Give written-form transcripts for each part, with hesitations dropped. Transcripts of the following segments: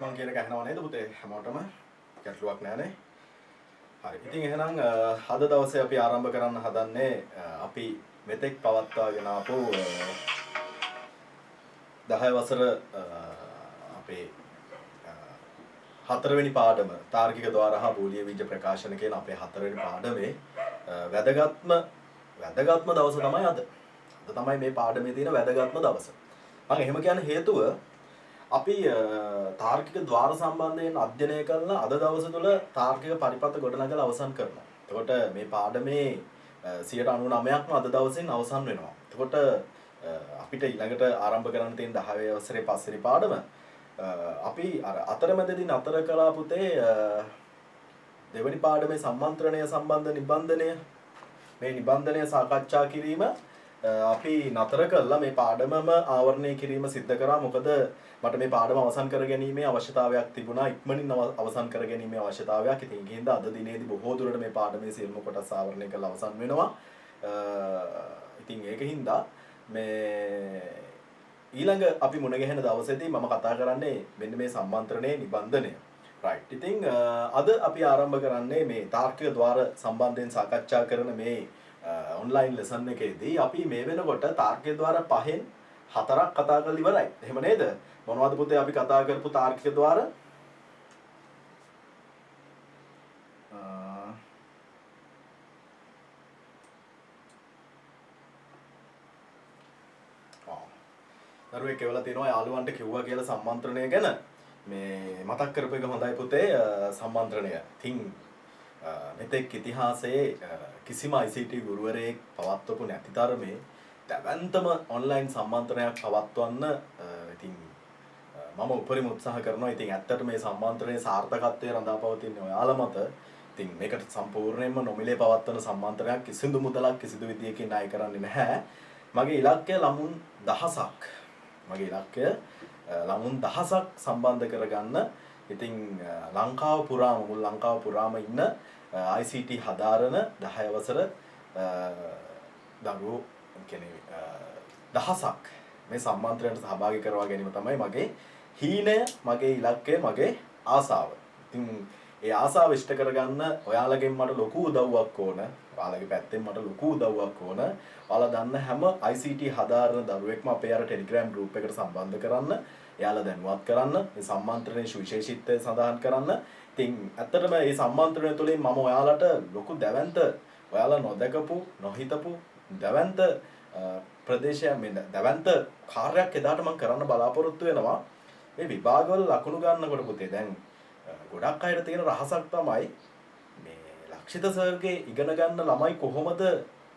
මම කියන එක අහනව නේද පුතේ හැමෝටම ගැටලුවක් නැහැනේ. හරි. ඉතින් එහෙනම් අද දවසේ අපි ආරම්භ කරන්න හදන්නේ අපි මෙතෙක් පවත්වාගෙන ආපු 10 වසර අපේ හතරවෙනි පාඩම තාර්කික ద్వාර හා බෝලීය බීජ ප්‍රකාශන කියන අපේ හතරවෙනි පාඩමේ වැදගත්ම දවස තමයි අද. අද තමයි මේ පාඩමේ තියෙන වැදගත්ම දවස. මම එහෙම කියන හේතුව අපි තාර්කික ద్వාර සම්බන්ධයෙන් අධ්‍යයනය කරලා අද දවස තුළ තාර්කික පරිපථ ගොඩනගලා අවසන් කරනවා. එතකොට මේ පාඩමේ 99%ක්ම අද දවසෙන් අවසන් වෙනවා. එතකොට අපිට ඊළඟට ආරම්භ කරන්න තියෙන 10 වසරේ පස්වෙනි පාඩම අපි අර අතරමැදදී නතර කළා පුතේ දෙවෙනි පාඩමේ සම්මන්ත්‍රණය සම්බන්ධ නිබන්ධනය මේ නිබන්ධනය සාකච්ඡා කිරීම අපි නතර කළා මේ පාඩමම ආවරණය කිරීම සිද්ධ කරා. මොකද මට මේ පාඩම අවසන් කර ගැනීමේ අවශ්‍යතාවයක් තිබුණා, ඉක්මනින් අවසන් කර ගැනීමේ අවශ්‍යතාවයක්. ඉතින් ඒකින්ද අද දිනේදී බොහෝ දුරට මේ පාඩමේ සියලුම කොටස් ආවරණය කරලා අවසන් වෙනවා. ඉතින් ඒකින්ද මේ ඊළඟ අපි මුණ ගැහෙන දවසේදී මම කතා කරන්නේ මෙන්න මේ සම්මන්ත්‍රණයේ නිබන්ධනය. right. ඉතින් අද අපි ආරම්භ කරන්නේ මේ තාර්කික ద్వාර සම්බන්ධයෙන් සාකච්ඡා කරන මේ ඔන්ලයින් ලෙසන් එකේදී අපි මේ වෙනකොට තාර්කික ద్వාර 5න් 4ක් කතා කරලා ඉවරයි. එහෙම නේද? මොනවද පුතේ අපි කතා කරපු තාර්කික ద్వාර? දරුවෙක් කියලා තියෙනවා යාළුවන්ට කිව්වා කියලා සම්මන්ත්‍රණය ගැන. මේ මතක් කරපු එක හොඳයි පුතේ සම්මන්ත්‍රණය. ඉතින් මෙතෙක් ඉතිහාසයේ කිසිම ICT ගුරුවරයෙක් පවත්වපු නැති තරමේ දැවැන්තම ඔන්ලයින් සම්මන්ත්‍රණයක් පවත්වන්න ඉතින් මම උපරිම උත්සාහ කරනවා. ඉතින් ඇත්තට මේ සම්මන්ත්‍රණයේ සාර්ථකත්වය රඳා පවතින්නේ ඔයාලා මත. ඉතින් මේකට සම්පූර්ණයෙන්ම නොමිලේ පවත්වන සම්මන්ත්‍රණයක් කිසිදු මුදලක් කිසිදු විදියකින් ණය කරන්නේ නැහැ. මගේ ඉලක්කය ළමුන් 1000ක්. මගේ ඉලක්කය ළමුන් 1000ක් සම්බන්ධ කරගන්න. ඉතින් ලංකාව පුරාම මුළු ලංකාව පුරාම ඉන්න ICT හදාරන 10 වසර දරුවෝ කියන්නේ 1000ක් මේ සම්මන්ත්‍රණයට සහභාගී කරවා ගැනීම තමයි මගේ හීනය, මගේ ඉලක්කය, මගේ ආසාව. ඉතින් ඒ ආසාව ඉෂ්ට කරගන්න ඔයාලගෙන් මට ලොකු උදව්වක් ඕන. ඔයාලගේ පැත්තෙන් මට ලොකු උදව්වක් ඕන. ඔයාලා දන්න හැම ICT හදාරන දරුවෙක්ම අපේ අර Telegram group එකට සම්බන්ධ කරන්න. එයාලා දැනුවත් කරන්න. මේ සම්මන්ත්‍රණයේ සුවිශේෂීත්වය සඳහන් කරන්න. ඉතින් ඇත්තටම මේ සම්මන්ත්‍රණය තුළින් මම ඔයාලට ලොකු දැවැන්ත, ඔයාලා නොදකපු, නොහිතපු දැවැන්ත ප්‍රදේශයක් මේ දැවැන්ත කාර්යයක් එදාට මම කරන්න බලාපොරොත්තු වෙනවා. මේ විභාගවල ලකුණු ගන්නකොට පුතේ දැන් ගොඩක් අයට තියෙන රහසක් තමයි මේ ලක්ෂිත සර්ගේ ඉගෙන ගන්න ළමයි කොහොමද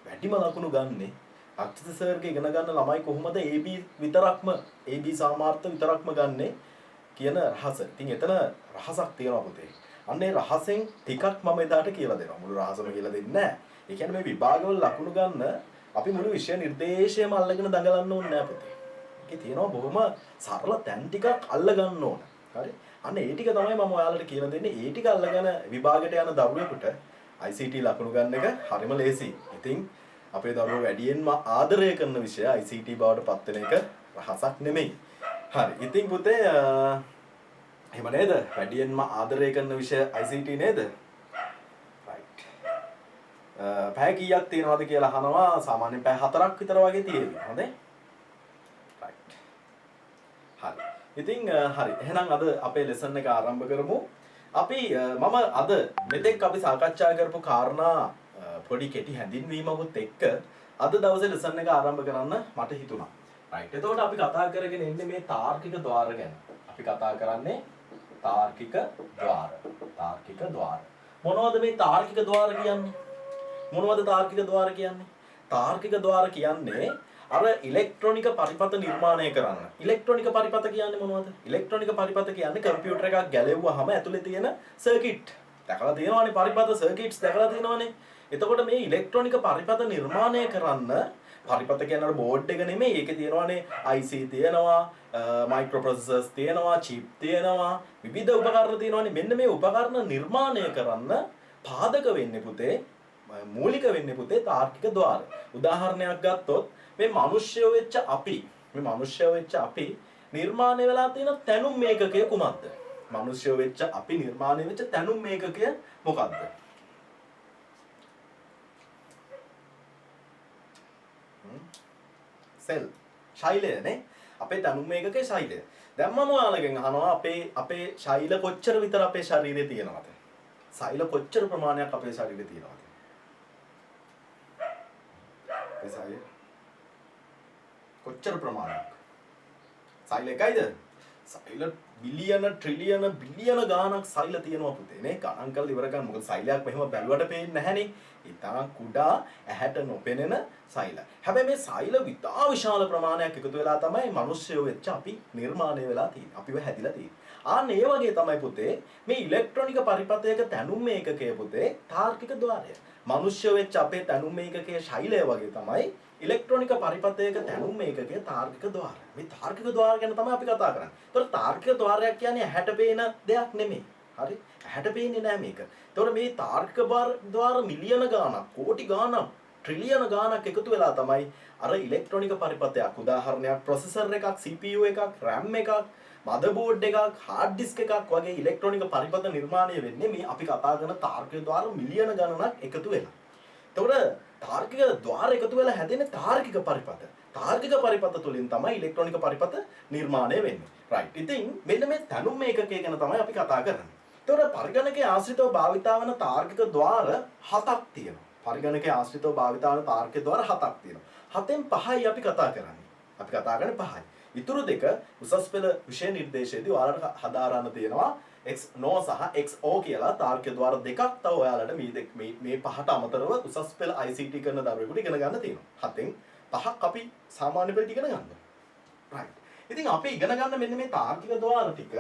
වැඩිම ලකුණු ගන්නෙ? ලක්ෂිත සර්ගේ ඉගෙන ගන්න ළමයි කොහොමද AB විතරක්ම AB සාමාර්ථ විතරක්ම ගන්නෙ කියන රහස. ඉතින් එතන රහසක් තියෙනවා පුතේ. අන්න ඒ රහසෙන් ටිකක් මම එදාට කියලා දෙනවා. මුළු රහසම කියලා දෙන්නේ නැහැ. ඒ කියන්නේ මේ විභාගවල ලකුණු ගන්න අපි මුළු විෂය නිර්දේශයම අල්ලගෙන දඟලන්න ඕනේ නැහැ පුතේ. ඒකේ තියෙනවා බොහොම සරල තැන් ටිකක් අල්ල ගන්න ඕන. හරි? අන්න ඒ ටික තමයි මම ඔයාලට කියලා දෙන්නේ. ඒ ටික අල්ලගෙන විභාගයට යන දරුවෙකුට ICT ලකුණු ගන්න එක හරිම ලේසියි. ඉතින් අපේ දරුවෝ වැඩියෙන්ම ආදරය කරන විෂය ICT බවට පත් වෙන එක රහසක් නෙමෙයි. හරි. ඉතින් පුතේ එහෙම නේද? වැඩියෙන්ම ආදරය කරන විෂය ICT නේද? right. පැය කීයක් තියෙනවද කියලා අහනවා. සාමාන්‍යයෙන් පැය 4ක් විතර වගේ තියෙනවා. හොඳයි. right. හරි. ඉතින් හරි. එහෙනම් අද අපේ ලෙසන් එක ආරම්භ කරමු. අපි මම අද මෙතෙක් අපි සාකච්ඡා කරපු කාරණා පොඩි කෙටි හැඳින්වීමකුත් එක්ක අද දවසේ ලෙසන් එක ආරම්භ කරන්න මට හිතුණා. right. එතකොට අපි කතා කරගෙන ඉන්නේ මේ තාර්කික ద్వාර ගැන. අපි කතා කරන්නේ තාර්කික ద్వාර. තාර්කික ద్వාර. මොනවද මේ තාර්කික ద్వාර කියන්නේ? මොනවද තාර්කික ద్వාර කියන්නේ? තාර්කික ద్వාර කියන්නේ අර ඉලෙක්ට්‍රොනික පරිපථ නිර්මාණය කරන්න. ඉලෙක්ට්‍රොනික පරිපථ කියන්නේ මොනවද? ඉලෙක්ට්‍රොනික පරිපථ කියන්නේ කම්පියුටර් එකක් ගැලෙව්වහම ඇතුලේ තියෙන සර්කිට්. දැකලා තියෙනවනේ පරිපථ සර්කිට්ස් දැකලා තියෙනවනේ. එතකොට මේ ඉලෙක්ට්‍රොනික පරිපථ නිර්මාණය කරන්න පරිපථ කියන්නේ අර බෝඩ් එක නෙමෙයි. ඒකේ තියෙනවානේ IC තියෙනවා, මයික්‍රෝප්‍රොසෙසර්ස් තියෙනවා, චිප් තියෙනවා, විවිධ උපකරණ තියෙනවානේ. මෙන්න මේ උපකරණ නිර්මාණය කරන්න පාදක වෙන්නේ පුතේ, මූලික වෙන්නේ පුතේ තාර්කික ద్వාර. උදාහරණයක් ගත්තොත් මේ මිනිස්සුયો වෙච්ච අපි නිර්මාණය වෙලා තියෙන තැනුම් මේකකය කුමක්ද? මිනිස්සු වෙච්ච අපි නිර්මාණය වෙච්ච තැනුම් ඒකකය මොකක්ද? සෙල්. ශෛලයනේ. අපේ තැනුම් ඒකකයේ ශෛලය. දැන් මම ඔයාලගෙන් අහනවා අපේ ශෛල කොච්චර විතර අපේ ශරීරයේ තියෙනවද? ශෛල කොච්චර ප්‍රමාණයක් අපේ ශරීරයේ තියෙනවද? ඒ ශෛල කොච්චර ප්‍රමාණයක්? ශෛල එකයිද? ශෛල බිලියන ට්‍රිලියන බිලියන ගාණක් ශෛල තියෙනවා පුතේ නේ. ගණන් කරලා ඉවර කරන්න. මොකද ශෛලයක් මෙහෙම බැලුවට පේන්නේ නැහනේ. ඊටා කුඩා ඇහැට නොපෙනෙන ශෛල. හැබැයි මේ ශෛල විතා විශාල ප්‍රමාණයක් එකතු වෙලා තමයි මිනිස්සුયો වෙච්ච අපි නිර්මාණය වෙලා තියෙන්නේ. අපිව හැදිලා තියෙන්නේ. ආන්න ඒ වගේ තමයි පුතේ මේ ඉලෙක්ට්‍රොනික පරිපථයක තැනුම් ඒකකය පුතේ තාර්කික ద్వාරය. මිනිස්සුયો වෙච්ච අපේ තැනුම් ඒකකයේ ශෛලය වගේ තමයි ඉලෙක්ට්‍රොනික පරිපථයක තැනුම් ඒකකයේ තාර්කික ద్వාරය. මේ තාර්කික ద్వාර ගැන තමයි අපි කතා කරන්නේ. ඒතකොට තාර්කික ద్వාරයක් කියන්නේ ඇහැට පේන දෙයක් නෙමෙයි. හරි? ඇහැට පේන්නේ නෑ මේක. ඒතකොට මේ තාර්කික ద్వාර මිලියන ගාණක්, කෝටි ගාණක්, ට්‍රිලියන ගාණක් එකතු වෙලා තමයි අර ඉලෙක්ට්‍රොනික පරිපථයක්. උදාහරණයක් ප්‍රොසෙසර් එකක්, CPU එකක්, RAM එකක්, මදර්බෝඩ් එකක්, හાર્ඩ් ඩිස්ක් එකක් වගේ ඉලෙක්ට්‍රොනික පරිපථ නිර්මාණය වෙන්නේ මේ අපි කතා කරන තාර්කික ద్వාර මිලියන ගණනක් එකතු වෙලා. එතකොට තාර්කික ద్వාර එකතු වෙලා හැදෙන්නේ තාර්කික පරිපථ. තාර්කික පරිපථ තුලින් තමයි ඉලෙක්ට්‍රොනික පරිපථ නිර්මාණය වෙන්නේ. රයිට්. ඉතින් මෙන්න මේ තැනුම් ඒකකය ගැන තමයි අපි කතා කරන්නේ. එතකොට පරිගණකයේ ආශ්‍රිතව භාවිතා වන තාර්කික ద్వාර 7ක් තියෙනවා. පරිගණකයේ ආශ්‍රිතව භාවිතා වන තාර්කික ద్వාර 7ක් තියෙනවා. 7න් 5යි අපි කතා කරන්නේ. අපි කතා කරන්නේ 5යි. ඉතුරු දෙක උසස් පෙළ විෂය නිර්දේශයේදී ඔයාලට හදාරන්න තියෙනවා XNO සහ XO කියලා තාර්කික ద్వාර දෙකක් තව ඔයාලට මේ පහට අමතරව උසස් පෙළ ICT කරන දරුවෙකුට ඉගෙන ගන්න තියෙනවා. 7න් 5ක් අපි සාමාන්‍ය පෙළට ඉගෙන ගන්නවා. රයිට්. ඉතින් අපි ඉගෙන ගන්න මෙන්න මේ තාර්කික ద్వාර ටික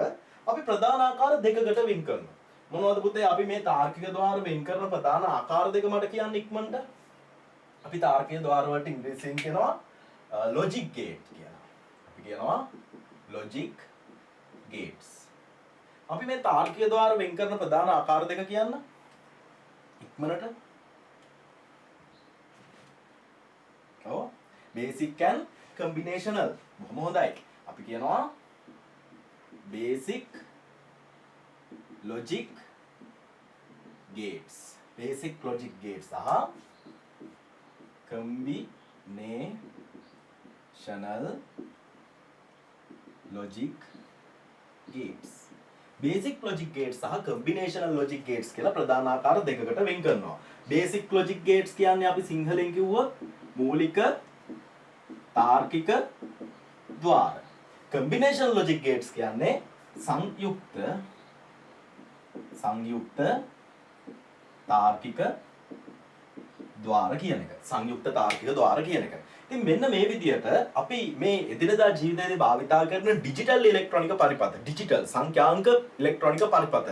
අපි ප්‍රධාන ආකාර දෙකකට වෙන් කරනවා. මොනවද පුතේ අපි මේ තාර්කික ద్వාර වෙන් කරන ප්‍රධාන ආකාර දෙක මට කියන්න ඉක්මනට. අපි තාර්කික ద్వාර වලට ඉංග්‍රීසියෙන් කියනවා logic gate කියලා. අපි කියනවා logic gates. අපි මේ තාර්කික ద్వාර වෙන් කරන ප්‍රධාන ආකාර දෙක කියන්න ඉක්මනට. ඔව් basic and combinational. බොහොම හොඳයි. අපි කියනවා basic logic gates. basic logic gates සහ combinational logic gates. basic logic gates සහ combinational logic gates කියලා ප්‍රධාන ආකාර දෙකකට වෙන් කරනවා. basic logic gates කියන්නේ අපි සිංහලෙන් කිව්වොත් මූලික තාර්කික ద్వාර. combinational logic gates කියන්නේ සංයුක්ත තාර්කික ద్వාර කියන එක. සංයුක්ත තාර්කික ద్వාර කියන එක. ඉතින් මෙන්න මේ විදිහට අපි මේ එදිනදා ජීවිතයේදී භාවිතා කරන ඩිජිටල් ඉලෙක්ට්‍රොනික පරිපථ, ඩිජිටල් සංඛ්‍යාංක ඉලෙක්ට්‍රොනික පරිපථ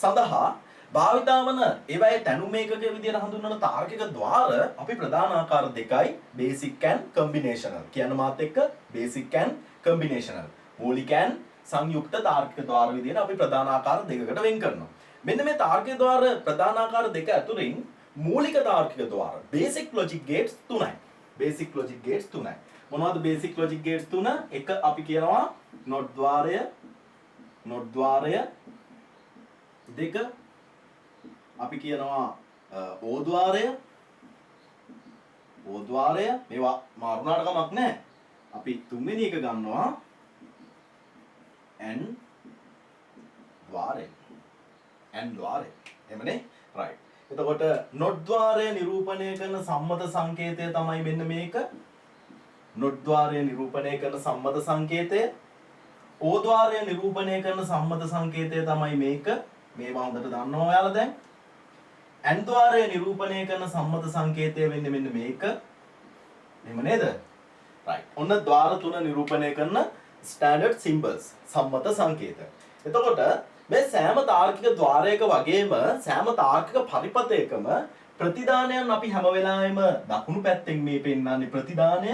සඳහා භාවිතා වන ඒවායේ තැනුම් ඒකකයේ විදිහට හඳුන්වන තාර්කික ద్వාර අපි ප්‍රධාන ආකාර දෙකයි basic and combinational. කියන මාත් එක්ක basic and combinational. මූලික and සංයුක්ත තාර්කික ద్వාර විදිහට අපි ප්‍රධාන ආකාර දෙකකට වෙන් කරනවා. මෙන්න මේ තාර්කික ద్వාර ප්‍රධාන ආකාර දෙක ඇතුලින් මූලික තාර්කික ద్వාර basic logic gates 3යි. basic logic gates 3යි. මොනවද basic logic gates 3? එක අපි කියනවා not ద్వාරය දෙක අපි කියනවා O ద్వාරය මේවා මාරුණාට කමක් නැහැ. අපි තුන්වෙනි එක ගන්නවා N ద్వාරය. එහෙමනේ? right. එතකොට not ద్వාරය නිරූපණය කරන සම්මත සංකේතය තමයි මෙන්න මේක. not ద్వාරය නිරූපණය කරන සම්මත සංකේතය. O ద్వාරය නිරූපණය කරන සම්මත සංකේතය තමයි මේක. මේවා හොඳට දන්නවා ඔයාලා දැන්. N ద్వාරය නිරූපණය කරන සම්මත සංකේතය වෙන්නේ මෙන්න මේක. එහෙම නේද? right. ඔන්න ద్వාර තුන නිරූපණය කරන standard symbols සම්මත සංකේත. එතකොට මේ සෑම තාර්කික ద్వාරයක වගේම සෑම තාර්කික පරිපථයකම ප්‍රතිදානයන් අපි හැම වෙලාවෙම දකුණු පැත්තෙන් මේ පෙන්වන්නේ ප්‍රතිදානය,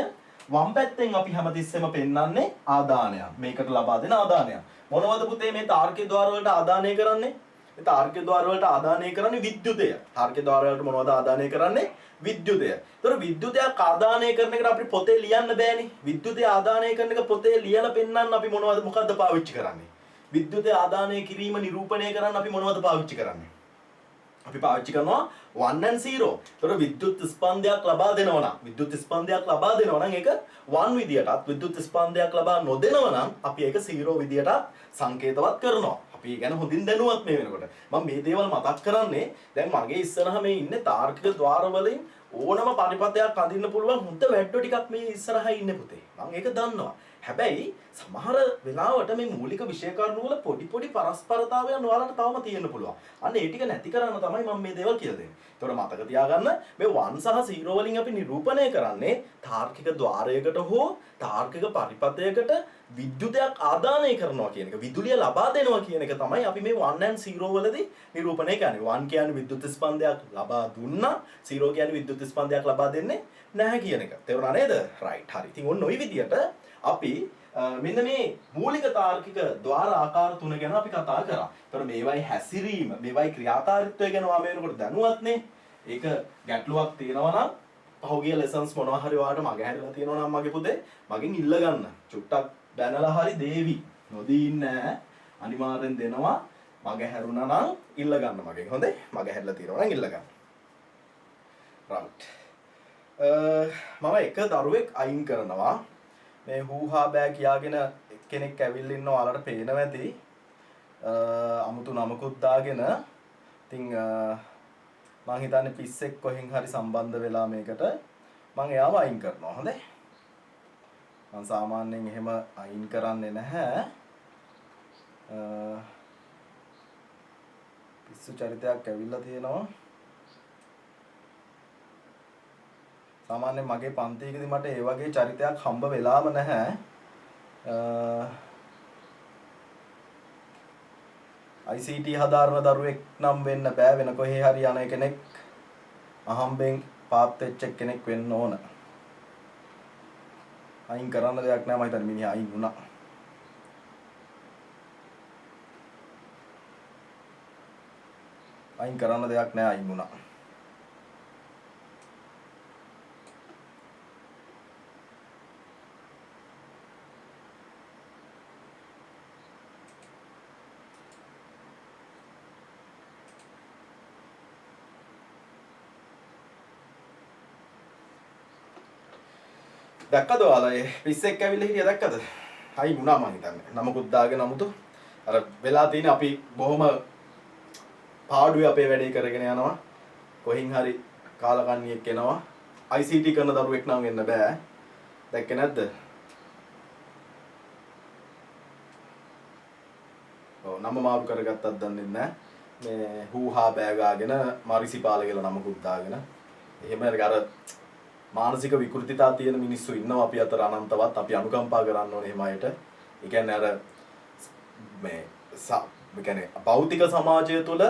වම් පැත්තෙන් අපි හැමතිස්සෙම පෙන්වන්නේ ආදානයක්. මේකට ලබා දෙන ආදානයක්. මොනවද පුතේ මේ තාර්කික ద్వාර වලට ආදානය කරන්නේ? මේ තාර්කික ద్వාර වලට ආදානය කරන්නේ විද්‍යුතය. තාර්කික ద్వාර වලට මොනවද ආදානය කරන්නේ? විද්‍යුතය. ඒතර විද්‍යුතයක් ආදානය කරන එකට අපිට පොතේ ලියන්න බෑනේ. විද්‍යුතය ආදානය කරන එක පොතේ ලියලා පෙන්වන්න අපි මොකද්ද පාවිච්චි කරන්නේ? විද්‍යුතය ආදානය කිරීම නිරූපණය කරන්න අපි මොනවද පාවිච්චි කරන්නේ? අපි පාවිච්චි කරනවා 1 and 0. ඒතර විද්‍යුත් ස්පන්දයක් ලබා දෙනවා නම් විද්‍යුත් ස්පන්දයක් ලබා දෙනවා නම් ඒක 1 විදියටත් විද්‍යුත් ස්පන්දයක් ලබා නොදෙනවා නම් අපි ඒක 0 විදියට සංකේතවත් කරනවා. අපි ගැන හොඳින් දැනුවත් මේ වෙනකොට. මම මේ දේවල් මතක් කරන්නේ දැන් මගේ ඉස්සරහා මේ ඉන්නේ තාර්කික ద్వාර වලින් ඕනම පරිපථයක් අඳින්න පුළුවන් හොඳ වැඩ ටිකක් මේ ඉස්සරහා ඉන්නේ පුතේ. මම ඒක දන්නවා. හැබැයි සමහර වෙලාවට මේ මූලික විෂය කරුණු වල පොඩි පරස්පරතාවයන් ඔයාලට තවම තියෙන්න පුළුවන්. අන්න ඒ ටික නැති කරන්න තමයි මම මේ දේවල් කියලා දෙන්නේ. ඒතකොට මතක තියාගන්න මේ 1 සහ 0 වලින් අපි නිරූපණය කරන්නේ තාර්කික ద్వාරයකට හෝ තාර්කික පරිපථයකට විද්‍යුතයක් ආදානය කරනවා කියන එක. විදුලිය ලබා දෙනවා කියන එක තමයි අපි මේ 1 and 0 වලදී නිරූපණය කරන්නේ. 1 කියන්නේ විද්‍යුත් ස්පන්දයක් ලබා දුන්නා. 0 කියන්නේ විද්‍යුත් ස්පන්දයක් ලබා දෙන්නේ නැහැ කියන එක. තේරුණා නේද? right. හරි. ඉතින් ඔන්න ඔය විදියට අපි මෙන්න මේ මූලික තාර්කික ద్వාර ආකාර තුන ගැන අපි කතා කරා. ඒතර මේවයි හැසිරීම, මේවයි ක්‍රියාකාරීත්වය ගැන ඔයා මේ වෙනකොට දැනුවත්නේ. ඒක ගැටලුවක් තියෙනවා නම් පහුගිය ලෙසන්ස් මොනවා හරි ඔයාලට මග හැරලා තියෙනවා නම් මගේ පුතේ මගෙන් ඉල්ල ගන්න. චුට්ටක් බැනලා හරි දේවි. නොදී නෑ. අනිවාර්යෙන් දෙනවා. මග හැරුණා නම් ඉල්ල ගන්න මගෙන්. හොඳේ? මග හැරලා තියෙනවා නම් ඉල්ල ගන්න. right. මම එක දරුවෙක් අයින් කරනවා. මේ හූහා බෑ කියාගෙන කෙනෙක් ඇවිල්ලා ඉන්නවා ඔයාලට පේනවා ඇති. අමුතු නමකුත් දාගෙන. ඉතින් මං හිතන්නේ පිස්සෙක් කොහෙන් හරි සම්බන්ධ වෙලා මේකට මං එයාව අයින් කරනවා. හොඳයි. මං සාමාන්‍යයෙන් එහෙම අයින් කරන්නේ නැහැ. පිස්සු චරිතයක් ඇවිල්ලා තියෙනවා. සාමාන්‍යයෙන් මගේ පන්තියකදී මට ඒ වගේ චරිතයක් හම්බ වෙලාම නැහැ. ICT හදාරන දරුවෙක් නම් වෙන්න බෑ වෙන කොහේ හරි යන කෙනෙක් අහම්බෙන් පාත් වෙච්ච කෙනෙක් වෙන්න ඕන. අයින් කරන්න දෙයක් නෑ මම හිතන්නේ මිනිහා අයින් වුණා. අයින් කරන්න දෙයක් නෑ අයින් වුණා. දැක්කද ඔයාලා ඒ පිස්සෙක් ඇවිල්ලා හිටියා දැක්කද? අයින් වුණා මං හිතන්නේ. නමකුත් දාගෙන 아무තු අර වෙලා තියෙන අපි බොහොම පාඩුවේ අපේ වැඩේ කරගෙන යනවා. කොහින් හරි කාලකන්ණියෙක් එනවා. ICT කරන දරුවෙක් නම් වෙන්න බෑ. දැක්කේ නැද්ද? ඔව් නම මාරු කරගත්තත් දන්නේ නැහැ. මේ හූහා බෑගාගෙන මාරිසිපාල කියලා නමකුත් දාගෙන. එහෙම අර මානසික විකෘතිතා තියෙන මිනිස්සු ඉන්නවා අපි අතර අනන්තවත්. අපි අනුකම්පා කරන්න ඕනේ එහෙම අයට. ඒ කියන්නේ අර මේ කියන්නේ භෞතික සමාජය තුළ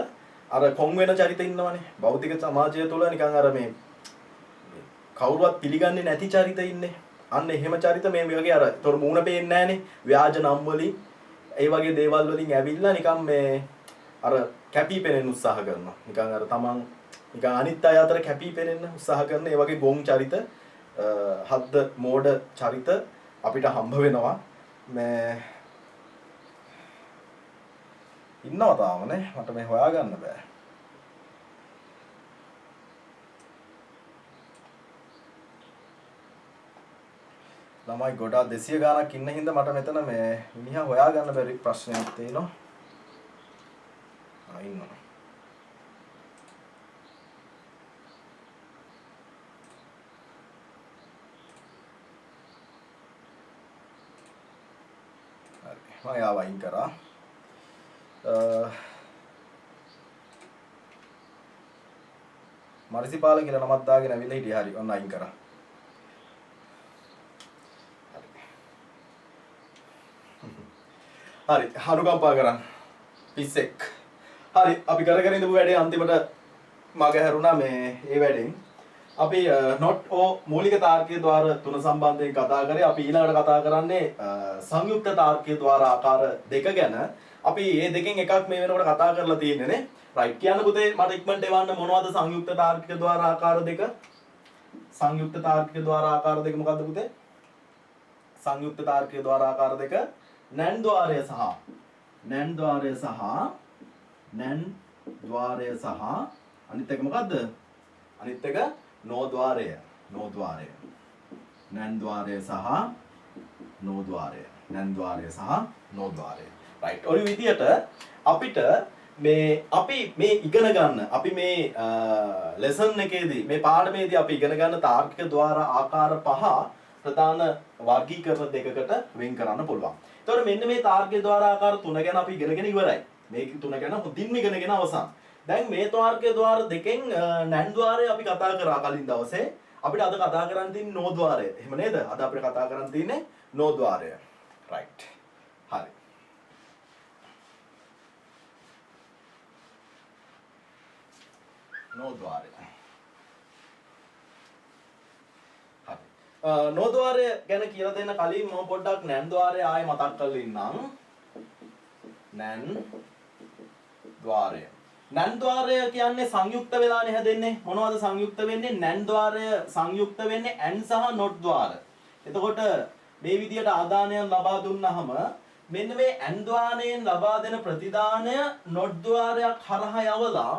අර කොන් වෙන චරිත ඉන්නවනේ. භෞතික සමාජය තුළ නිකන් අර මේ කවුරුවත් පිළිගන්නේ නැති චරිත ඉන්නේ. අන්න එහෙම චරිත මේ වගේ අර තොර මූණ පේන්නේ නැහනේ. ව්‍යාජ නම් වලින් ඒ වගේ දේවල් වලින් ඇවිල්ලා නිකන් මේ අර කැපී පෙනෙන්න උත්සාහ කරනවා. නිකන් අර තමන් නිකන් අනිත් අය අතර කැපී පෙනෙන්න උත්සාහ කරන ඒ වගේ ගොන් චරිත හද්ද මෝඩ චරිත අපිට හම්බ වෙනවා. මේ ඉන්නවා තාමනේ මට මේ හොයාගන්න බෑ. ළමයි ගොඩාක් 200 ගාණක් ඉන්න හින්දා මට මෙතන මේ මිනිහා හොයාගන්න බැරි ප්‍රශ්නයක් තියෙනවා. ඉන්නවා. මම යාව අයින් කරා. මාරිසිපාල කියලා නමක් දාගෙන අවිල්ල හිටියා. හරි ඔන්න අයින් කරා. හරි අනුකම්පා කරන්න. පිස්සෙක්. හරි අපි කරගෙන ඉඳපු වැඩේ අන්තිමට මග හැරුණා මේ ඒ වැඩෙන්. අපි not or මූලික තාර්කික ద్వාර තුන සම්බන්ධයෙන් කතා කරේ. අපි ඊළඟට කතා කරන්නේ සංයුක්ත තාර්කික ద్వාර ආකාර දෙක ගැන. අපි මේ දෙකෙන් එකක් මේ වෙනකොට කතා කරලා තියෙන්නේ නේ. රයිට් කියන්න පුතේ මට ඉක්මනට එවන්න මොනවද සංයුක්ත තාර්කික ద్వාර ආකාර දෙක? සංයුක්ත තාර්කික ద్వාර ආකාර දෙක මොකද්ද පුතේ? සංයුක්ත තාර්කික ద్వාර ආකාර දෙක නැන් ద్వාරය සහ නැන් ద్వාරය සහ අනිත් එක මොකද්ද? අනිත් එක නෝද්වාරය. නැන් ద్వාරය සහ නෝද්වාරය. right. ඔය විදියට අපිට අපි මේ ඉගෙන ගන්න අපි මේ ලෙසන් එකේදී මේ පාඩමේදී අපි ඉගෙන ගන්න තාර්කික ద్వාර ආකාර පහ ප්‍රධාන වර්ගීකරණ දෙකකට වෙන් කරන්න පුළුවන්. එතකොට මෙන්න මේ තාර්කික ద్వාර ආකාර තුන ගැන අපි ඉගෙනගෙන ඉවරයි. මේ තුන ගැන හොඳින්ම ඉගෙනගෙන අවසන්. දැන් මේ තාර්කික ద్వාර දෙකෙන් නැන් ద్వාරය අපි කතා කරා කලින් දවසේ. අපිට අද කතා කරන්න තියෙන්නේ නෝ ద్వාරය. එහෙම නේද? අද අපිට කතා කරන්න තියෙන්නේ නෝ ద్వාරය. right. හරි. නෝද්වාරය. හරි. නෝද්වාරය ගැන කියලා දෙන්න කලින් මම පොඩ්ඩක් නැන් ద్వාරය ආයෙ මතක් කරලා ඉන්නම්. නැන් ద్వාරය. නැන් ద్వාරය කියන්නේ සංයුක්ත වෙලානේ හැදෙන්නේ. මොනවද සංයුක්ත වෙන්නේ? නැන් ద్వාරය සංයුක්ත වෙන්නේ ඇන් සහ නොට් ద్వාර. එතකොට මේ විදියට ආදානයන් ලබා දුන්නාම මෙන්න මේ ඇන් ద్వාරයෙන් ලබා දෙන ප්‍රතිදානය නොට් ద్వාරයක් හරහා යවලා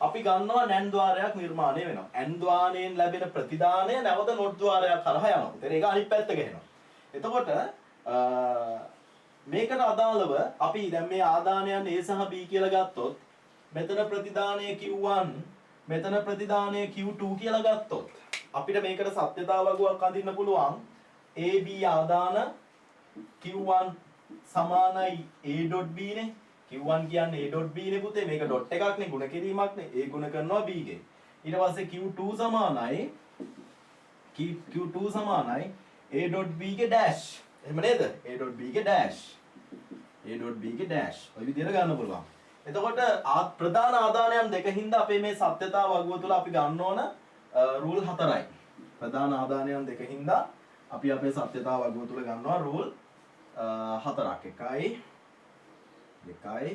අපි ගන්නවා නැන් ద్వාරයක් නිර්මාණය වෙනවා. ඇන් ద్వාරයෙන් ලැබෙන ප්‍රතිදානය නැවත නොට් ద్వාරයක් කරා යනවා. ඒතර ඒක අනිත් පැත්ත ගහනවා. එතකොට මේකට අදාළව අපි දැන් මේ ආදානයන් A සහ B කියලා ගත්තොත් මෙතන ප්‍රතිදානය Q1 මෙතන ප්‍රතිදානය Q2 කියලා ගත්තොත් අපිට මේකට සත්‍යතාව වගුවක් අඳින්න පුළුවන්. AB ආදාන Q1 සමානයි A.B නේ. Q1 කියන්නේ A.B නේ පුතේ. මේක ඩොට් එකක් නේ, ගුණ කිරීමක් නේ. A ගුණ කරනවා B ගෙන්. ඊට පස්සේ Q2 සමානයි A.B ගේ ඩෑෂ්. එහෙම නේද? A.B ගේ ඩෑෂ්. ඔය විදිහට ගන්න පුළුවන්. එතකොට ප්‍රධාන ආදානයන් දෙකින්ද අපේ මේ සත්‍යතා වගුව තුළ අපි ගන්න ඕන රූල් 4යි. ප්‍රධාන ආදානයන් දෙකින්ද අපි අපේ සත්‍යතා වගුව තුළ ගන්නවා රූල් 4ක්. 1යි 2යි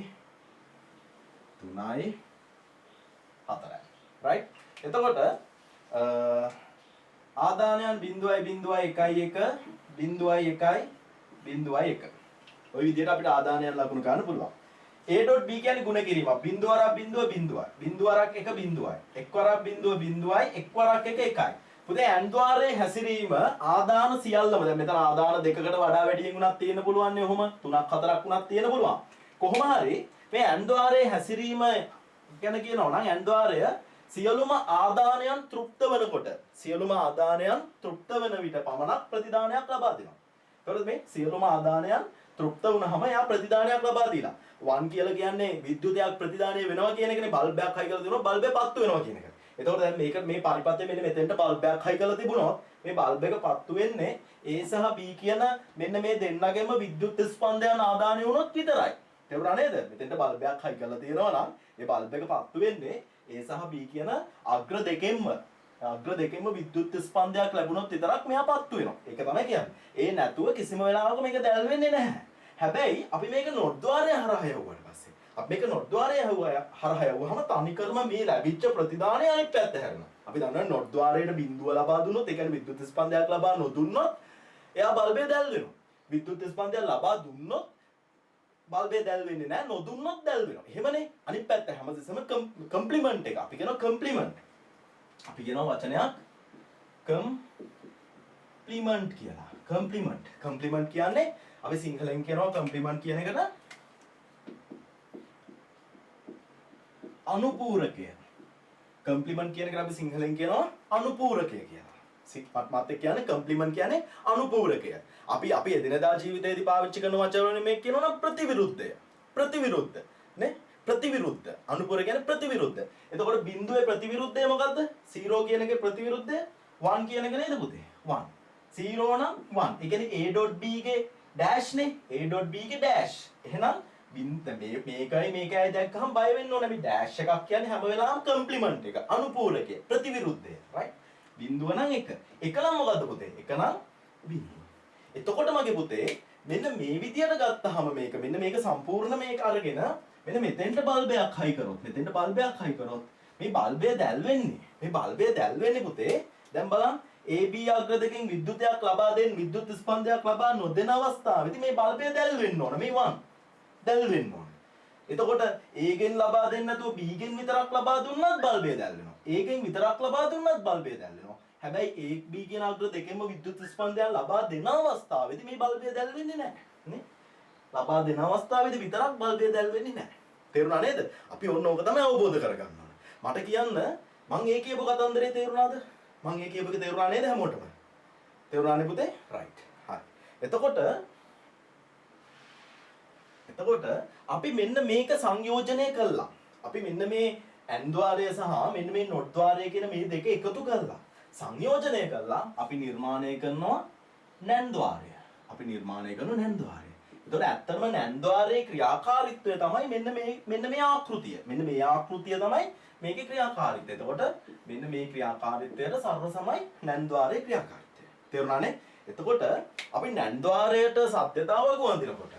3යි 4යි. right. එතකොට ආදානයන් 0.1 ඔය විදිහට අපිට ආදානයන් ලකුණු ගන්න පුළුවන්. A.B කියන්නේ ගුණ කිරීමක්. බිංදුව වරක් බිංදුව බිංදුවයි. බිංදුව වරක් එක බිංදුවයි. එක් වරක් බිංදුව බිංදුවයි. එක් වරක් එක එකයි. පුතේ ඇන් ద్వාරයේ හැසිරීම ආදාන සියල්ලම දැන් මෙතන ආදාන දෙකකට වඩා වැඩියෙන් උනක් තියෙන්න පුළුවන් නේ. ඔහොම 3ක් 4ක් උනක් තියෙන්න පුළුවන්. කොහොම හරි මේ ඇන් ద్వාරයේ හැසිරීම ගැන කියනවා නම් ඇන් ద్వාරය සියලුම ආදානයන් තෘප්ත වෙනකොට සියලුම ආදානයන් තෘප්ත වෙන විට පමණක් ප්‍රතිදානයක් ලබා දෙනවා. එතකොට මේ සියලුම ආදානයන් තෘප්ත වුණාම එයා ප්‍රතිදානයක් ලබා දීලා. 1 කියලා කියන්නේ විද්‍යුතයක් ප්‍රතිදානය වෙනවා කියන එකනේ. බල්බයක් හයි කරලා දෙනවා බල්බය පත්තු වෙනවා කියන එක. එතකොට දැන් මේක මේ පරිපත්‍ය මෙන්න මෙතෙන්ට බල්බයක් හයි කරලා තිබුණොත් මේ බල්බ් එක පත්තු වෙන්නේ A සහ B කියන මෙන්න මේ දෙන්නගෙම විද්‍යුත් ස්පන්දයන් ආදානය වුණොත් විතරයි. තේරුණා නේද? මෙතෙන්ට බල්බයක් හයි කරලා තියෙනවා නම් මේ බල්බ් එක පත්තු වෙන්නේ A සහ B කියන අග්‍ර දෙකෙන්ම විද්‍යුත් ස්පන්දයක් ලැබුණොත් විතරක් මෙයා පත්තු වෙනවා. ඒක තමයි කියන්නේ. ඒ නැතුව කිසිම වෙලාවක මේක දැල් වෙන්නේ නැහැ. හැබැයි අපි මේක නොට් ద్వාරය හරහා යවුවාට පස්සේ අපි මේක නොට් ద్వාරය හරහා යවුවාම තනිකරම මේ ලැබිච්ච ප්‍රතිදානය අනිත් පැත්ත හැරෙනවා. අපි දන්නවා නොට් ద్వාරයට බිඳුව ලබා දුන්නොත් ඒ කියන්නේ විද්‍යුත් ස්පන්දයක් ලබා නොදුන්නොත් එයා බල්බය දැල් වෙනවා. විද්‍යුත් ස්පන්දයක් ලබා දුන්නොත් බල්බය දැල් වෙන්නේ නැහැ. නොදුන්නොත් දැල් වෙනවා. එහෙමනේ. අනිත් පැත්ත හැමතිස්සෙම කම්ප්ලිමන්ට් එක. අපි කියනවා කම්ප්ලිමන්ට්. අපි කියනවා වචනයක් කම්ප්ලිමන්ට් කියලා. කම්ප්ලිමන්ට් කියන්නේ අපි සිංහලෙන් කියනවා කම්ප්ලිමන්ට් කියන එකට අනුපූරකය. කම්ප්ලිමන්ට් කියන එකට අපි සිංහලෙන් කියනවා අනුපූරකය කියලා. මාත් කියන්නේ කම්ප්ලිමන්ට් කියන්නේ අනුපූරකය. අපි එදිනදා ජීවිතයේදී පාවිච්චි කරන වචන මේ කියනවා නම් ප්‍රතිවිරුද්ධ නේ? ප්‍රතිවිරුද්ධ. අනුපූරක කියන්නේ ප්‍රතිවිරුද්ධ. එතකොට බිඳුවේ ප්‍රතිවිරුද්ධය මොකද්ද? 0 කියන එකේ ප්‍රතිවිරුද්ධය 1 කියන එක නේද පුතේ? 1. 0 නම් 1. ඒ කියන්නේ A.B ගේ ඩෑෂ් නේ. A.B ගේ ඩෑෂ්. එහෙනම් මේකයි දැක්කහම බය වෙන්න ඕනේ. මේ ඩෑෂ් එකක් කියන්නේ හැම වෙලාවෙම කම්ප්ලිමන්ට් එක. අනුපූරකය. ප්‍රතිවිරුද්ධය. right? බිඳුව නම් 1. 1 නම් මොකද්ද පුතේ? 1 නම් බිඳුව. එතකොට මගේ පුතේ මෙන්න මේ විදියට ගත්තාම මෙන්න මේක සම්පූර්ණ මේක අරගෙන මෙන්න මෙතෙන්ට බල්බයක් හයි කරොත් මේ බල්බය දැල් වෙන්නේ පුතේ. දැන් බලන්න AB අග්‍ර දෙකෙන් විද්‍යුතයක් ලබා දෙන්න විද්‍යුත් ස්පන්දයක් ලබා නොදෙන අවස්ථාවේදී මේ බල්බය දැල් වෙන්න ඕන. මේ 1 දැල් වෙන්න ඕනේ. එතකොට A ගෙන් ලබා දෙන්න නැතුව B ගෙන් විතරක් ලබා දුන්නත් බල්බය දැල් වෙනවා. A ගෙන් විතරක් ලබා දුන්නත් බල්බය දැල් වෙනවා. හැබැයි A B කියන අග්‍ර දෙකෙන්ම විද්‍යුත් ස්පන්දයන් ලබා දෙන අවස්ථාවේදී මේ බල්බය දැල් වෙන්නේ නැහැ. නේ? ලබා දෙන අවස්ථාවේදී විතරක් බල්බය දැල් වෙන්නේ නැහැ. තේරුණා නේද? අපි ඔන්න ඕක තමයි අවබෝධ කරගන්න ඕනේ. මට කියන්න මං ඒ කියපු කතන්දරේ තේරුණාද? මං ඒ කියපු එක තේරුණා නේද හැමෝටම? තේරුණානේ පුතේ? රයිට්. හරි. එතකොට අපි මෙන්න මේක සංයෝජනය කළා. අපි මෙන්න මේ ඇන් ద్వාරය සහ මෙන්න මේ නොට් ద్వාරය කියන මේ දෙක එකතු කළා. සංයෝජනය කළා අපි නිර්මාණය කරනවා නැන් ద్వාරය. අපි නිර්මාණය කරන නැන් ద్వාරය. එතකොට ඇත්තටම නැන් ద్వාරයේ ක්‍රියාකාරීත්වය තමයි මෙන්න මේ ආකෘතිය. මෙන්න මේ ආකෘතිය තමයි මේකේ ක්‍රියාකාරීත්වය. එතකොට මෙන්න මේ ක්‍රියාකාරීත්වයට සර්ව සමයි නැන් ద్వාරයේ ක්‍රියාකාරීත්වය. තේරුණානේ? එතකොට අපි නැන් ద్వාරයට සත්‍යතාව වඳිනකොට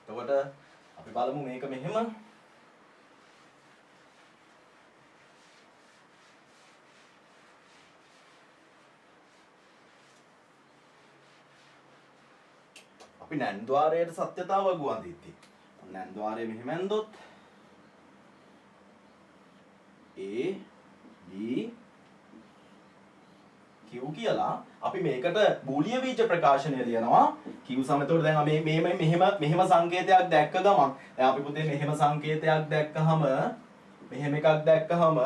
එතකොට අපි බලමු මේක මෙහෙම අපි නැන් ద్వාරයට සත්‍යතාව වඳිද්දී නැන් ద్వාරය මෙහෙම ඇන්දොත් A B Q කියලා අපි මේකට බූලිය බීජ ප්‍රකාශනය ලියනවා Q සම. එතකොට දැන් මෙහෙම සංකේතයක් දැක්ක ගමන් දැන් අපි පුතේ මෙහෙම සංකේතයක් දැක්කහම මෙහෙම එකක් දැක්කහම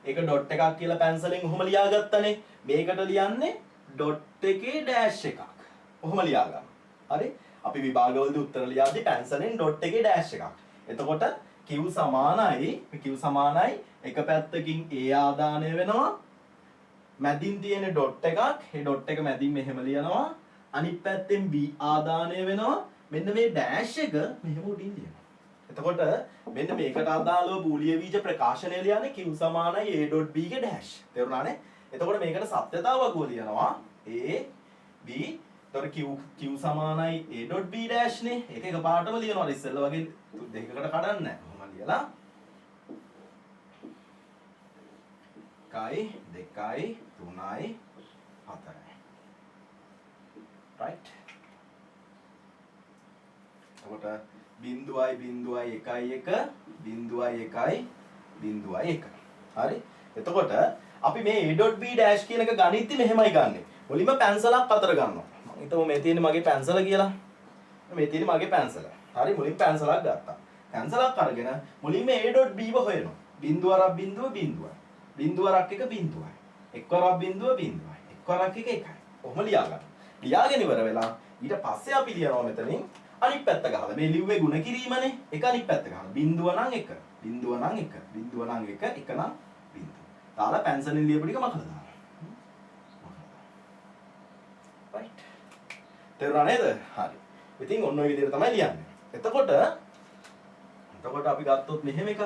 ඒක ඩොට් එකක් කියලා පැන්සලෙන් ඔහොම ලියාගත්තනේ. මේකට ලියන්නේ ඩොට් එකේ ඩෑෂ් එකක්. ඔහොම ලියාගන්න. හරි? අපි විභාගවලදී උත්තර ලියද්දි පැන්සලෙන් ඩොට් එකේ ඩෑෂ් එකක්. එතකොට Q සමානයි එක පැත්තකින් A ආදානය වෙනවා. මැදින් තියෙන ඩොට් එකක්. ඒ ඩොට් එක මැදින් මෙහෙම ලියනවා. අනිත් පැත්තෙන් B ආදානය වෙනවා. මෙන්න මේ ඩෑෂ් එක මෙහෙම උඩින් ලියනවා. එතකොට මෙන්න මේකට අදාළව බූලිය බීජ ප්‍රකාශනය ලියන්නේ Q සමානයි A.B ගේ ඩෑෂ්. තේරුණානේ? එතකොට මේකට සත්‍යතාව වගුව ලියනවා A B. එතකොට Q සමානයි A.B ඩෑෂ් නේ. ඒක එකපාරටම ලියනවා. ඉස්සෙල්ලා වගේ දෙකකට කඩන්නේ නැහැ. කොහොම ලියලා 1 2 3 4 right. එතකොට 0.1 හරි. එතකොට අපි මේ A.B ඩෑෂ් කියන එක ගණිද්දි මෙහෙමයි ගන්නෙ. මුලින්ම පැන්සලක් අතර ගන්නවා. මම හිතමු මේ තියෙන්නේ මගේ පැන්සල කියලා. මේ තියෙන්නේ මගේ පැන්සල. හරි, මුලින් පැන්සලක් ගත්තා. පැන්සලක් අරගෙන මුලින්ම A.B ව හොයනවා. බිංදුවරක් බිංදුව බිංදුවයි. බිංදුවරක් එක බිංදුවයි. එක්වරක් බිංදුව බිංදුවයි. එක්වරක් එක එකයි. කොහොම ලියා ගන්න. ලියාගෙන ඉවර වෙලා ඊට පස්සේ අපි ලියනවා මෙතනින් අනිත් පැත්ත ගහලා. මේ ලිව්වේ ಗುಣ කිරීමනේ. එක අනිත් පැත්ත ගහලා. බිංදුව නම් 1. බිංදුව නම් 1. බිංදුව නම් 1. එක නම් බිංදුව. දාලා පැන්සලෙන් ලියපු ටික මකලා දානවා. right. තේරුණා නේද? හරි. ඉතින් ඔන්න ඔය විදිහට තමයි ලියන්නේ. එතකොට අපි ගත්තොත් මෙහෙම එකක්.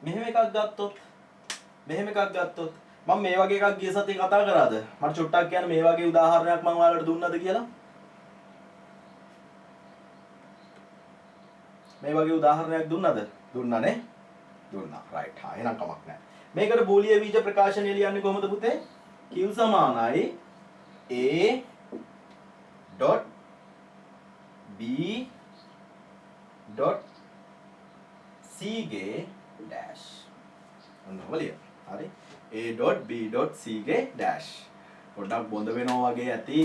මෙහෙම එකක් ගත්තොත් මම මේ වගේ එකක් ගිය සතියේ කතා කරාද? මට චුට්ටක් කියන්න මේ වගේ උදාහරණයක් මම ඔයාලට දුන්නද කියලා? මේ වගේ උදාහරණයක් දුන්නද? දුන්නානේ? දුන්නා. රයිට්. හා එහෙනම් කමක් නැහැ. මේකට බූලිය බීජ ප්‍රකාශනය ලියන්නේ කොහොමද පුතේ? Q සමානයි A dot B dot C ගේ dash. ඔන්නම ලියන්න. හරි. A dot B dot C ගේ dash. පොඩ්ඩක් බොඳ වෙනවා වගේ ඇති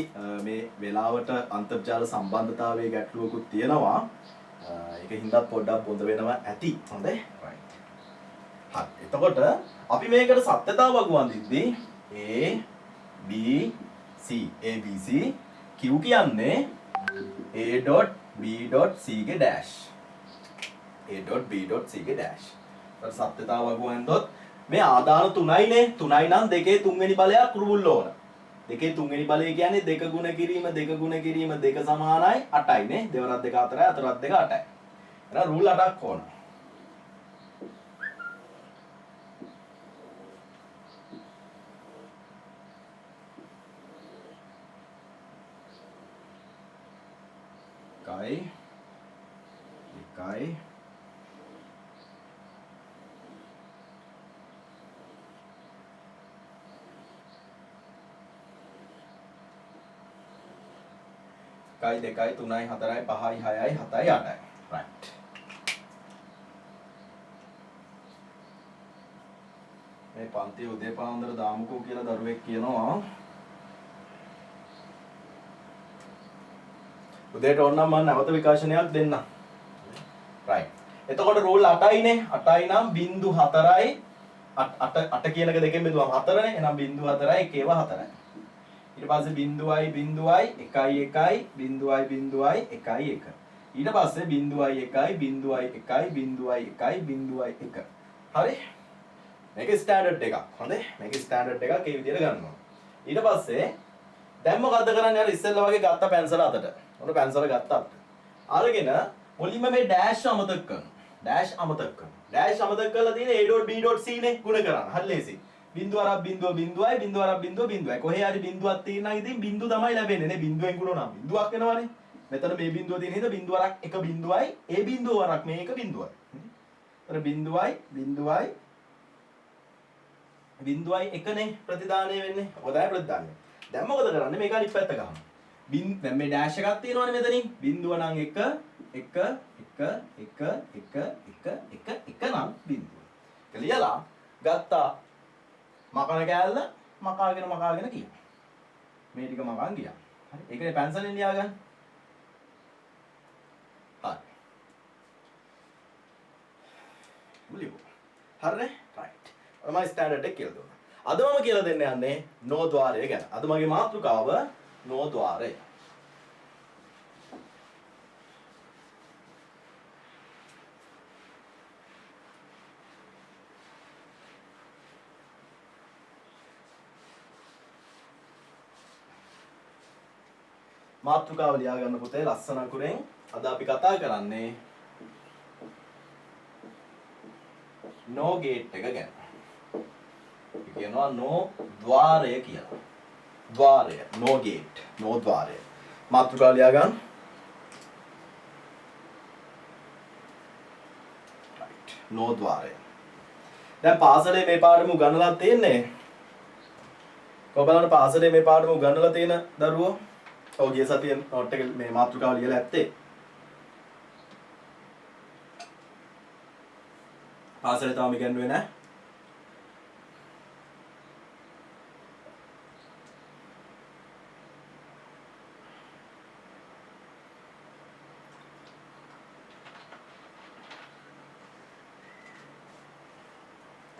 මේ වෙලාවට අන්තර්ජාල සම්බන්ධතාවයේ ගැටලුවකුත් තියෙනවා. ඒක හින්දා පොඩ්ඩක් බොඳ වෙනවා ඇති. හොඳයි. right. හරි. එතකොට අපි මේකට සත්‍යතාව වගුවන්දිද්දී A B C ABC Q කියන්නේ A dot B dot C ගේ dash. A dot B dot C ගේ dash. ඒත් සත්‍යතාව වගුවෙන්දොත් මේ ආදාන 3යිනේ. 3යි නම් දෙකේ තුන්වෙනි බලයක් රුල් ඕන. දෙකේ තුන්වෙනි බලය කියන්නේ දෙක ගුණ කිරීම 2 සමානයි 8යි නේ. දෙවරක් 2 4යි අතරක් 2 8යි. එහෙනම් රුල් 8ක් ඕන. එකයි 1යි 2යි 3යි 4යි 5යි 6යි 7යි 8යි. right. මේ පන්තියේ උදේ පාන්දර දාමුකෝ කියලා දරුවෙක් කියනවා. උදේට ඕනනම් මම නැවත විකාශනයක් දෙන්නම්. right. එතකොට රූල් 8යිනේ. 8යි නම් 0.4යි 8 කියන එක දෙකෙන් බෙදුවම 4නේ. එහෙනම් 0.4යි 1 4යි. ඊට පස්සේ 0යි 0යි 1යි 1යි 0යි 0යි 1යි 1. ඊට පස්සේ 0යි 1යි 0යි 1යි 0යි 1යි 0යි 1. හරි? මේක ස්ටෑන්ඩඩ් එකක්. හොඳේ? මේක ස්ටෑන්ඩඩ් එකක් ඒ විදිහට ගන්නවා. ඊට පස්සේ දැන් මොකද්ද කරන්නේ? අර ඉස්සෙල්ලා වගේ ගත්ත පැන්සල අතට. ඔන්න පැන්සල ගත්තා. අරගෙන මුලින්ම මේ ඩෑෂ් අමතක කරනවා. ඩෑෂ් අමතක කරනවා. ඩෑෂ් අමතක කරලා තියෙන A.B.C නේ ගුණ කරන්න. හරි ලේසි. බිංදුව අරක් බිංදුව බිංදුවයි බිංදුව අරක් බිංදුව බිංදුවයි. කොහේ හරි බිංදුවක් තියෙනවා ඉතින් බිංදුව තමයි ලැබෙන්නේ නේ. බිංදුවෙන් ගුණ නම් බිංදුවක් වෙනවනේ. මෙතන මේ බිංදුව තියෙන හින්දා බිංදුව අරක් එක බිංදුවයි ඒ බිංදුව අරක් මේ එක බිංදුවයි. එතන බිංදුවයි බිංදුවයි බිංදුවයි එකනේ ප්‍රතිදානය වෙන්නේ. ඔක තමයි ප්‍රතිදානය. දැන් මොකද කරන්නේ? මේක අනිත් පැත්ත ගහමු. දැන් මේ ඩෑෂ් එකක් තියෙනවනේ මෙතනින්. බිංදුව නම් 1 1 1 1 1 1 1 නම් බිංදුව. ඒක ලියලා ගත්තා. මකන කෑල්ල මකාගෙන කියන. මේ ටික මකන් ගියා. හරි. ඒකනේ පැන්සලෙන් ලියාගන්න. හරි. මුලින්ම. හරිනේ? right. මම ස්ටෑන්ඩඩ් එක කියලා දුන්නා. අද මම කියලා දෙන්න යන්නේ නෝ ద్వාරය ගැන. අද මගේ මාතෘකාව නෝ ద్వාරය. මාතෘකාව ලියා ගන්න පුතේ ලස්සන අකුරෙන්. අද අපි කතා කරන්නේ නෝ ගේට් එක ගැන. කියනවා නෝ ద్వාරය කියලා. ద్వාරය නෝ ගේට් නෝ ద్వාරය. මාතෘකාව ලියා ගන්න. right නෝ ద్వාරය. දැන් පාසලේ මේ පාඩම උගන්වලා තියෙන්නේ. කොහොමද පාසලේ මේ පාඩම උගන්වලා තියෙන දරුවෝ? ඔව් ගිය සතියේ නෝට් එක මේ මාතෘකාව ලියලා ඇත්තේ. පාසලේ තාම ඉගෙනුවේ නැහැ.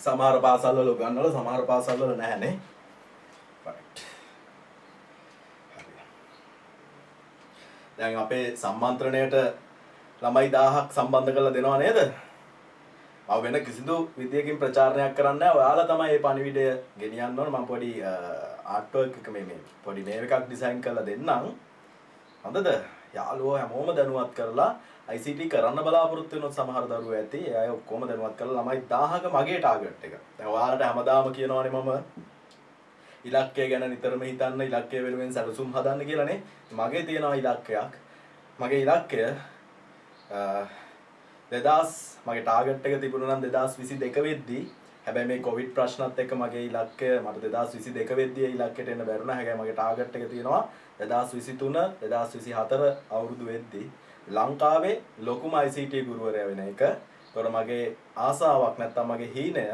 සමහර පාසල්වල උගන්වලා සමහර පාසල්වල නැහැනේ. right. දැන් අපේ සම්මන්ත්‍රණයට ළමයි 1000ක් සම්බන්ධ කරලා දෙනව නේද? මම වෙන කිසිදු විදියකින් ප්‍රචාරණයක් කරන්නේ නැහැ. ඔයාලා තමයි මේ පණිවිඩය ගෙනියන්න ඕන. මම පොඩි ආර්ට් වර්ක් එක මේ පොඩි මේව එකක් ඩිසයින් කරලා දෙන්නම්. හොඳද? යාළුවෝ හැමෝම දැනුවත් කරලා ICT කරන්න බලාපොරොත්තු වෙනොත් සමහර දරුවෝ ඇති. ඒ අය ඔක්කොම දැනුවත් කරලා ළමයි 1000ක මගේ ටාගට් එක. දැන් ඔයාලට හැමදාම කියනවානේ මම ඉලක්කය ගැන නිතරම හිතන්න, ඉලක්කය වෙනුවෙන් සැලසුම් හදන්න කියලානේ. මගේ තියෙනවා ඉලක්කයක්. මගේ ඉලක්කය 2000 මගේ ටාගට් එක තිබුණා නම් 2022 වෙද්දී. හැබැයි මේ කොවිඩ් ප්‍රශ්නත් එක්ක මගේ ඉලක්කය මට 2022 වෙද්දී ඒ ඉලක්කයට එන්න බැරුණා. හැබැයි මගේ ටාගට් එක තියෙනවා 2023 2024 අවුරුදු වෙද්දී ලංකාවේ ලොකුම ICT ගුරුවරයා වෙන එක. ඒතකොට මගේ ආසාවක් නැත්තම් මගේ හීනය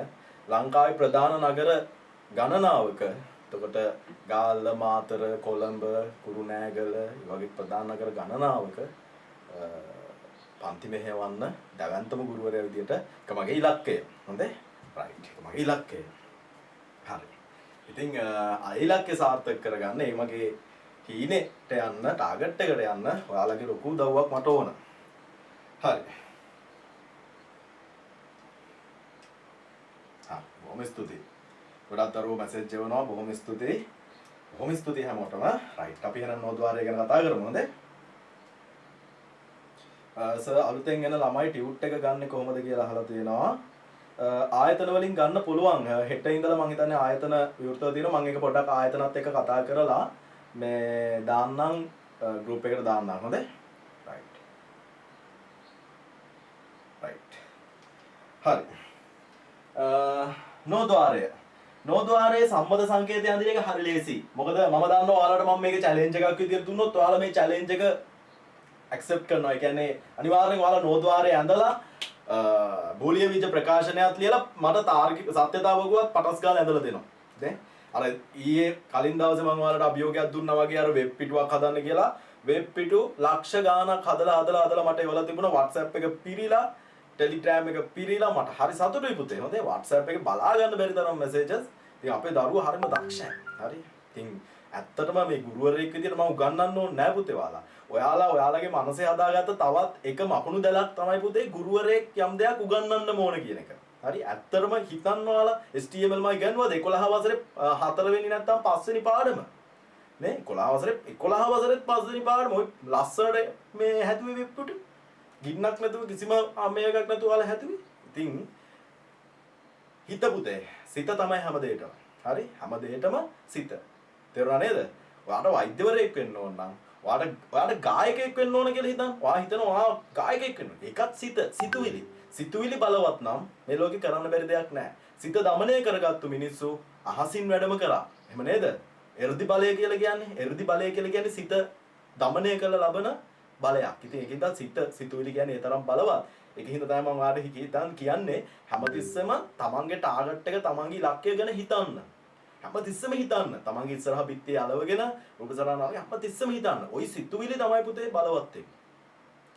ලංකාවේ ප්‍රධාන නගර ගණනාවක, එතකොට ගාල්ල, මාතර, කොළඹ, කුරුණෑගල වගේ ප්‍රධාන නගර ගණනාවක පන්ති මෙහෙවන්න දැවැන්තම ගුරුවරයා විදියට ඒක මගේ ඉලක්කය. හොඳේ? right. ඒක මගේ ඉලක්කය. හරි. ඉතින් ඉලක්කය සාර්ථක කරගන්න ඒ මගේ හීනෙට යන්න, ටාගට් එකට යන්න ඔයාලගේ ලොකු උදව්වක් මට ඕන. හරි. බොහොම ස්තුතියි. ගොඩක් දරුවෝ මැසේජ් එවනවා. බොහොම ස්තුතියි. බොහොම ස්තුතියි හැමෝටම. right. අපි එහෙනම් නෝ ద్వාරය ගැන කතා කරමු නේද? සර් අලුතෙන් එන ළමයි ටියුට් එක ගන්න කොහොමද කියලා අහලා තියෙනවා. ආයතන වලින් ගන්න පුළුවන්. හෙට ඉඳලා මම හිතන්නේ ආයතන විවෘතව තියෙනවා. මම ඒක පොඩ්ඩක් ආයතනත් එක්ක කතා කරලා මේ දාන්නම් ගෲප් එකට දාන්නම්. හොඳයි? right. right. හරි. නෝ ద్వාරය. නෝද්වාරයේ සම්මත සංකේතය අඳින එක හරි ලේසි. මොකද මම දන්නවා ඔයාලට මම මේකේ චැලෙන්ජ් එකක් විදියට දුන්නොත් ඔයාලා මේ චැලෙන්ජ් එක ඇක්සෙප්ට් කරනවා. ඒ කියන්නේ අනිවාර්යෙන් ඔයාලා නෝද්වාරයේ ඇඳලා බෝලිය විජ ප්‍රකාශනයක් ලියලා මට තාර්කික සත්‍යතාවකුවත් පටස් ගාලා ඇඳලා දෙනවා. දැන් අර ඊයේ කලින් දවසේ මම ඔයාලට අභියෝගයක් දුන්නා වගේ අර වෙබ් පිටුවක් හදන්න කියලා වෙබ් පිටු ලක්ෂ ගාණක් හදලා මට එවලා තිබුණා WhatsApp එක පිරීලා ටෙලිග්‍රෑම් එක පිරීලා මට හරි සතුටුයි පුතේ. හොඳේ WhatsApp එකේ බලා ගන්න බැරි තරම් මැසේජස්. ඉතින් අපේ දරුවා හරිම දක්ෂයි. හරි. ඉතින් ඇත්තටම මේ ගුරුවරයෙක් විදියට මම උගන්වන්න ඕනේ නෑ පුතේ ඔයාලා. ඔයාලගේ මනසේ හදාගත්ත තවත් එක මකුණු දැලක් තමයි පුතේ ගුරුවරයෙක් යම් දෙයක් උගන්වන්න ඕන කියන එක. හරි. ඇත්තටම හිතන්න ඔයාලා HTML මම ඉගෙනුවාද 11 වසරේ 4 වෙනි නැත්තම් 5 වෙනි පාඩම. නේ 11 වසරේ 5 වෙනි පාඩම ඔය ලස්සනට මේ හැදුවේ වෙබ් පිටු. ගින්නක් නැතුව කිසිම මේකක් නැතුව ඔයාලා හැදුවේ. ඉතින් හිත පුතේ සිත තමයි හැම දෙයකම. හරි? හැම දෙයකම සිත. තේරුණා නේද? ඔයාට වෛද්‍යවරයෙක් වෙන්න ඕන නම් ඔයාට ගායකයෙක් වෙන්න ඕන කියලා හිතන්න. ඔයා හිතනවා ඔයා ගායකයෙක් වෙන්න. ඒකත් සිතුවිලි. සිතුවිලි බලවත් නම් මේ ලෝකේ කරන්න බැරි දෙයක් නැහැ. සිත দমনය කරගත්තු මිනිස්සු අහසින් වැඩම කරා. එහෙම නේද? එර්ධි බලය කියලා කියන්නේ සිත দমনය කළ ලබන බලයක්. ඉතින් ඒකින්ද සිතුවිලි කියන්නේ ඒ තරම් බලවත්. ඒකින්ද තමයි මම ඔයාලට කියන්නේ හැමතිස්සෙම තමන්ගේ ටාගට් එක තමන්ගේ ඉලක්කය ගැන හිතන්න. හැමතිස්සෙම හිතන්න. තමන්ගේ ඉස්සරහා පිටියේ අලවගෙන රූපසරණ අරගෙන හැමතිස්සෙම හිතන්න. ওই සිතුවිලි තමයි පුතේ බලවත් වෙන්නේ.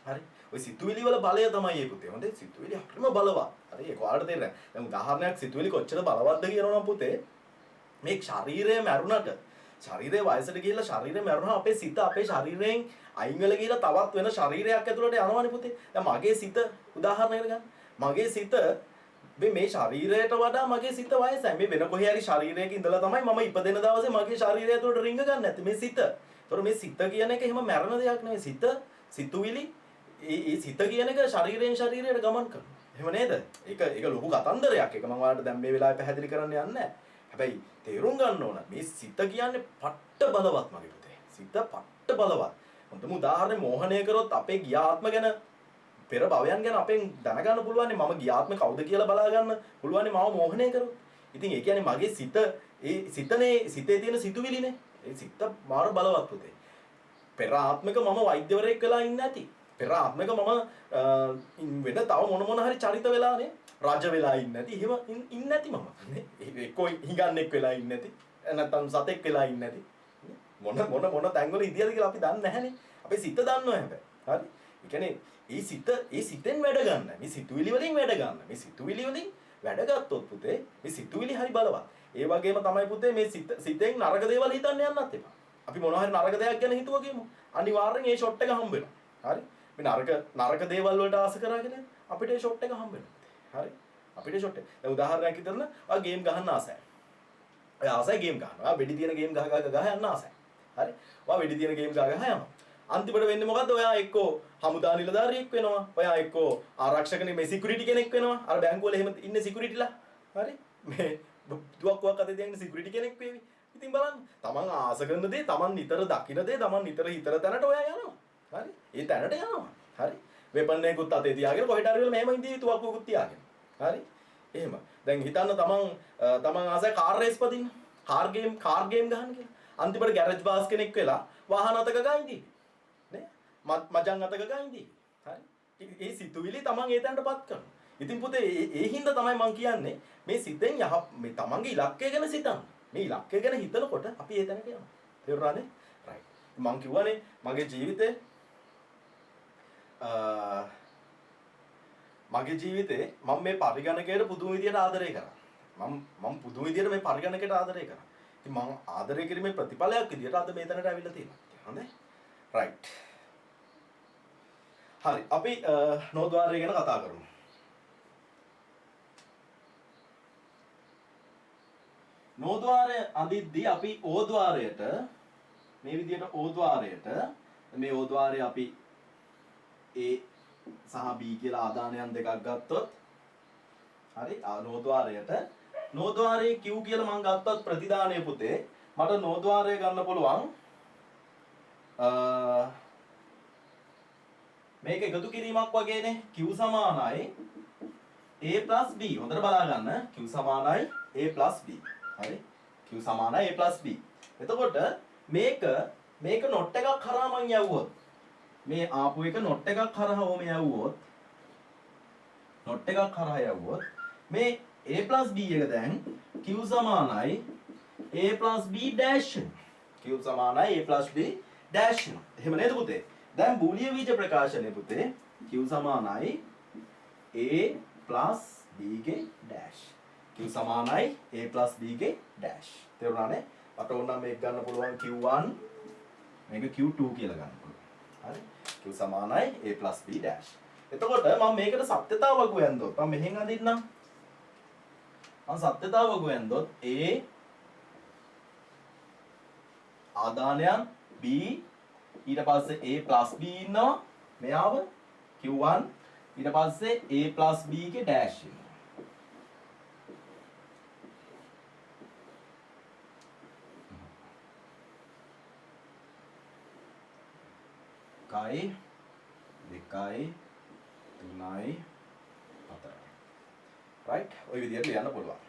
හරි? ওই සිතුවිලි වල බලය තමයි මේ පුතේ. හොඳේ සිතුවිලි හරිම බලවත්. හරි ඒක ඔයාලට තේරෙන්නේ. දැන් උදාහරණයක් සිතුවිලි කොච්චර බලවත්ද කියනවා නම් පුතේ මේ ශරීරය මැරුණට ශරීරයේ වයසට ගිහිල්ලා ශරීරය මැරුණා අපේ සිත අපේ ශරීරයෙන් අයින් වෙලා ගිහිල්ලා තවත් වෙන ශරීරයක් ඇතුළට යනවනේ පුතේ. දැන් මගේ සිත උදාහරණයකට ගන්න. මගේ සිත මේ ශරීරයට වඩා මගේ සිත වයසයි. මේ වෙන කොහේ හරි ශරීරයක ඉඳලා තමයි මම ඉපදෙන දවසේ මගේ ශරීරය ඇතුළට රිංග ගන්න නැත්තේ මේ සිත. ඒතකොට මේ සිත කියන එක එහෙම මැරෙන දෙයක් නෙවෙයි. සිතුවිලි ඒ සිත කියන එක ශරීරයෙන් ශරීරයට ගමන් කරනවා. එහෙම නේද? ඒක ලොකු කතන්දරයක්. ඒක මම ඔයාලට දැන් මේ වෙලාවේ පැහැදිලි කරන්න යන්නේ නැහැ. හැබැයි තේරුම් ගන්න ඕන මේ සිත කියන්නේ පට්ට බලවත් මගේ පුතේ. සිත පට්ට බලවත්. හොඳම උදාහරණේ මෝහණය කරොත් අපේ ගියාත්ම ගැන පෙර භවයන් ගැන අපෙන් දැනගන්න පුළුවන් මම ගියාත්ම කවුද කියලා බලා ගන්න පුළුවන් මම මෝහණය කරොත්. ඉතින් ඒ කියන්නේ මගේ සිත සිතේ තියෙන සිතුවිලිනේ. ඒ සිත මාර බලවත් පුතේ. පෙර ආත්මක මම වෛද්‍යවරයෙක් වෙලා ඉන්නේ නැති. පෙර ආත්මක මම වෙන තව මොන හරි චරිත වෙලානේ රජ වෙලා ඉන්නේ නැති. එහෙම ඉන්නේ නැති මම. නේ? එක්කෝ හිඟන්නෙක් වෙලා ඉන්නේ නැති. නැත්නම් සතෙක් වෙලා ඉන්නේ නැති. මොන තැන්වල ඉඳියද කියලා අපි දන්නේ නැහනේ. අපේ සිත දන්නවා හැබැයි. හරි? ඒ කියන්නේ ඒ සිතෙන් වැඩ ගන්න. මේ සිතුවිලි වලින් වැඩ ගන්න. මේ සිතුවිලි වලින් වැඩ ගත්තොත් පුතේ මේ සිතුවිලි හරි බලවත්. ඒ වගේම තමයි පුතේ මේ සිතෙන් නරක දේවල් හිතන්න යන්නත් එපා. අපි මොනවා හරි නරක දෙයක් ගැන හිතුවා කියමු. අනිවාර්යෙන් ඒ ෂොට් එක හම්බ වෙනවා. හරි? මේ නරක දේවල් වලට ආස කරගෙන අපිට ඒ ෂොට් එක හම්බ වෙනවා. හරි? අපිට ෂොට් එක. දැන් උදාහරණයක් විතරන ඔයා ගේම් ගහන්න ආසයි. ඔයා ආසයි ගේම් ගහනවා. ඔයා වෙඩි තියෙන ගේම් ගහ යන්න ආසයි. හරි? ඔයා වෙඩි තියෙන ගේම් ගහ යනවා. අන්තිමට වෙන්නේ මොකද්ද? ඔයා එක්කෝ හමුදා නිලධාරියෙක් වෙනවා. ඔයා එක්කෝ ආරක්ෂකනේ මේ සිකියුරිටි කෙනෙක් වෙනවා. අර බැංකුවල එහෙම ඉන්නේ සිකියුරිටිලා. හරි? මේ දුවක්කුවක් අතේ තියන සිකියුරිටි කෙනෙක් වේවි. ඉතින් බලන්න. තමන් ආස කරන දේ, තමන් නිතර දකින දේ, තමන් නිතර හිතන තැනට ඔයා යනවා. හරි? ඒ තැනට යනවා. හරි? වෙපන් එකකුත් අතේ තියාගෙන කොහෙට හරි වෙලා මෙහෙම ඉඳී තුවක්කුවකුත් තියාගෙන. හරි? එහෙම. දැන් හිතන්න තමන් ආසයි කාර් රේස් පදින්න. කාර් ගේම් ගහන්න කියලා. අන්තිමට ගෑරේජ් බාස් කෙනෙක් වෙලා වාහන අතක ගා ඉඳී. නේ? මචං අතක ගා ඉඳී. හරි? ඒ සිතුවිලි තමන් ඒ තැනටපත් කරනවා. ඉතින් පුතේ ඒ හින්දා තමයි මම කියන්නේ මේ සිතෙන් මේ තමන්ගේ ඉලක්කය ගැන සිතන්න. මේ ඉලක්කය ගැන හිතනකොට අපි ඒ තැනට යනවා. තේරුණානේ? රයිට්. මම කිව්වනේ මගේ ජීවිතේ මම මේ පරිගණකයට පුදුම විදියට ආදරය කරා. මම පුදුම විදියට මේ පරිගණකයට ආදරය කරා. ඉතින් මම ආදරය කිරීමේ ප්‍රතිඵලයක් විදියට අද මේ තැනට ඇවිල්ලා තියෙනවා. හොඳයි? රයිට්. හරි. අපි නෝද්වාරය ගැන කතා කරමු. නෝද්වාරය අඳිද්දී අපි ඕද්වාරයට මේ විදියට ඕද්වාරයට මේ ඕද්වාරය අපි A සහ B කියලා ආදානයන් දෙකක් ගත්තොත් හරි නෝද්වාරයේ Q කියලා මම ගත්තොත් ප්‍රතිදානය පුතේ මට නෝද්වාරය ගන්න පුළුවන් මේක එකතු කිරීමක් වගේනේ Q සමානයි A plus B හොඳට බලා ගන්න Q සමානයි A plus B හරි q සමානයි a plus b. එතකොට මේක not එකක් කරා මං යවුවොත් මේ ආපු එක not එකක් කරා ඕම යවුවොත් not එකක් කරා යවුවොත් මේ a plus b එක දැන් q සමානයි a plus b dash q සමානයි a plus b dash එහෙම නේද පුතේ? දැන් බූලිය බීජ ප්‍රකාශනය පුතේ q සමානයි a plus b ගේ dash q සමානයි a plus b ගේ dash තේරුණානේ? මට ඕන නම් මේක ගන්න පුළුවන් q1 මේක q2 කියලා ගන්න පුළුවන්. හරි q සමානයි a plus b dash. එතකොට මම මේකට සත්‍යතාවක හොයන්දොත් මම මෙහෙන් අඳින්නම්. මම සත්‍යතාවක හොයන්දොත් a ආදානයන් b ඊට පස්සේ a plus b ඉන්නවා. මෙයාව q1 ඊට පස්සේ a plus b ගේ dash ඉන්නවා. කයි දෙකයි තුනයි හතරයි right ඔය විදිහට ලියන්න පුළුවන්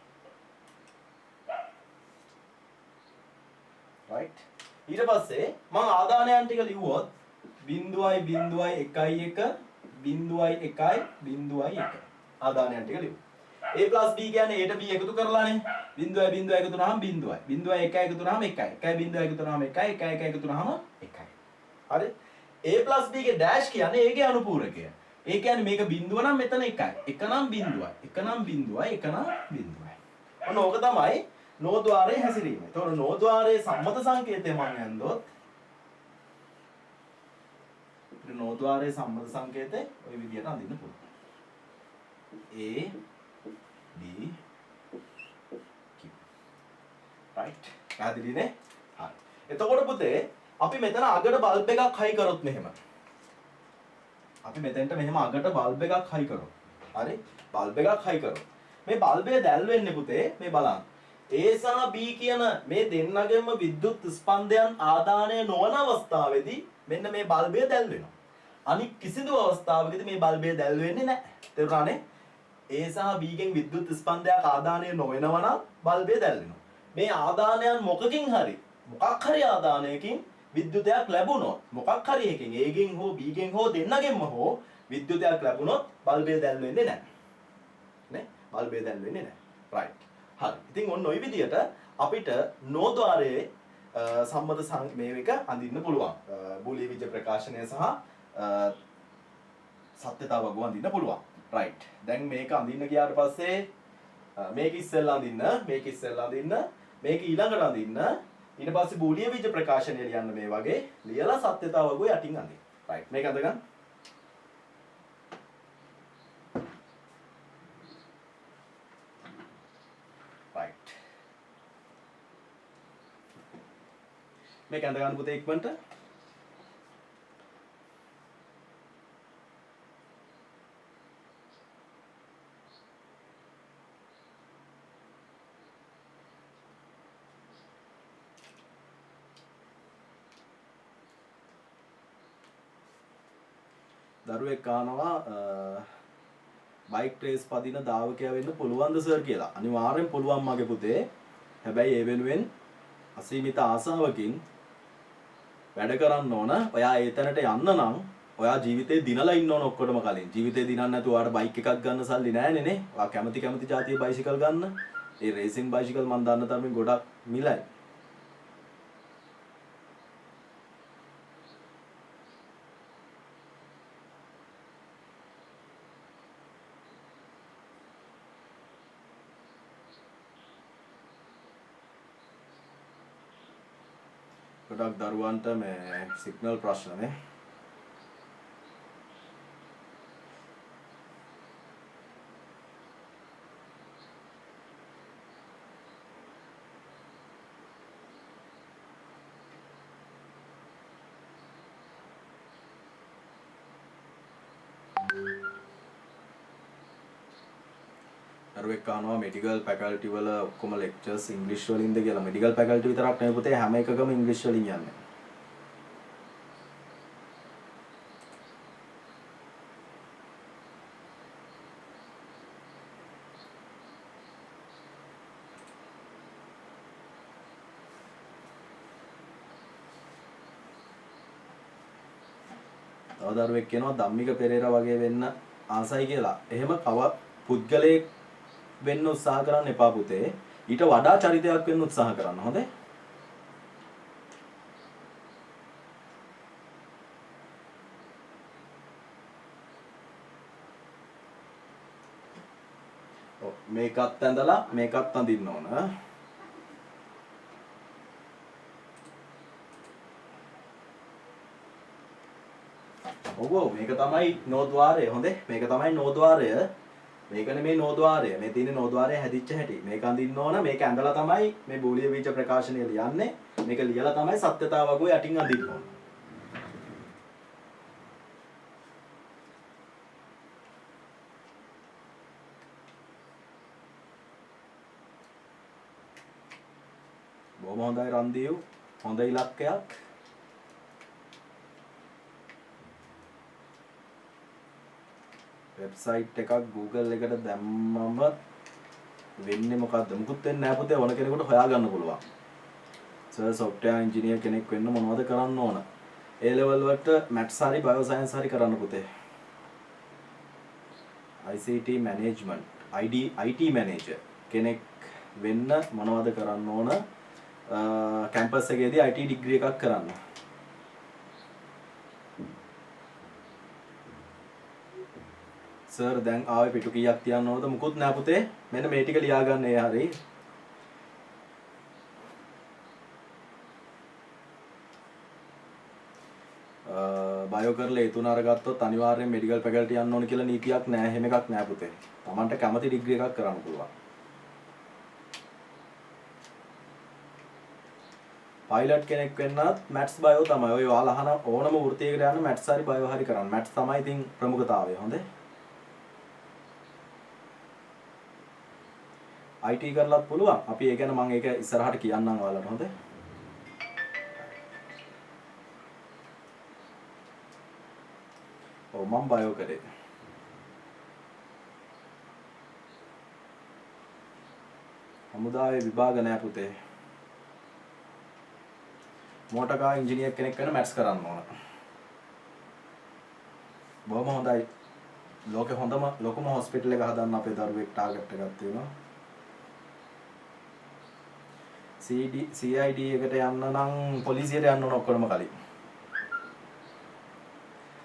right ඊට පස්සේ මම ආදානයන් ටික ලිව්වොත් 0.1 ආදානයන් ටික ලිව්වා a plus b කියන්නේ a ට b එකතු කරලානේ 0.1 එකතු වුනහම 0යි 0.1 එකතු වුනහම 1යි 1.0 එකතු වුනහම 1යි 1.1 එකතු වුනහම 1යි හරි a plus b ගේ dash කියන්නේ ඒකේ අනුපූරකය. ඒ කියන්නේ මේක බිඳුව නම් මෙතන එකයි. එක නම් බිඳුවයි. එක නම් බිඳුවයි. එක නම් බිඳුවයි. ඔන්න ඕක තමයි නෝද්වාරයේ හැසිරීම. ඒතකොට නෝද්වාරයේ සම්මත සංකේතය මම යන්දොත් නෝද්වාරයේ සම්මත සංකේතය ওই විදිහට අඳින්න පුළුවන්. a b q. right. පැහැදිලිනේ? හරි. එතකොට පුතේ අපි මෙතන අගට බල්බ් එකක් හයි කරොත් මෙහෙම. අපි මෙතෙන්ට මෙහෙම අගට බල්බ් එකක් හයි කරොත්. හරි? බල්බ් එකක් හයි කරොත්. මේ බල්බය දැල් වෙන්නේ පුතේ මේ බලන්න. A සහ B කියන මේ දෙන්නගෙම විද්‍යුත් ස්පන්දයන් ආදානය නොවන අවස්ථාවේදී මෙන්න මේ බල්බය දැල් වෙනවා. අනික් කිසිදු අවස්ථාවකදී මේ බල්බය දැල් වෙන්නේ නැහැ. තේරුණානේ? A සහ B ගෙන් විද්‍යුත් ස්පන්දයක් ආදානය නොවෙනවා නම් බල්බය දැල් වෙනවා. මේ ආදානයන් මොකකින් හරි මොකක් හරි ආදානයකින් විද්‍යුතයක් ලැබුණොත් මොකක් හරි එකකින් A ගෙන් හෝ B ගෙන් හෝ දෙන්නගෙන්ම හෝ විද්‍යුතයක් ලැබුණොත් බල්බය දැල් වෙන්නේ නැහැ. නේ? බල්බය දැල් වෙන්නේ නැහැ. right. හරි. ඉතින් ඔන්න ඔය විදිහට අපිට නෝද්වාරයේ සම්මත මේ එක අඳින්න පුළුවන්. බූලිය බීජ ප්‍රකාශනය සහ සත්‍යතාව වගු අඳින්න පුළුවන්. right. දැන් මේක අඳින්න ගියාට පස්සේ මේක ඉස්සෙල්ලා අඳින්න, මේක ඉස්සෙල්ලා අඳින්න, මේක ඊළඟට අඳින්න ඊට පස්සේ බූලිය බීජ ප්‍රකාශනය ලියන්න මේ වගේ ලියලා සත්‍යතාව වගු යටින් අඳින්න. right. මේක අඳගන්න. right. මේක අඳගන්න පුතේ ඉක්මනට. දරුවෙක් අහනවා බයික් රේස් පදින ධාවකයා වෙන්න පුළුවන්ද සර් කියලා. අනිවාර්යෙන් පුළුවන් මගේ පුතේ. හැබැයි ඒ වෙනුවෙන් අසීමිත ආසාවකින් වැඩ කරන්න ඕන. ඔයා ඒ තැනට යන්න නම් ඔයා ජීවිතේ දිනලා ඉන්න ඕන ඔක්කොටම කලින්. ජීවිතේ දිනන්න නැතුව ඔයාට බයික් එකක් ගන්න සල්ලි නැහැනේ නේ. ඔයා කැමති જાතියේ බයිසිකල් ගන්න. ඒ රේසින් බයිසිකල් මම දන්න තරමින් ගොඩක් මිලයි. ගොඩක් දරුවන්ට මේ සිග්නල් ප්‍රශ්න නේ. දරුවෙක් අහනවා මෙඩිකල් ෆැකල්ටි වල ඔක්කොම ලෙක්චර්ස් ඉංග්‍රීසි වලින්ද කියලා. මෙඩිකල් ෆැකල්ටි විතරක් නෙවෙයි පුතේ හැම එකකම ඉංග්‍රීසි වලින් යන්නේ. තව දරුවෙක් කියනවා ධම්මික පෙරේරා වගේ වෙන්න ආසයි කියලා. එහෙම කව පුද්ගලයෙක් වෙන්න උත්සාහ කරන්න එපා පුතේ. ඊට වඩා චරිතයක් වෙන්න උත්සාහ කරන්න. හොඳේ? මේකත් ඇඳලා මේකත් අඳින්න ඕන. ඔව් මේක තමයි නෝද්වාරය. හොඳේ මේක තමයි නෝද්වාරය. මේක නෙමේ නෝද්වාරය. මේ තියෙන නෝද්වාරය හැදිච්ච හැටි. මේක අඳින්න ඕන. මේක ඇඳලා තමයි මේ බූලිය බීජ ප්‍රකාශනය ලියන්නේ. මේක ලියලා තමයි සත්‍යතාව වගුව යටින් අඳින්න ඕන. බොහොම හොඳයි රන්දියු. හොඳ ඉලක්කයක්. වෙබ්සයිට් එකක් Google එකට දැම්මම වෙන්නේ මොකද්ද? මුකුත් වෙන්නේ නැහැ පුතේ. ඕන කෙනෙකුට හොයාගන්න පුළුවන්. සර් software engineer කෙනෙක් වෙන්න මොනවද කරන්න ඕන? A level වලට maths හරි bio science හරි කරන්න පුතේ. ICT management, IT manager කෙනෙක් වෙන්න මොනවද කරන්න ඕන? කැම්පස් එකේදී IT degree එකක් කරන්න. සර් දැන් ආවේ පිටු කීයක් තියන්න ඕනද? මුකුත් නෑ පුතේ. මෙන්න මේ ටික ලියා ගන්න ඒ හරියි. බයෝ කරලා ඒ තුන අරගත්තොත් අනිවාර්යෙන් මෙඩිකල් ෆැකල්ටි යන්න ඕන කියලා නීතියක් නෑ. එහෙම එකක් නෑ පුතේ. Tamanට කැමති ඩිග්‍රී එකක් කරන්න පුළුවන්. පයිලට් කෙනෙක් වෙන්නත් මැත්ස් බයෝ තමයි. ඔය ඔයාලා අහන ඕනම වෘත්තියකට යන්න මැත්ස් හරි බයෝ හරි කරන්න. මැත්ස් තමයි ඉතින් ප්‍රමුඛතාවය. හොඳේ. IT කරලත් පුළුවන්. අපි ඒ ගැන මම ඒක ඉස්සරහට කියන්නම් ඔයාලට. හොඳේ. ඔව් මම බයෝ කරේ. හමුදාවේ විභාග නෑ පුතේ. මෝටර් කාර් ඉංජිනේර් කෙනෙක් වෙන මැත්ස් කරන්න ඕන. බොහොම හොඳයි. ලෝකේ හොඳම ලොකුම හොස්පිටල් එක හදන්න අපේ දරුවෙක් ටාගට් එකක් තියෙනවා. CID එකට යන්න නම් පොලිසියට යන්න ඕන ඔක්කොම කලින්.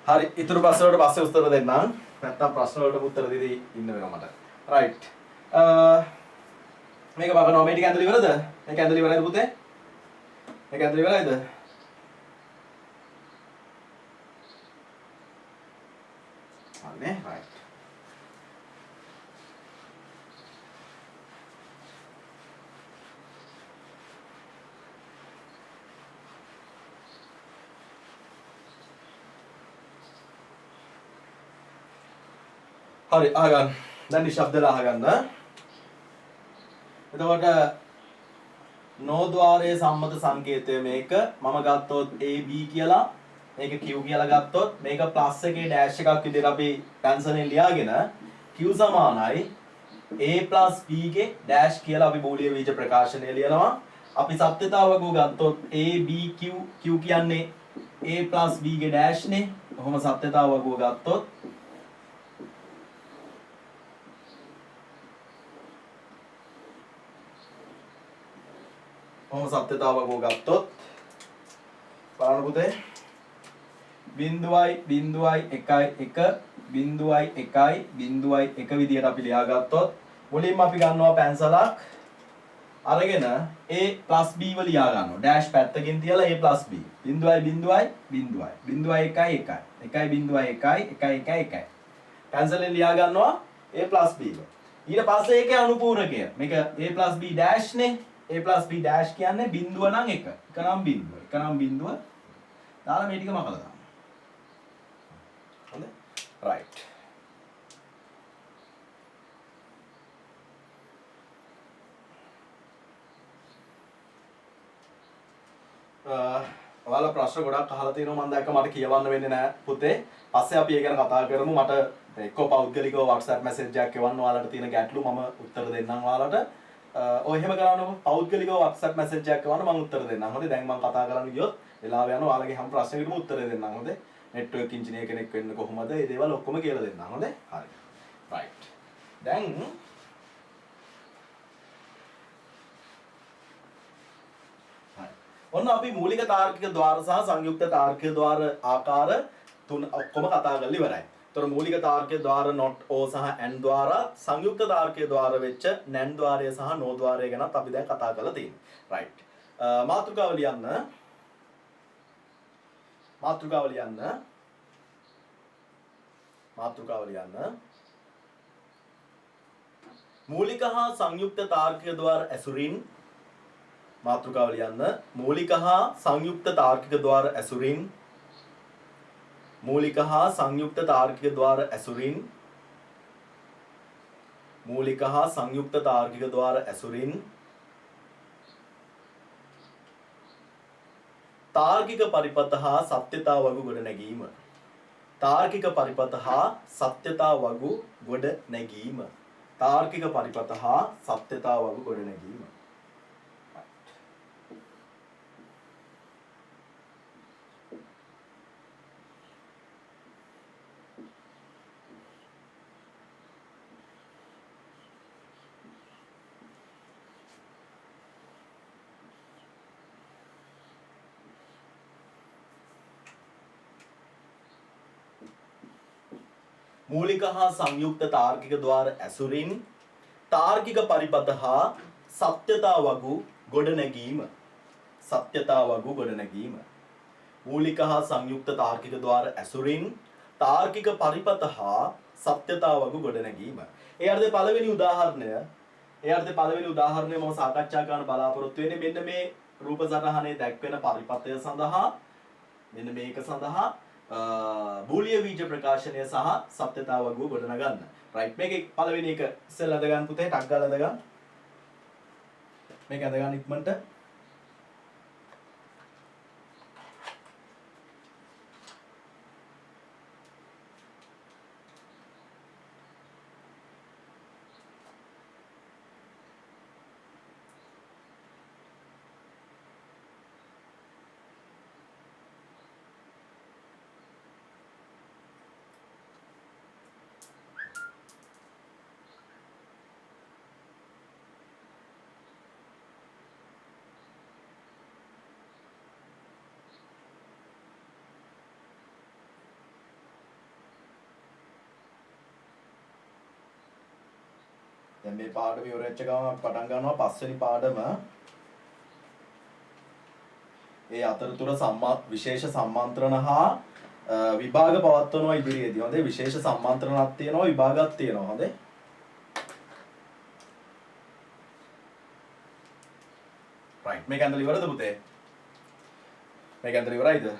හරි ඊටු ප්‍රශ්න වලට පස්සේ උත්තර දෙන්නම්. නැත්තම් ප්‍රශ්න වලට උත්තර දෙදී ඉන්න වෙනවා මට. රයිට්. මේක බලනවා මේ ටික ඇඳලා ඉවරද? මේක ඇඳලා ඉවරයිද පුතේ? මේක ඇඳලා ඉවරයිද? හරිනේ. රයිට්. හරි අහගන්න. දැන් නිශ්ශබ්දලා අහගන්න. එතකොට නෝද්වාරයේ සම්මත සංකේතය මේක මම ගත්තොත් AB කියලා මේක Q කියලා ගත්තොත් මේක ප්ලස් එකේ ඩෑෂ් එකක් විදිහට අපි පැන්සලෙන් ලියාගෙන Q සමානයි A B ගේ ඩෑෂ් කියලා අපි බූලිය බීජ ප්‍රකාශනය ලියනවා. අපි සත්‍යතාවක ගත්තොත් A B Q කියන්නේ A B ගේ ඩෑෂ් නේ. කොහොම සත්‍යතාවක ගත්තොත් කොහොම සත්‍යතාවක ගත්තොත් බලන්න පුතේ 0.1 විදියට අපි ලියාගත්තොත් මුලින්ම අපි ගන්නවා පැන්සලක් අරගෙන A plus B ව ලියා ගන්නවා ඩෑෂ් පැත්තකින් තියලා A plus B 0.1 පැන්සලෙන් ලියා ගන්නවා A plus B ව ඊට පස්සේ ඒකේ අනුපූරකය මේක A plus B ඩෑෂ් නේ A plus B ඩෑෂ් කියන්නේ බිඳුව නම් 1 නම් බිඳුව දාලා මේ ටික මකලා දාන්න හොඳයි රයිට් ඔයාලා ප්‍රශ්න ගොඩක් අහලා තියෙනවා මම දැක්ක මට කියවන්න වෙන්නේ නැහැ පුතේ පස්සේ අපි ඒ ගැන කතා කරමු මට එක්ක පෞද්ගලිකව WhatsApp message එකක් එවන්න ඔයාලට තියෙන ගැටලු මම උත්තර දෙන්නම් ඔයාලට ඔය එහෙම කරන්නකො පෞද්ගලිකව WhatsApp message එකක් එවන්න මම උත්තර දෙන්නම් හොඳේ දැන් මම කතා කරන්න ගියොත් වෙලාව යනවා ඔයාලගේ හැම ප්‍රශ්නයකටම උත්තර දෙන්නම් හොඳේ network engineer කෙනෙක් වෙන්න කොහොමද? මේ දේවල් ඔක්කොම කියලා දෙන්න. හොඳයි? හරි. right. දැන් ඔන්න අපි මූලික තාර්කික ద్వාර සහ සංයුක්ත තාර්කික ద్వාර ආකාර තුන ඔක්කොම කතා කරලා ඉවරයි. ඒතර මූලික තාර්කික ద్వාර not o සහ and ద్వාර සංයුක්ත තාර්කික ద్వාර වෙච්ච nan ద్వාරය සහ no ద్వාරය ගැනත් අපි දැන් කතා කරලා තියෙනවා. right. මාතෘකාව ලියන්න. මූලික හා සංයුක්ත තාර්කික ద్వාර ඇසුරින් මාතෘකාව ලියන්න. මූලික හා සංයුක්ත තාර්කික ద్వාර ඇසුරින් මූලික හා සංයුක්ත තාර්කික ద్వාර ඇසුරින් මූලික හා සංයුක්ත තාර්කික ద్వාර ඇසුරින් තාර්කික පරිපථ හා සත්‍යතා වගු ගොඩ නැගීම. තාර්කික පරිපථ හා සත්‍යතා වගු ගොඩ නැගීම. තාර්කික පරිපථ හා සත්‍යතා වගු ගොඩ නැගීම. මූලික හා සංයුක්ත තාර්කික ద్వාර ඇසුරින් තාර්කික පරිපථ හා සත්‍යතා වගු ගොඩ නැගීම. සත්‍යතා වගු ගොඩ නැගීම. මූලික හා සංයුක්ත තාර්කික ద్వාර ඇසුරින් තාර්කික පරිපථ හා සත්‍යතා වගු ගොඩ නැගීම. ඒ අර්ථයේ පළවෙනි උදාහරණය මම සාකච්ඡා කරන්න බලාපොරොත්තු වෙන්නේ මෙන්න මේ රූප සටහනේ දැක්වෙන පරිපථය සඳහා මෙන්න මේක සඳහා බූලිය බීජ ප්‍රකාශනය සහ සත්‍යතාව වගුව ගොඩනගන්න. රයිට් මේකේ පළවෙනි එක ඉස්සෙල්ලා අද ගන්න පුතේ ටක් ගාලා අද ගන්න. මේක අද ගන්න ඉක්මනට. දැන් මේ පාඩම ඉවර වෙච්ච ගමන් පටන් ගන්නවා පස්වෙනි පාඩම. ඒ අතරතුර විශේෂ සම්මන්ත්‍රණ හා විභාග පවත්වනවා ඉදිරියේදී. හොඳේ විශේෂ සම්මන්ත්‍රණක් තියෙනවා විභාගයක් තියෙනවා. හොඳේ. රයිට් මේක ඇඳලා ඉවරද පුතේ? මේක ඇඳලා ඉවරයිද?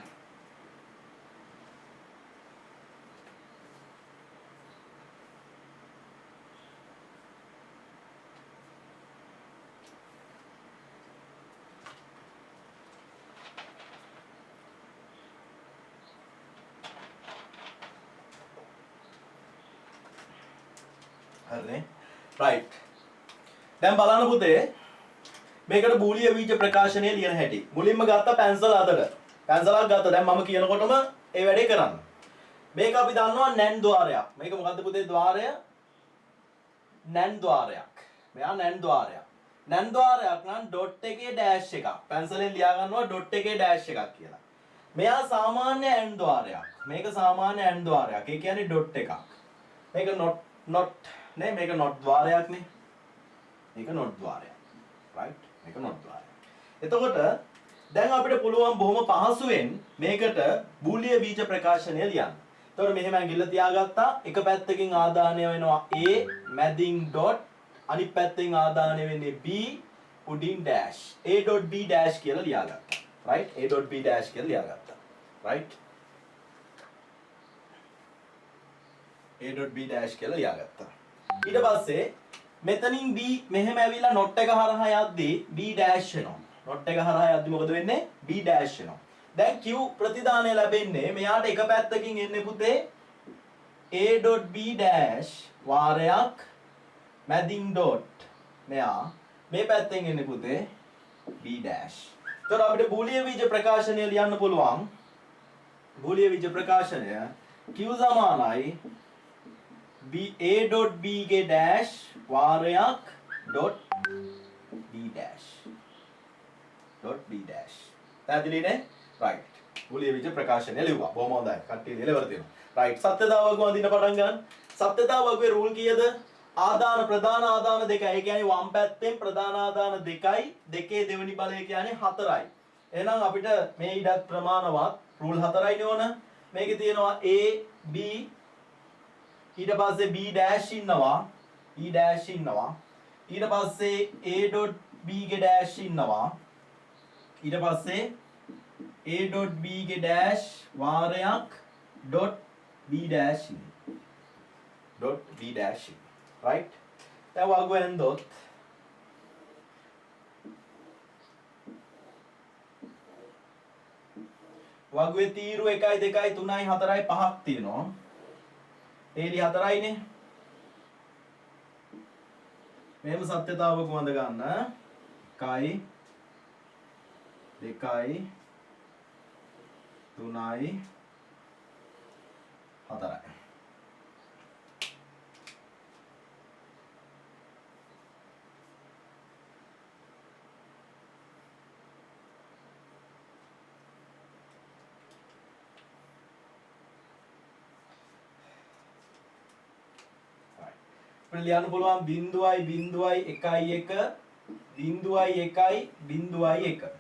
හරිනේ රයිට් දැන් බලන්න පුතේ මේකට බූලිය බීජ ප්‍රකාශනය ලියන හැටි මුලින්ම ගත්ත පැන්සල් අතට පැන්සලක් ගත්තා දැන් මම කියනකොටම ඒ වැඩේ කරන්න මේක අපි දන්නවා නැන් ద్వාරයක් මේක මොකද්ද පුතේ ద్వාරය නැන් ద్వාරයක් මෙයා නැන් ద్వාරයක් නම් ඩොට් එකේ ඩෑෂ් එකක් පැන්සලෙන් ලියා ගන්නවා ඩොට් එකේ ඩෑෂ් එකක් කියලා මෙයා සාමාන්‍ය ඇන් ద్వාරයක් මේක සාමාන්‍ය ඇන් ద్వාරයක් ඒ කියන්නේ ඩොට් එකක් මේක not නේ මේක not ద్వාරයක් නේ මේක not ద్వාරයක් right මේක not ద్వාරයක් එතකොට දැන් අපිට පුළුවන් බොහොම පහසුවෙන් මේකට බූලිය බීජ ප්‍රකාශනය ලියන්න. එතකොට මෙහෙම ඇඟිල්ල තියාගත්තා එක පැත්තකින් ආදානය වෙනවා A මැදින් dot අනිත් පැත්තෙන් ආදානය වෙන්නේ B උඩින් dash A.B dash කියලා ලියාගත්තා. right A.B dash කියලා ලියාගත්තා. right A.B dash කියලා ලියාගත්තා. ඊට පස්සේ මෙතනින් B මෙහෙම ඇවිල්ලා not එක හරහා යද්දී B dash වෙනවා. not එක හරහා යද්දී මොකද වෙන්නේ? B dash වෙනවා. දැන් Q ප්‍රතිදානය ලැබෙන්නේ මෙයාට එක පැත්තකින් එන්නේ පුතේ A.B dash වාරයක් මැදින් dot මෙයා මේ පැත්තෙන් එන්නේ පුතේ B dash. එතකොට අපිට බූලිය බීජ ප්‍රකාශනය ලියන්න පුළුවන් ගෝලීය විජ ප්‍රකාශනය q සමානයි a.b ගේ dash වාරයක් dot b dash පැහැදිලි නේ right ගෝලීය විජ ප්‍රකාශනය ලිව්වා බොහොම හොඳයි කට්ටිය ලියලා තියෙනවා right සත්‍යතාව වගුව අඳින්න පටන් ගන්න සත්‍යතාව වගුවේ රූල් කීයද ආදාන ප්‍රධාන ආදාන දෙකයි ඒ කියන්නේ වම් පැත්තෙන් ප්‍රධාන ආදාන දෙකයි දෙකේ දෙවෙනි බලය කියන්නේ 4යි එහෙනම් අපිට මේ ඉඩක් ප්‍රමාණවත් රූල් 4යිනේ ඕන මේකේ තියෙනවා a b ඊට පස්සේ b dash ඉන්නවා e dash ඉන්නවා ඊට පස්සේ a.b ගේ dash ඉන්නවා ඊට පස්සේ a.b ගේ dash වාරයක් dot b dash dot b dash right දැන් වගුවෙන් දොත් වගුවේ තීරු 1 2 3 4 5ක් තියෙනවා ඒලි 4යිනේ මෙහෙම සත්‍යතාවක වඳ ගන්න 1 2 3 4යි ලියන්න පුළුවන් 0.1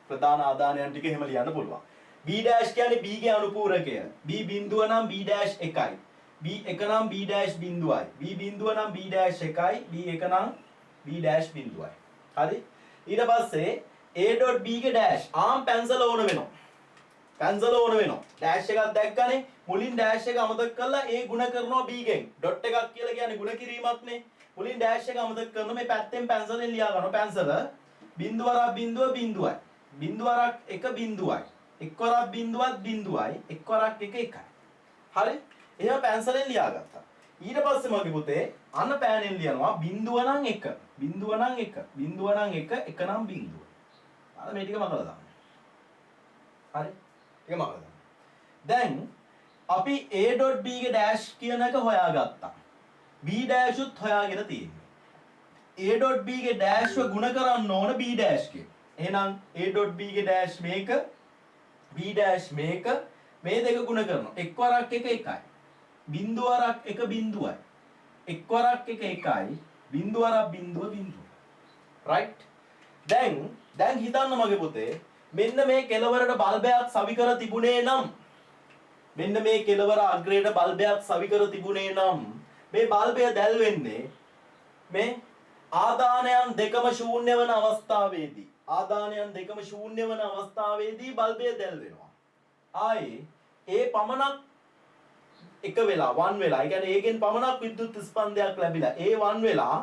ප්‍රධාන ආදානයන් ටික එහෙම ලියන්න පුළුවන් b dash කියන්නේ b ගේ අනුපූරකය b බිඳුව නම් b dash 1යි b 1 නම් b dash බිඳුවයි b බිඳුව නම් b dash 1යි b 1 නම් b dash බිඳුවයි හරි ඊට පස්සේ a.b ගේ dash ආම් පැන්සල ඕන වෙනවා dash එකක් දැක්කනේ මුලින් dash එක අමතක කරලා a ගුණ කරනවා b ගෙන් dot එකක් කියලා කියන්නේ ගුණ කිරීමක්නේ මුලින් dash එක අමතක කරන මේ පැත්තෙන් පැන්සලෙන් ලියා ගන්නවා පැන්සල බිඳුව වරක් බිඳුව බිඳුවයි බිඳුව වරක් 1 බිඳුවයි එක් වරක් බිඳුවත් බිඳුවයි එක් වරක් 1 1යි හරි එහෙනම් පැන්සලෙන් ලියාගත්තා ඊට පස්සේ මගේ පුතේ අන්න පෑනෙන් ලියනවා බිඳුව නම් 1 බිඳුව නම් 1 බිඳුව නම් 1 1 නම් බිඳුව අර මේ ටික මතක දාන්න හරි ටික මතක දාන්න දැන් අපි a.b ගේ dash කියන එක හොයාගත්තා b dash උත් හොයාගෙන තියෙන්නේ a.b ගේ dash ව ගුණ කරන්න ඕන b dash ගෙන් එහෙනම් a.b ගේ dash මේක b dash මේක මේ දෙක ගුණ කරනවා එක් වරක් 1 1යි බිඳුව වරක් 1 බිඳුවයි එක් වරක් 1 1යි බිඳුව වරක් බිඳුව බිඳුව right දැන් හිතන්න මගේ පුතේ මෙන්න මේ කෙලවරට බල්බයක් සවි කර තිබුණේ නම් මෙන්න මේ කෙලවර අග්‍රයට බල්බයක් සවි කර තිබුණේ නම් මේ බල්බය දැල් වෙන්නේ මේ ආදානයන් දෙකම ශූන්‍ය වන අවස්ථාවේදී බල්බය දැල් වෙනවා ආයේ ඒ පමණක් එක වෙලා වන් වෙලා ඒ කියන්නේ ඒකෙන් පමණක් විද්‍යුත් ස්පන්දයක් ලැබිලා ඒ වන් වෙලා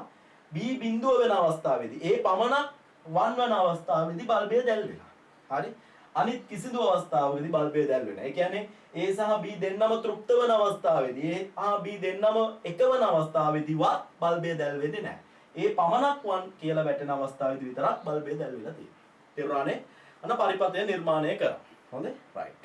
B බිඳුව වෙන අවස්ථාවේදී ඒ පමණක් වන් වන අවස්ථාවේදී බල්බය දැල් වෙනවා හරි අනිත් කිසිදු අවස්ථාවකදී බල්බය දැල් වෙනවා. ඒ කියන්නේ A සහ B දෙන්නම තෘප්ත වන අවස්ථාවේදී A B දෙන්නම එකවන අවස්ථාවේදීවත් බල්බය දැල් වෙන්නේ නැහැ. ඒ පමණක් වන් කියලා වැටෙන අවස්ථාවේදී විතරක් බල්බය දැල් වෙලා තියෙනවා. තේරුණානේ? අන්න පරිපථය නිර්මාණය කරා. හොඳයි? right.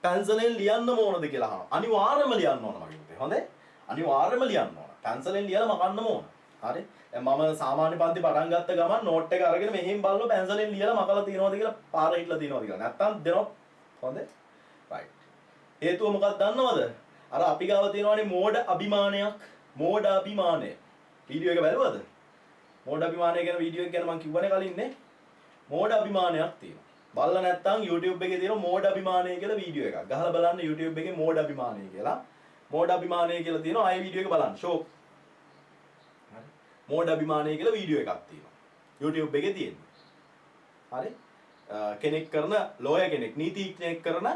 පැන්සලෙන් ලියන්න ඕනද කියලා අහනවා. අනිවාර්යයෙන්ම ලියන්න ඕන මගේ පුතේ. හොඳයි? අනිවාර්යයෙන්ම ලියන්න ඕන. පැන්සලෙන් ලියලා මකන්නම ඕන. හරි? දැන් මම සාමාන්‍ය පන්ති පටන් ගත්ත ගමන් නෝට් එක අරගෙන මෙහෙන් බලනවා පැන්සලෙන් ලියලා මකලා තියනවද කියලා පාර හිටලා තියනවද කියලා. නැත්තම් දෙනවා. හොඳයි? right. හේතුව මොකක්ද දන්නවද? අර අපි ගාව තියෙනවානේ මෝඩ අභිමානයක්. මෝඩ අභිමානය. වීඩියෝ එක බැලුවද? මෝඩ අභිමානය කියන වීඩියෝ එක ගැන මම කිව්වනේ කලින් නේ. මෝඩ අභිමානයක් තියෙනවා. බලලා නැත්තම් YouTube එකේ තියෙන මෝඩ අභිමානය කියලා වීඩියෝ එකක්. ගහලා බලන්න YouTube එකේ මෝඩ අභිමානය කියලා. මෝඩ අභිමානය කියලා තියෙනවා. ආයේ වීඩියෝ එක බලන්න. ෂෝ. හරි. මෝඩ අභිමානය කියලා වීඩියෝ එකක් තියෙනවා. YouTube එකේ තියෙනවා. හරි. කෙනෙක් කරන ලෝය කෙනෙක් නීතිඥයෙක් කරන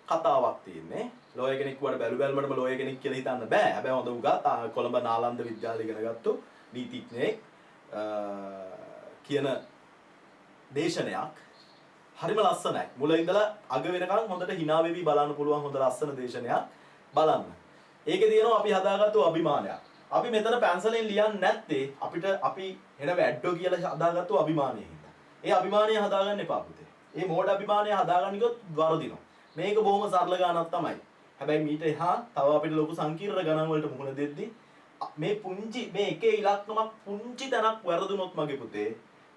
කතාවක් තියෙන්නේ. ලෝය කෙනෙක් වුණාට බැලුවල්මටම ලෝය කෙනෙක් කියලා හිතන්න බෑ. හැබැයි හොඳ උගත් කොළඹ නාලන්ද විද්‍යාලය ඉගෙන ගත්තු නීතිඥයෙක් කියන දේශනයක් හරිම ලස්සනයි. මුල ඉඳලා අග වෙනකන් හොඳට hina වෙවි බලන්න පුළුවන් හොඳ ලස්සන දේශනයක් බලන්න. ඒකේ තියෙනවා අපි හදාගත්තු අභිමානයක්. අපි මෙතන පැන්සලෙන් ලියන්නේ නැත්තේ අපිට අපි එන වැඩෝ කියලා හදාගත්තු අභිමානය හින්දා. ඒ අභිමානය හදාගන්න එපා පුතේ. මේ මෝඩ අභිමානය හදාගන්න ගියොත් වරදිනවා. මේක බොහොම සරල ගණනක් තමයි. හැබැයි මීට එහා තව අපිට ලොකු සංකීර්ණ ගණන් වලට මුහුණ දෙද්දී මේ පුංචි මේ එකේ ඉලක්කමක් පුංචි තැනක් වැරදුනොත් මගේ පුතේ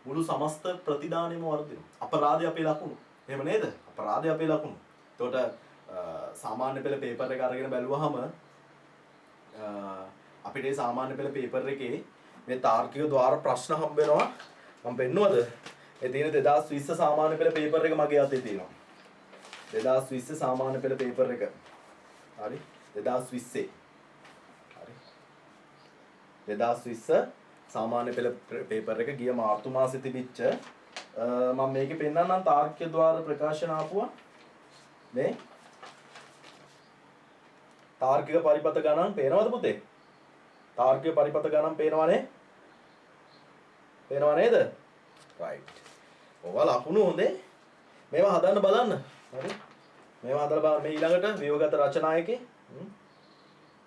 මුළු සමස්ත ප්‍රතිදානෙම වර්ධිනවා. අපරාධය අපේ ලකුණු. එහෙම නේද? අපරාධය අපේ ලකුණු. එතකොට සාමාන්‍ය පෙළ පේපර් එක අරගෙන බැලුවහම අපිට මේ සාමාන්‍ය පෙළ පේපර් එකේ මේ තාර්කික ద్వාර ප්‍රශ්න හම්බ වෙනවා. මම පෙන්නුවද? ඒ තියෙන 2020 සාමාන්‍ය පෙළ පේපර් එක මගේ අතේ තියෙනවා. 2020 සාමාන්‍ය පෙළ පේපර් එක. හරි? 2020. හරි. 2020 සාමාන්‍ය පෙළ පේපර් එක ගිය මාර්තු මාසෙ තිබිච්ච මම මේකේ පෙන්නන්නම් තාර්කික ద్వාර ප්‍රකාශන ආපුවා. මේ තාර්කික පරිපත ගණන් පේනවද පුතේ? තාර්කික පරිපත ගණන් පේනවනේ? පේනව නේද? right. ඔයාලා ලකුණු හොඳේ. මේවා හදන්න බලන්න. හරි? මේවා හදලා බලන්න. මේ ඊළඟට ව්‍යුහගත රචනායකේ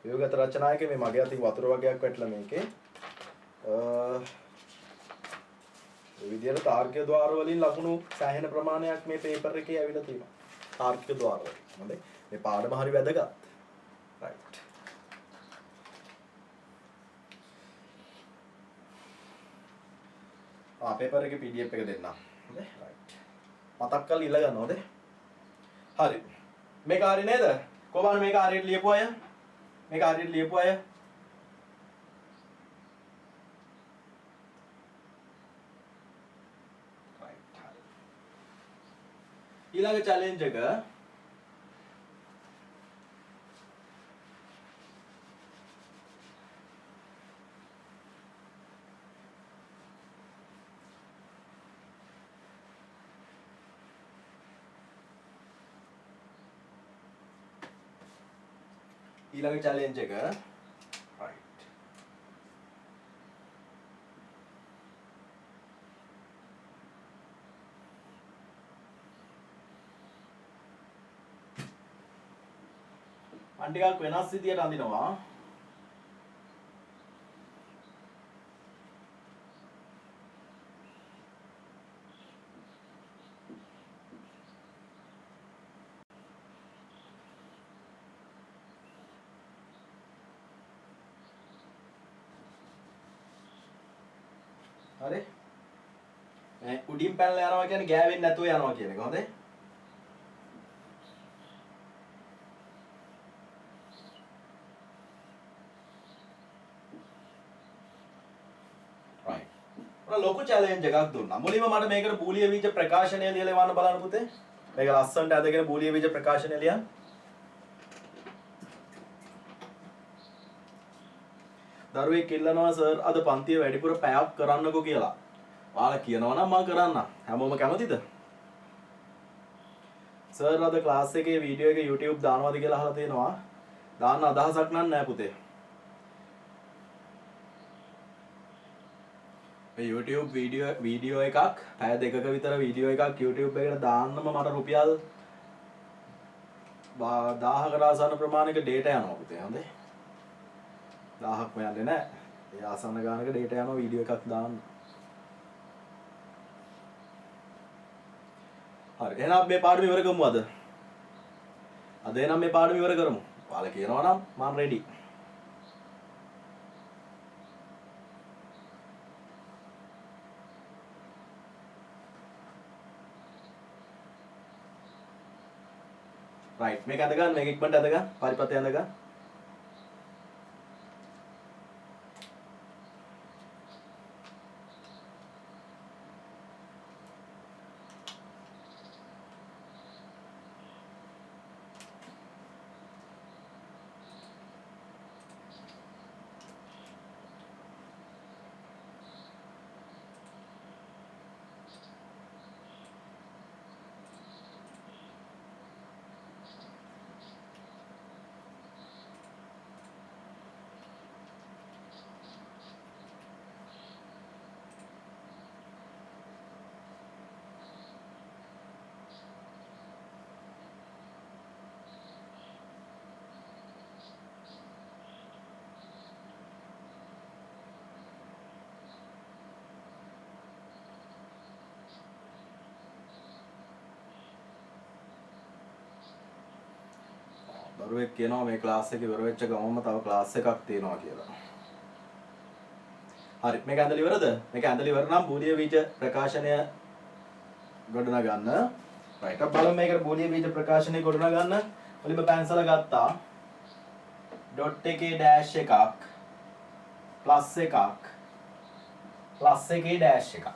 ව්‍යුහගත රචනායකේ මේ මගේ අතින් වතුර වගේක් වැටලා මේකේ මේ විදිහට තාර්කික ద్వාර වලින් ලකුණු සෑහෙන ප්‍රමාණයක් මේ පේපර් එකේ ඇවිල්ලා තියෙනවා. තාර්කික ద్వාර වලින්. හොඳයි. මේ පාඩම හරි වැදගත්. right. පේපර් එකේ PDF එක දෙන්නම්. හොඳයි. right. මතක් කරලා ඉල්ල ගන්න හොඳේ. හරි. මේක හරි නේද? කොහොමද මේක හරියට ලියපු අය? මේක හරියට ලියපු අය? right. හරි. ඊළඟ challenge එක ඊළඟ challenge එක right. මම ටිකක් වෙනස් විදියට අඳිනවා. හරි? මේ උඩින් පැනලා යනවා කියන්නේ ගෑවෙන්නේ නැතුව යනවා කියන එක. හොඳයි? right. ඔන්න ලොකු challenge එකක් දුන්නා. මුලින්ම මට මේකට බූලිය බීජ ප්‍රකාශනය ලියලා එවන්න බලන්න පුතේ. මේක ලස්සනට අදගෙන බූලිය බීජ ප්‍රකාශනය ලියන්න. දරුවෙක් ඉල්ලනවා සර් අද පන්තිය වැඩිපුර පැයක් කරන්නකෝ කියලා. ඔයාලා කියනවා නම් මම කරන්නම්. හැමෝම කැමතිද? සර් අද ක්ලාස් එකේ වීඩියෝ එක YouTube දානවාද කියලා අහලා තියෙනවා. දාන්න අදහසක් නැහැ පුතේ. මේ YouTube වීඩියෝ එකක් පැය දෙකක විතර වීඩියෝ එකක් YouTube එකට දාන්නම මට රුපියල් 1000කට ආසන්න ප්‍රමාණයක data යනවා පුතේ. හොඳේ. 1000ක් යන්නේ නැහැ. ඒ ආසන්න ගානක data යනවා වීඩියෝ එකක් දාන්න. හරි. එහෙනම් මේ පාඩම ඉවර කරමු අද. අද එහෙනම් මේ පාඩම ඉවර කරමු. ඔයාලා කියනවා නම් මම ready. right. මේක අඳ ගන්න. මේක ඉක්මනට අඳ ගන්න. පරිපතේ අඳ ගන්න. දරුවෙක් කියනවා මේ ක්ලාස් එකේ ඉවර වෙච්ච ගමන්ම තව ක්ලාස් එකක් තියෙනවා කියලා. හරි මේක ඇඳලා ඉවරද? මේක ඇඳලා ඉවර නම් බූලිය බීජ ප්‍රකාශනය ගොඩනගන්න. right අප බලමු මේකට බූලිය බීජ ප්‍රකාශනය ගොඩනගන්න. මුලින්ම පැන්සල ගත්තා. ඩොට් එකේ ඩෑෂ් එකක් ප්ලස් එකක් ප්ලස් එකේ ඩෑෂ් එකක්.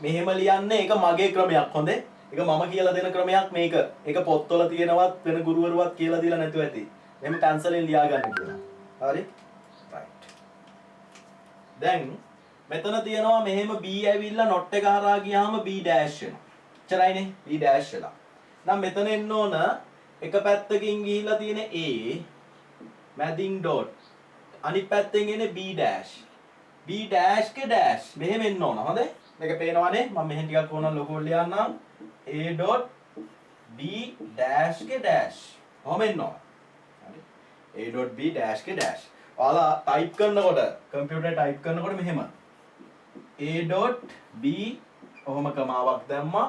මෙහෙම ලියන්නේ ඒක මගේ ක්‍රමයක් හොඳේ. ඒක මම කියලා දෙන ක්‍රමයක් මේක. ඒක පොත්වල තියෙනවත් වෙන ගුරුවරුවත් කියලා දීලා නැතුව ඇති. මෙහෙම පැන්සලෙන් ලියා ගන්න කියලා. හරි? right. දැන් මෙතන තියෙනවා මෙහෙම b ඇවිල්ලා not එක හරහා ගියාම b dash වෙනවා. එච්චරයිනේ b dash වෙලා. නම් මෙතන එන්න ඕන එක පැත්තකින් ගිහිල්ලා තියෙන a මැදින් dot අනිත් පැත්තෙන් එන්නේ b dash. b dash के dash මෙහෙම එන්න ඕන. හොඳයි? මේක පේනවනේ? මම මෙහෙන් ටිකක් ඕන ලොකුවට ලියන්නම්. a dot b dash के dash. කොහොම එන්න ඕන? හරි? a dot b dash के dash. ඔයාලා ටයිප් කරනකොට කම්පියුටරේ ටයිප් කරනකොට මෙහෙම a dot b ඔහොම කමාවක් දැම්මා.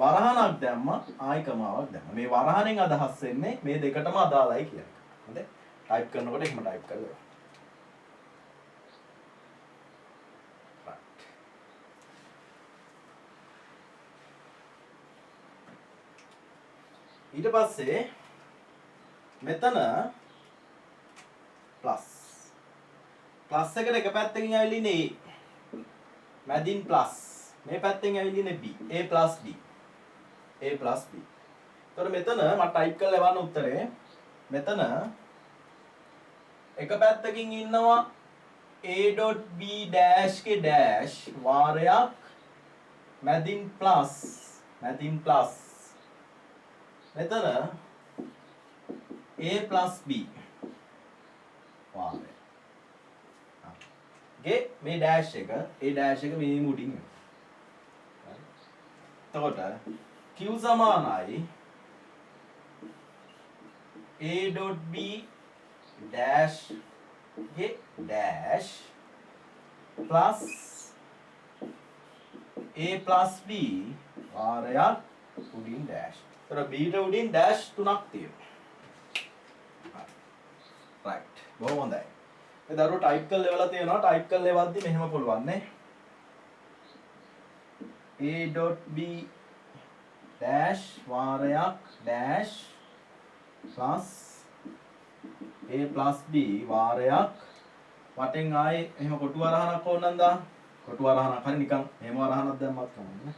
වරහණක් දැම්මා. ආයි කමාවක් දැම්මා. මේ වරහණෙන් අදහස් වෙන්නේ මේ දෙකටම අදාළයි කියන එක. හොඳයි? ටයිප් කරනකොට එහෙම ටයිප් කරලා ඊට පස්සේ මෙතන ප්ලස් එකට එක පැත්තකින් ඇවිල්ලා ඉන්නේ a මැදින් ප්ලස් මේ පැත්තෙන් ඇවිල්ලා ඉන්නේ b a plus b. එතකොට මෙතන මම ටයිප් කරලා එවන්න උත්තරේ මෙතන එක පැත්තකින් ඉන්නවා a dot b dash के dash වාරයක් මැදින් ප්ලස් මෙතන a plus b වාරය ගේ මේ dash එක මේ මුඩින් එතකොට q සමානයි a dot b dash ගේ dash plus a plus b වාරයක් උඩින් dash. එතකොට b ට උඩින් dash තුනක් තියෙනවා. right. බොහොම හොඳයි. මේ දරුවෝ ටයිප් කරලා ලෙවලා තියෙනවා. ටයිප් කරලා ලෙවද්දි මෙහෙම පුළුවන් නේ. a dot b dash වාරයක් dash plus a plus b වාරයක් වටෙන් ආයේ එහෙම කොටු වරහණක් ඕනනම් දා කොටු වරහණක් හරි නිකන් එහෙම වරහණක් දැම්මත් කමන්නේ.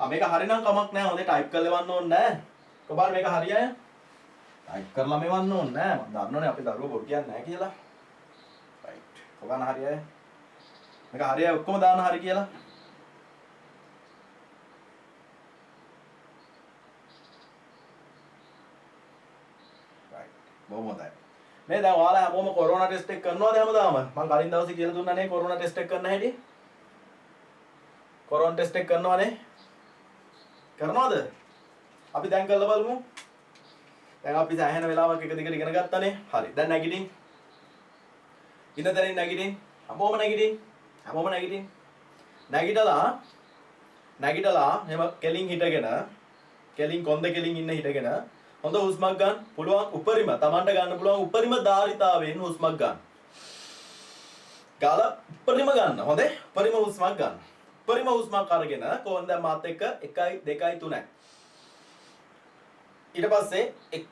මේක හරිනම් කමක් නැහැ. හොඳේ ටයිප් කරලා එවන්න ඕනේ නැහැ. කොහොමද මේක හරියයි? ටයිප් කරලා මෙවන්න ඕනේ නැහැ. මම දන්නවනේ අපි දරුවෝ බොරු කියන්නේ නැහැ කියලා. රයිට්. කොහොමද හරියයි? මේක හරියයි ඔක්කොම දාන්න හරි කියලා. රයිට්. බොහොම හොඳයි. මේ දැන් ඔයාලා හැමෝම කොරෝනා ටෙස්ට් එක කරනවද හැමදාම? මම කලින් දවසේ කියලා දුන්නා නේ කොරෝනා ටෙස්ට් එක කරන්න හැටි. කොරෝනා ටෙස්ට් එක කරනවනේ. කරනවද? අපි දැන් කරලා බලමු. දැන් අපි සෑහෙන වෙලාවක් එක දිගට ඉගෙන ගත්තානේ. හරි. දැන් නැගිටින්. ඉන්න තැනින් නැගිටින්. හැමෝම නැගිටින්. නැගිටලා එහෙම කෙලින් හිටගෙන කෙලින් කොන්ද කෙලින් ඉන්න හිටගෙන හොඳ හුස්මක් ගන්න. පුළුවන් උපරිම Tamanට ගන්න පුළුවන් උපරිම ධාරිතාවෙන් හුස්මක් ගන්න. ගාලා උපරිම ගන්න. හොඳේ? උපරිම හුස්මක් ගන්න. උපරිම හුස්මක් අරගෙන කොහොමද මාත් එක්ක 1 2 3යි. ඊට පස්සේ 1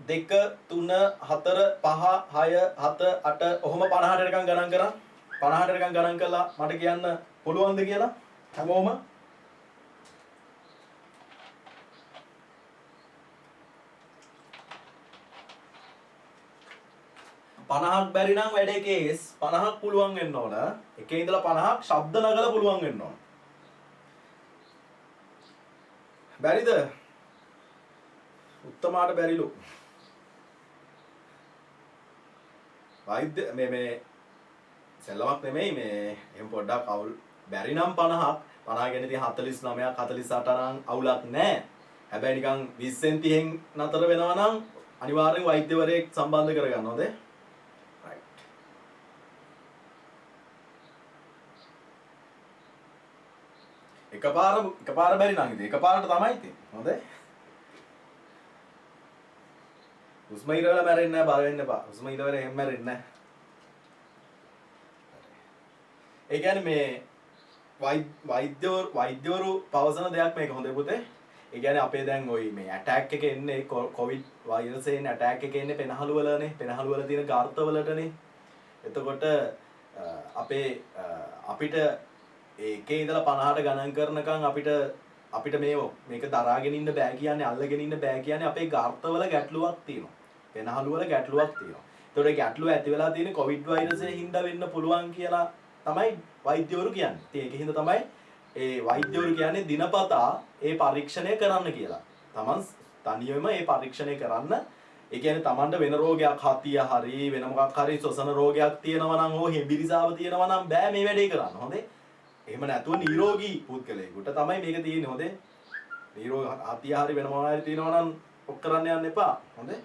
2 3 4 5 6 7 8 ඔහොම 50ට නිකන් ගණන් කරා 50ට නිකන් ගණන් කළා මට කියන්න පුළුවන්ද කියලා හැමෝම 50ක් බැරි නම් වැඩේ කේස් 50ක් පුළුවන් වෙන්න ඕන. එකේ ඉඳලා 50ක් ශබ්ද නගලා පුළුවන් වෙන්න ඕන. බැරිද? උත්තමාට බැරිලු. වෛද්‍ය මේ සෙල්ලමක් නෙමෙයි මේ එහෙම පොඩ්ඩක් අවුල් බැරි නම් 50ක් 50 ගැන ඉතින් 49ක් 48 නම් අවුලක් නැහැ. හැබැයි නිකන් 20න් 30න් නතර වෙනවා නම් අනිවාර්යෙන් වෛද්‍යවරයෙක් සම්බන්ධ කරගන්න ඕනේ. right. එකපාර බැරි නම් ඉතින් එකපාරට තමයි තියෙන්නේ. හොඳයි. හුස්ම ඉරවල මැරෙන්නේ නැහැ බල වෙන්න එපා. හුස්ම ඉරවල එහෙම මැරෙන්නේ නැහැ. ඒ කියන්නේ මේ වෛද්‍යවරු පවසන දෙයක් මේක හොඳේ පුතේ. ඒ කියන්නේ අපේ දැන් ওই මේ ඇටැක් එක එන්නේ කොවිඩ් වෛරස් එකේ ඇටැක් එක එන්නේ පෙනහළු වලනේ. පෙනහළු වල තියෙන ගාර්ථ වලටනේ. එතකොට අපිට ඒකේ ඉඳලා 50ට ගණන් කරනකම් අපිට මේක දරාගෙන ඉන්න බෑ කියන්නේ අල්ලගෙන ඉන්න බෑ කියන්නේ අපේ ගාර්ථ වල ගැටලුවක් තියෙනවා. පෙනහළු වල ගැටලුවක් තියෙනවා. ඒතකොට ඒ ගැටලුව ඇති වෙලා තියෙන්නේ කොවිඩ් වෛරසයෙන් හින්දා වෙන්න පුළුවන් කියලා තමයි වෛද්‍යවරු කියන්නේ. ඉතින් ඒකෙන් හින්දා තමයි ඒ වෛද්‍යවරු කියන්නේ දිනපතා ඒ පරීක්ෂණය කරන්න කියලා. Taman තනියම ඒ පරීක්ෂණය කරන්න. ඒ කියන්නේ Tamanට වෙන රෝගයක් හතිය හරි වෙන මොකක් හරි ශ්වසන රෝගයක් තියෙනවා නම් හෝ හෙම්බිරිසාව තියෙනවා නම් බෑ මේ වැඩේ කරන්න. හොඳේ. එහෙම නැතුව නිරෝගී පුද්ගලයෙකුට තමයි මේක තියෙන්නේ. හොඳේ. නිරෝගී හතිය හරි වෙන මොනවා හරි තියෙනවා නම් ඔක් කරන්න යන්න එපා. හොඳේ.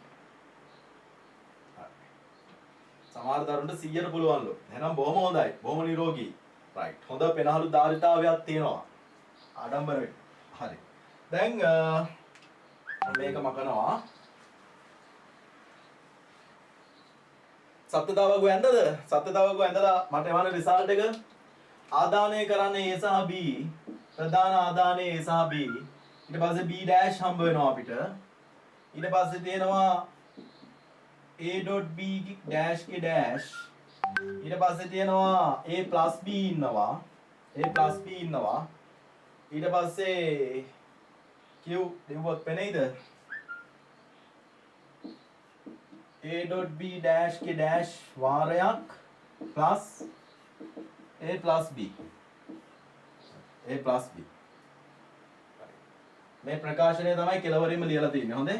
සමහර දරුවන්ට 100ට පුළුවන්ලු. එහෙනම් බොහොම හොඳයි. බොහොම නිරෝගී. right. හොඳ පෙනහළු ධාරිතාවයක් තියෙනවා. ආඩම්බර වෙන්න. හරි. දැන් මේක මකනවා. සත්‍යතාවක ඇඳද? සත්‍යතාවක ඇඳලා මට එවන රිසල්ට් එක ආදානය කරන්නේ A සහ B. ප්‍රධාන ආදානයේ A සහ B. ඊට පස්සේ B dash හම්බ වෙනවා අපිට. ඊට පස්සේ තියෙනවා A.B dash के dash ඊට පස්සේ තියෙනවා A plus B ඉන්නවා A plus B ඉන්නවා ඊට පස්සේ Q දෙවොත් පෙනෙයිද A.B dash के dash වාරයක් plus A plus B A plus B මේ ප්‍රකාශනය තමයි කෙලවරින්ම ලියලා තියෙන්නේ හොඳේ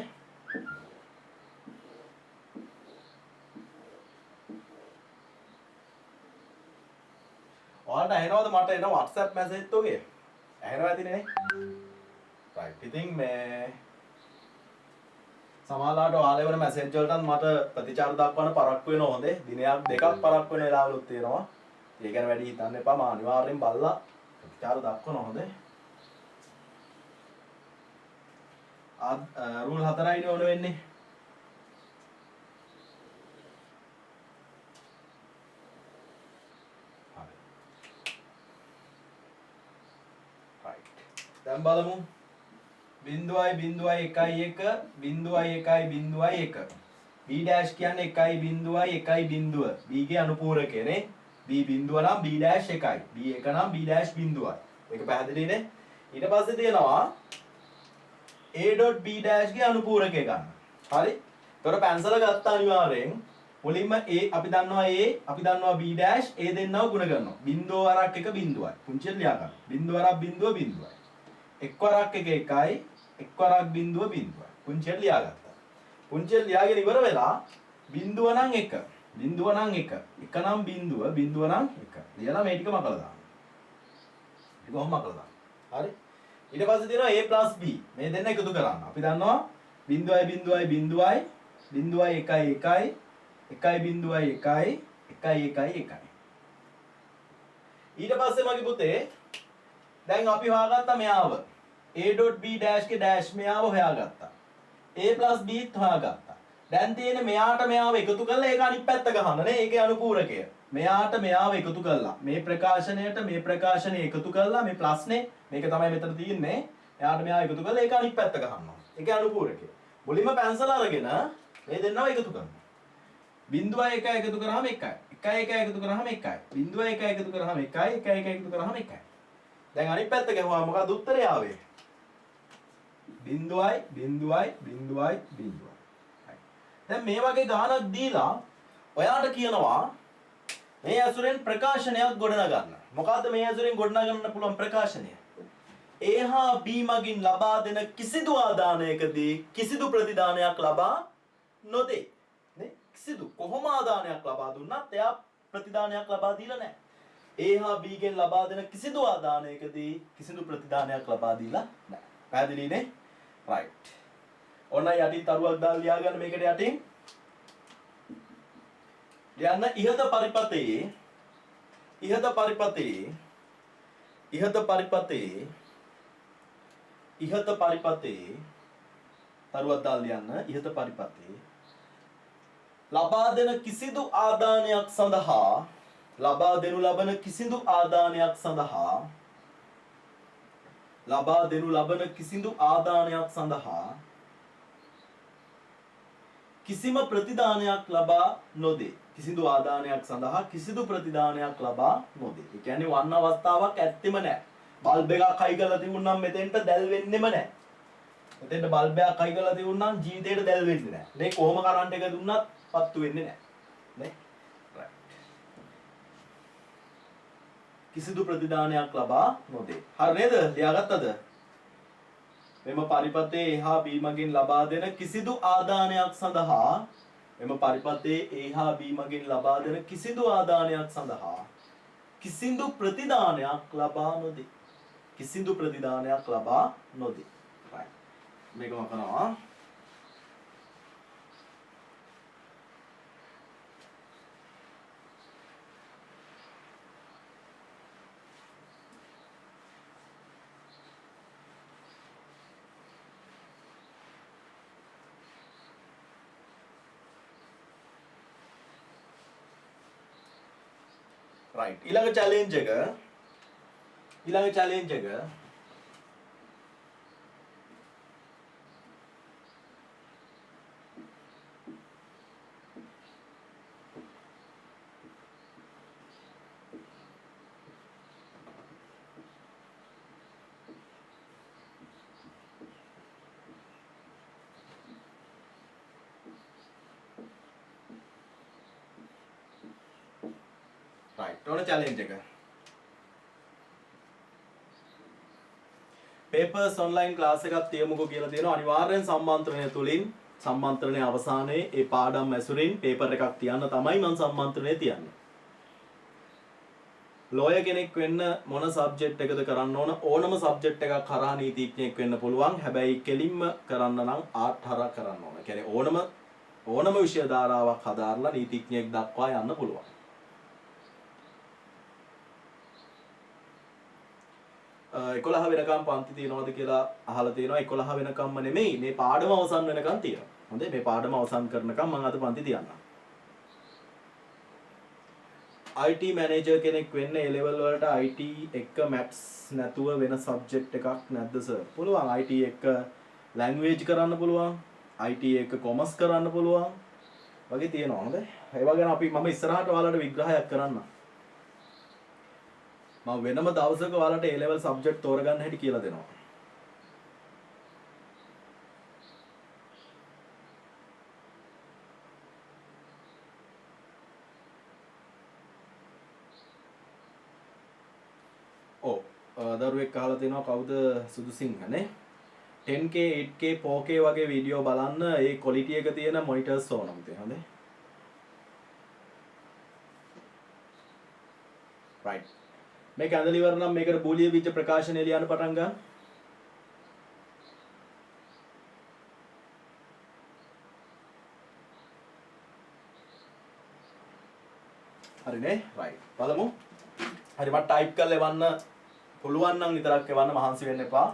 ඔයාලට ඇහෙනවද මට එන WhatsApp message ඔගේ? ඇහෙනවා ඇතිනේ. right. ඉතින් මේ සමහරවිට ඔයාලා වල message වලටත් මට ප්‍රතිචාර දක්වන්න පරක්කු වෙනවා හොඳේ. දිනයක් දෙකක් පරක්කු වෙන වෙලාවලුත් තියෙනවා. ඒ ගැන වැඩි හිතන්න එපා. මම අනිවාර්යෙන් බලලා ප්‍රතිචාර දක්වනවා හොඳේ. රූල් 4යිනේ ඕන වෙන්නේ. දැන් බලමු 0.01 0.1 B dash කියන්නේ 1.1 B ගේ අනුපූරකය නේ B බිඳුව නම් B dash 1යි B 1 නම් B dash බිඳුවයි මේක පැහැදිලිනේ ඊට පස්සේ තියෙනවා A.B dash ගේ අනුපූරකය ගන්න හරි ඒතර පැන්සල ගත්තා අනිවාර්යෙන් මුලින්ම A අපි දන්නවා A අපි දන්නවා B dash A දෙන්නව ගුණ කරනවා බිඳුව වරක් එක බිඳුවයි පුංචියෙන් ලියා ගන්න බිඳුව වරක් බිඳුවයි එක් වරක් එක එකයි එක් වරක් බිඳුව බිඳුවයි පුංචියෙන් ලියාගත්තා පුංචියෙන් ලියාගෙන ඉවර වෙලා බිඳුව නම් 1 බිඳුව නම් 1 එක නම් බිඳුව බිඳුව නම් 1 ලියලා මේ ටික මකලා දාන්න ඒක කොහොම මකලා දාන්න හරි ඊට පස්සේ තියෙනවා A plus B මේ දෙන්න එකතු කරන්න අපි දන්නවා බිඳුවයි බිඳුවයි බිඳුවයි බිඳුවයි 1යි 1යි 1යි බිඳුවයි 1යි 1යි 1යි 1යි ඊට පස්සේ මගේ පුතේ දැන් අපි හොයාගත්තා මෙයාව A.B dash के dash මෙයාව හොයාගත්තා A plus B ත් හොයාගත්තා දැන් තියෙන්නේ මෙයාට මෙයාව එකතු කරලා ඒක අනිත් පැත්ත ගහන්න නේ ඒකේ අනුපූරකය මෙයාට මෙයාව එකතු කරලා මේ ප්‍රකාශනයට මේ ප්‍රකාශනය එකතු කරලා මේ ප්ලස් නේ මේක තමයි මෙතන තියෙන්නේ එයාට මෙයාව එකතු කරලා ඒක අනිත් පැත්ත ගහනවා ඒකේ අනුපූරකය මුලින්ම පැන්සල අරගෙන මේ දෙන්නව එකතු කරනවා 0.1 එකතු කරාම 1යි 1 එකතු කරාම 1යි 0.1 එකතු කරාම 1යි 1 එකතු කරාම 1යි දැන් අනිත් පැත්ත ගහුවා මොකද උත්තරය ආවේ බිඳුවයි බිඳුවයි බිඳුවයි බිඳුවයි දැන් මේ වගේ ගානක් දීලා ඔයාට කියනවා මේ ඇසුරෙන් ප්‍රකාශනයක් ගොඩනගන්න මොකද්ද මේ ඇසුරෙන් ගොඩනගන්න පුළුවන් ප්‍රකාශනය A හා B මගින් ලබා දෙන කිසිදු ආදානයකදී කිසිදු ප්‍රතිදානයක් ලබා නොදේ නේ කිසිදු කොහොම ආදානයක් ලබා දුන්නත් එයා ප්‍රතිදානයක් ලබා දීලා නැහැ A හා B ගෙන් ලබා දෙන කිසිදු ආදානයකදී කිසිදු ප්‍රතිදානයක් ලබා දීලා නැහැ. පැහැදිලිනේ? right. ඔන්න යටින් තරුවක් දාලා ලියා ගන්න මේකට යටින්. ලියන්න ඉහත පරිපතේ තරුවක් දාලා ලියන්න ඉහත පරිපතේ ලබා දෙන කිසිදු ආදානයක් සඳහා ලබා දෙනු ලබන කිසිදු ආදානයක් සඳහා කිසිම ප්‍රතිදානයක් ලබා නොදේ. කිසිදු ආදානයක් සඳහා කිසිදු ප්‍රතිදානයක් ලබා නොදේ. ඒ කියන්නේ වන්න අවස්ථාවක් ඇත්තෙම නැහැ. බල්බ් එකක් හයි කරලා තිබුණනම් මෙතෙන්ට දැල් වෙන්නෙම නැහැ. මෙතෙන්ට බල්බ් එකක් හයි කරලා තිබුණනම් ජීවිතේට දැල් වෙන්නේ නැහැ. මේ කොහොම කරන්ට් එක දුන්නත් පත්තු වෙන්නේ නැහැ. නේ? right. කිසිදු ප්‍රතිදානයක් ලබා නොදේ. හරි නේද? ලියාගත්තද? මෙම පරිපතේ එහා බීමගෙන් ලබා දෙන කිසිදු ආදානයක් සඳහා කිසිදු ප්‍රතිදානයක් ලබා නොදේ. right. මේකම කරනවා. right. ඊළඟ challenge එක right. ඔන්න challenge එක. papers online class එකක් තියමුකෝ කියලා තියෙනවා. අනිවාර්යෙන් සම්මන්ත්‍රණය තුලින් සම්මන්ත්‍රණයේ අවසානයේ ඒ පාඩම් ඇසුරින් paper එකක් තියන්න තමයි මම සම්මන්ත්‍රණය තියන්නේ. lawyer කෙනෙක් වෙන්න මොන subject එකද කරන්න ඕන? ඕනම subject එකක් හරහා නීතිඥයෙක් වෙන්න පුළුවන්. හැබැයි කෙලින්ම කරන්න නම් art හරහා කරන්න ඕන. කියන්නේ ඕනම විෂය ධාරාවක් හදාarලා නීතිඥයෙක් දක්වා යන්න පුළුවන්. 11 වෙනකම් පන්ති තියනවාද කියලා අහලා තියෙනවා. 11 වෙනකම්ම නෙමෙයි මේ පාඩම අවසන් වෙනකම් තියෙනවා. හොඳයි මේ පාඩම අවසන් කරනකම් මම අද පන්ති තියන්නම්. IT manager කෙනෙක් වෙන්න A level වලට IT එක maths නැතුව වෙන subject එකක් නැද්ද සර්? පුළුවන්. IT එක language කරන්න පුළුවන්. IT එක commerce කරන්න පුළුවන්. වගේ තියෙනවා. හොඳයි. ඒවා ගැන මම ඉස්සරහට ඔයාලට විග්‍රහයක් කරන්නම්. මම වෙනම දවසක ඔයාලට A level subject තෝරගන්න හැටි කියලා දෙනවා. දරුවෙක් අහලා තිනවා කවුද සුදුසිංහනේ 10k 8k 4k වගේ වීඩියෝ බලන්න ඒ quality එක තියෙන monitors ඕනම තියෙනවා. right. මේක ඇඳලා ඉවර නම් මේකට බූලිය බීජ ප්‍රකාශනය ලියන්න පටන් ගන්න. හරිනේ? right. බලමු. හරි මට ටයිප් කරලා එවන්න පුළුවන් නම් විතරක් එවන්න මහන්සි වෙන්න එපා.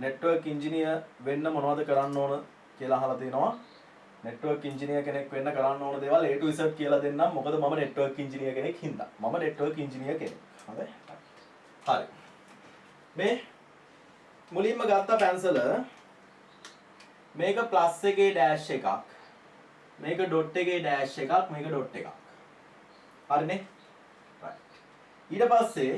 network engineer වෙන්න මොනවද කරන්න ඕන කියලා අහලා තිනවා. network engineer කෙනෙක් වෙන්න කරන්න ඕන දේවල් A to Z කියලා දෙන්නම්. මොකද මම network engineer කෙනෙක් හින්දා. මම network engineer කෙනෙක්. හරි? හරි. මේ මුලින්ම ගත්ත පැන්සල මේක ප්ලස් එකේ ඩෑෂ් එකක්. මේක ඩොට් එකේ ඩෑෂ් එකක්. මේක ඩොට් එකක්. හරිනේ? right. ඊට පස්සේ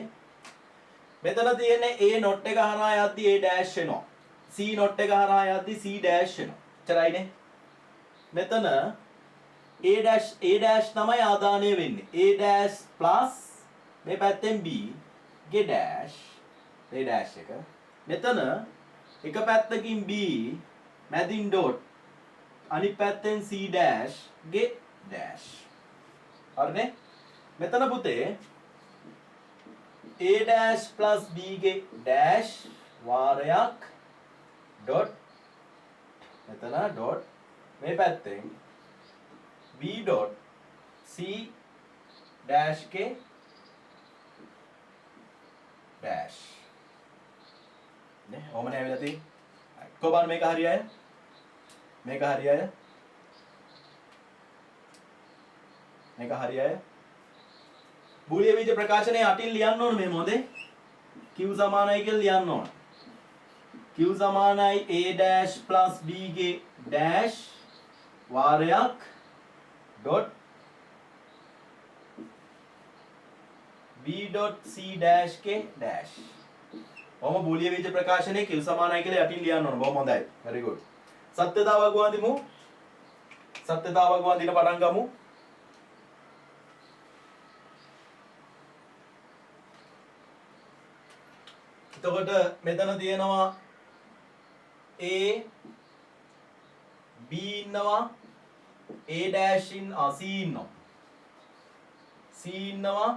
මෙතන තියෙන A not එක හරහා යද්දි A dash වෙනවා. C not එක හරහා යද්දි C dash වෙනවා. එච්චරයිනේ. මෙතන A dash තමයි ආදානය වෙන්නේ. A dash plus මේ පැත්තෙන් B ගේ dash A dash එක. මෙතන එක පැත්තකින් B මැදින් dot අනිත් පැත්තෙන් C dash ගේ dash. හරිනේ? මෙතන පුතේ A dash plus B ගේ dash වාරයක් dot මෙතන dot මේ පැත්තෙන් v dot c dash k dash නේ ඔමනේ ඇවිල්ලා තියෙන්නේ කොහොමද මේක හරි අය මේක හරි අය මේක හරි අය බූලිය බීජ ප්‍රකාශනයේ අටින් ලියන්න ඕන මේ මොදේ q සමානයි කියලා ලියන්න ඕන q සමානයි a dash plus b ගේ dash වාරයක් dot b dot c dash k dash ඔම බූලිය බීජ ප්‍රකාශනයේ q සමානයි කියලා යටින් ලියන්න ඕන බොහොම හොඳයි very good සත්‍යතාවක් වඳිමු සත්‍යතාවක් වඳින පටන් ගමු එතකොට මෙතන තියෙනවා a b ඉන්නවා a dash c ඉන්නවා c ඉන්නවා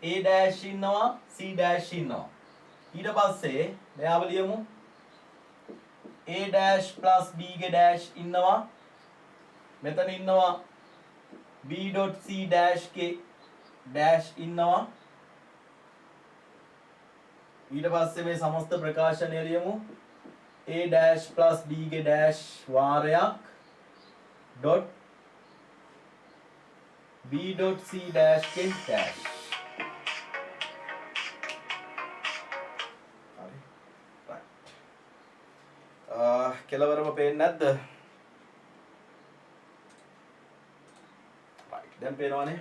a dash ඉන්නවා c dash ඉන්නවා ඊට පස්සේ මෙයාව ලියමු a dash plus b ගේ dash ඉන්නවා මෙතන ඉන්නවා b dot c dash ගේ dash ඉන්නවා ඊට පස්සේ මේ සමස්ත ප්‍රකාශනය ලියමු a dash plus b ගේ dash වාරයක් dot b dot c dash ගේ dash හරි right කෙලවරම පේන්නේ නැද්ද right දැන් පේනවනේ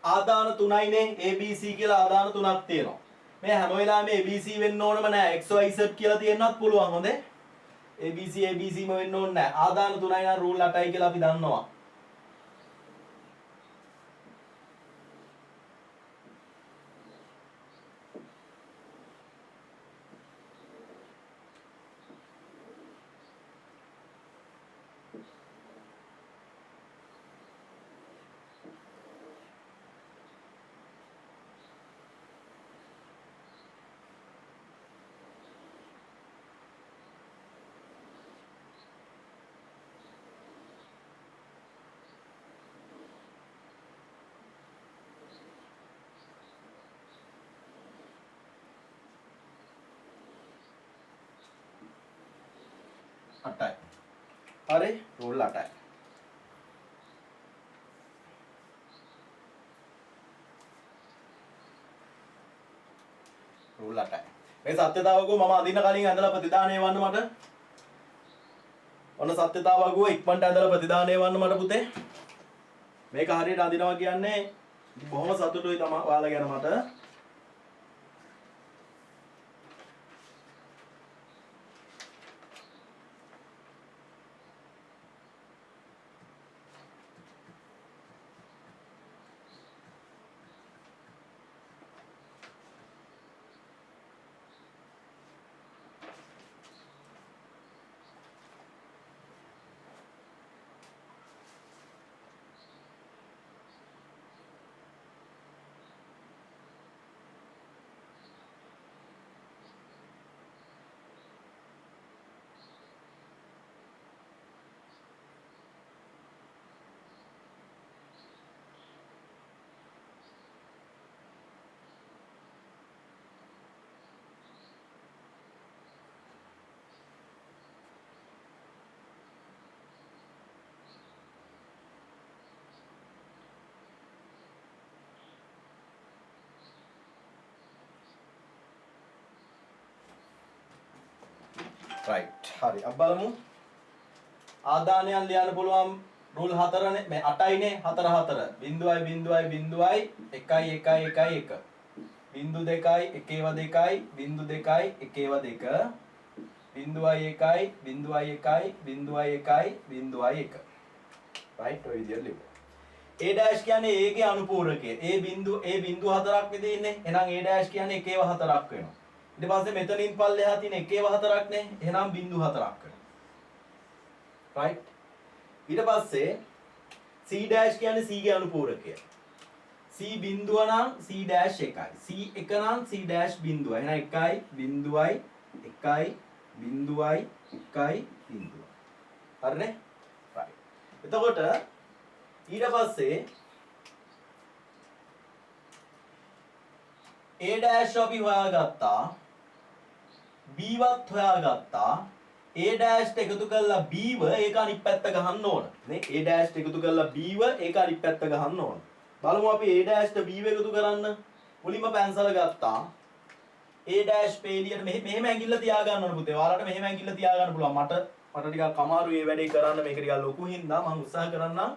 ආදාන තුනයිනේ ABC කියලා ආදාන තුනක් තියෙනවා. මේ හැම වෙලාවෙම ABC වෙන්න ඕනම නැහැ. XYZ කියලා තියෙන්නත් පුළුවන් හොඳේ. ABCම වෙන්න ඕනේ නැහැ. ආදාන තුනයි නම් රූල් 8යි කියලා අපි දන්නවා. අටයි. හරි රූල් 8යි. රූල් 8යි. මේ සත්‍යතාවකෝ මම අදින්න කලින් ඇඳලා ප්‍රතිදානය වන්න මට. ඔන්න සත්‍යතාවකෝ ඉක්මනට ඇඳලා ප්‍රතිදානය වන්න මට පුතේ. මේක හරියට අදිනවා කියන්නේ බොහොම සතුටුයි තමයි ඔයාලා ගැන මට. right හරි අපි බලමු ආදානයන් ලියන්න පුළුවන් රූල් 4නේ මේ 8යිනේ 4 4 0.0.0 1 බිංදු 2යි 1ව 2යි බිංදු 2යි 1ව 2 බිංදුවයි 1යි බිංදුවයි 1යි බිංදුවයි 1යි බිංදුවයි 1 right ඔය විදිහට ලියමු a dash කියන්නේ a ගේ අනුපූරකය a බිංදු 4ක් නේ ඉන්නේ එහෙනම් a dash කියන්නේ 1ව 4ක් වෙනවා ඊට පස්සේ මෙතනින් පල්ලෙහා තියෙන 1ව 4ක් නේ එහෙනම් බිංදු 4ක් වෙනවා right ඊට පස්සේ c C dash කියන්නේ C ගේ අනුපූරකය. C බිඳුව නම් C dash එකයි. C එක නම් C dash බිඳුව. එහෙනම් 1යි බිඳුවයි 1යි බිඳුවයි 1යි බිඳුව. හරිනේ? right. එතකොට ඊට පස්සේ A dash අපි හොයාගත්තා. B වත් හොයාගත්තා. A dash එකතු කරලා B ව ඒක අනිත් පැත්ත ගහන්න ඕන. නේ? A dash එකතු කරලා B ව ඒක අනිත් පැත්ත ගහන්න ඕන. බලමු අපි A dash ට B ව එකතු කරන්න. මුලින්ම පැන්සල ගත්තා. A dash පේලියට මෙහෙම ඇඟිල්ල තියා ගන්න ඕන පුතේ. ඔයාලට මෙහෙම ඇඟිල්ල තියා ගන්න පුළුවන්. මට ටිකක් අමාරුයි මේ වැඩේ කරන්න. මේක ටිකක් ලොකු හින්දා මම උත්සාහ කරන්නම්.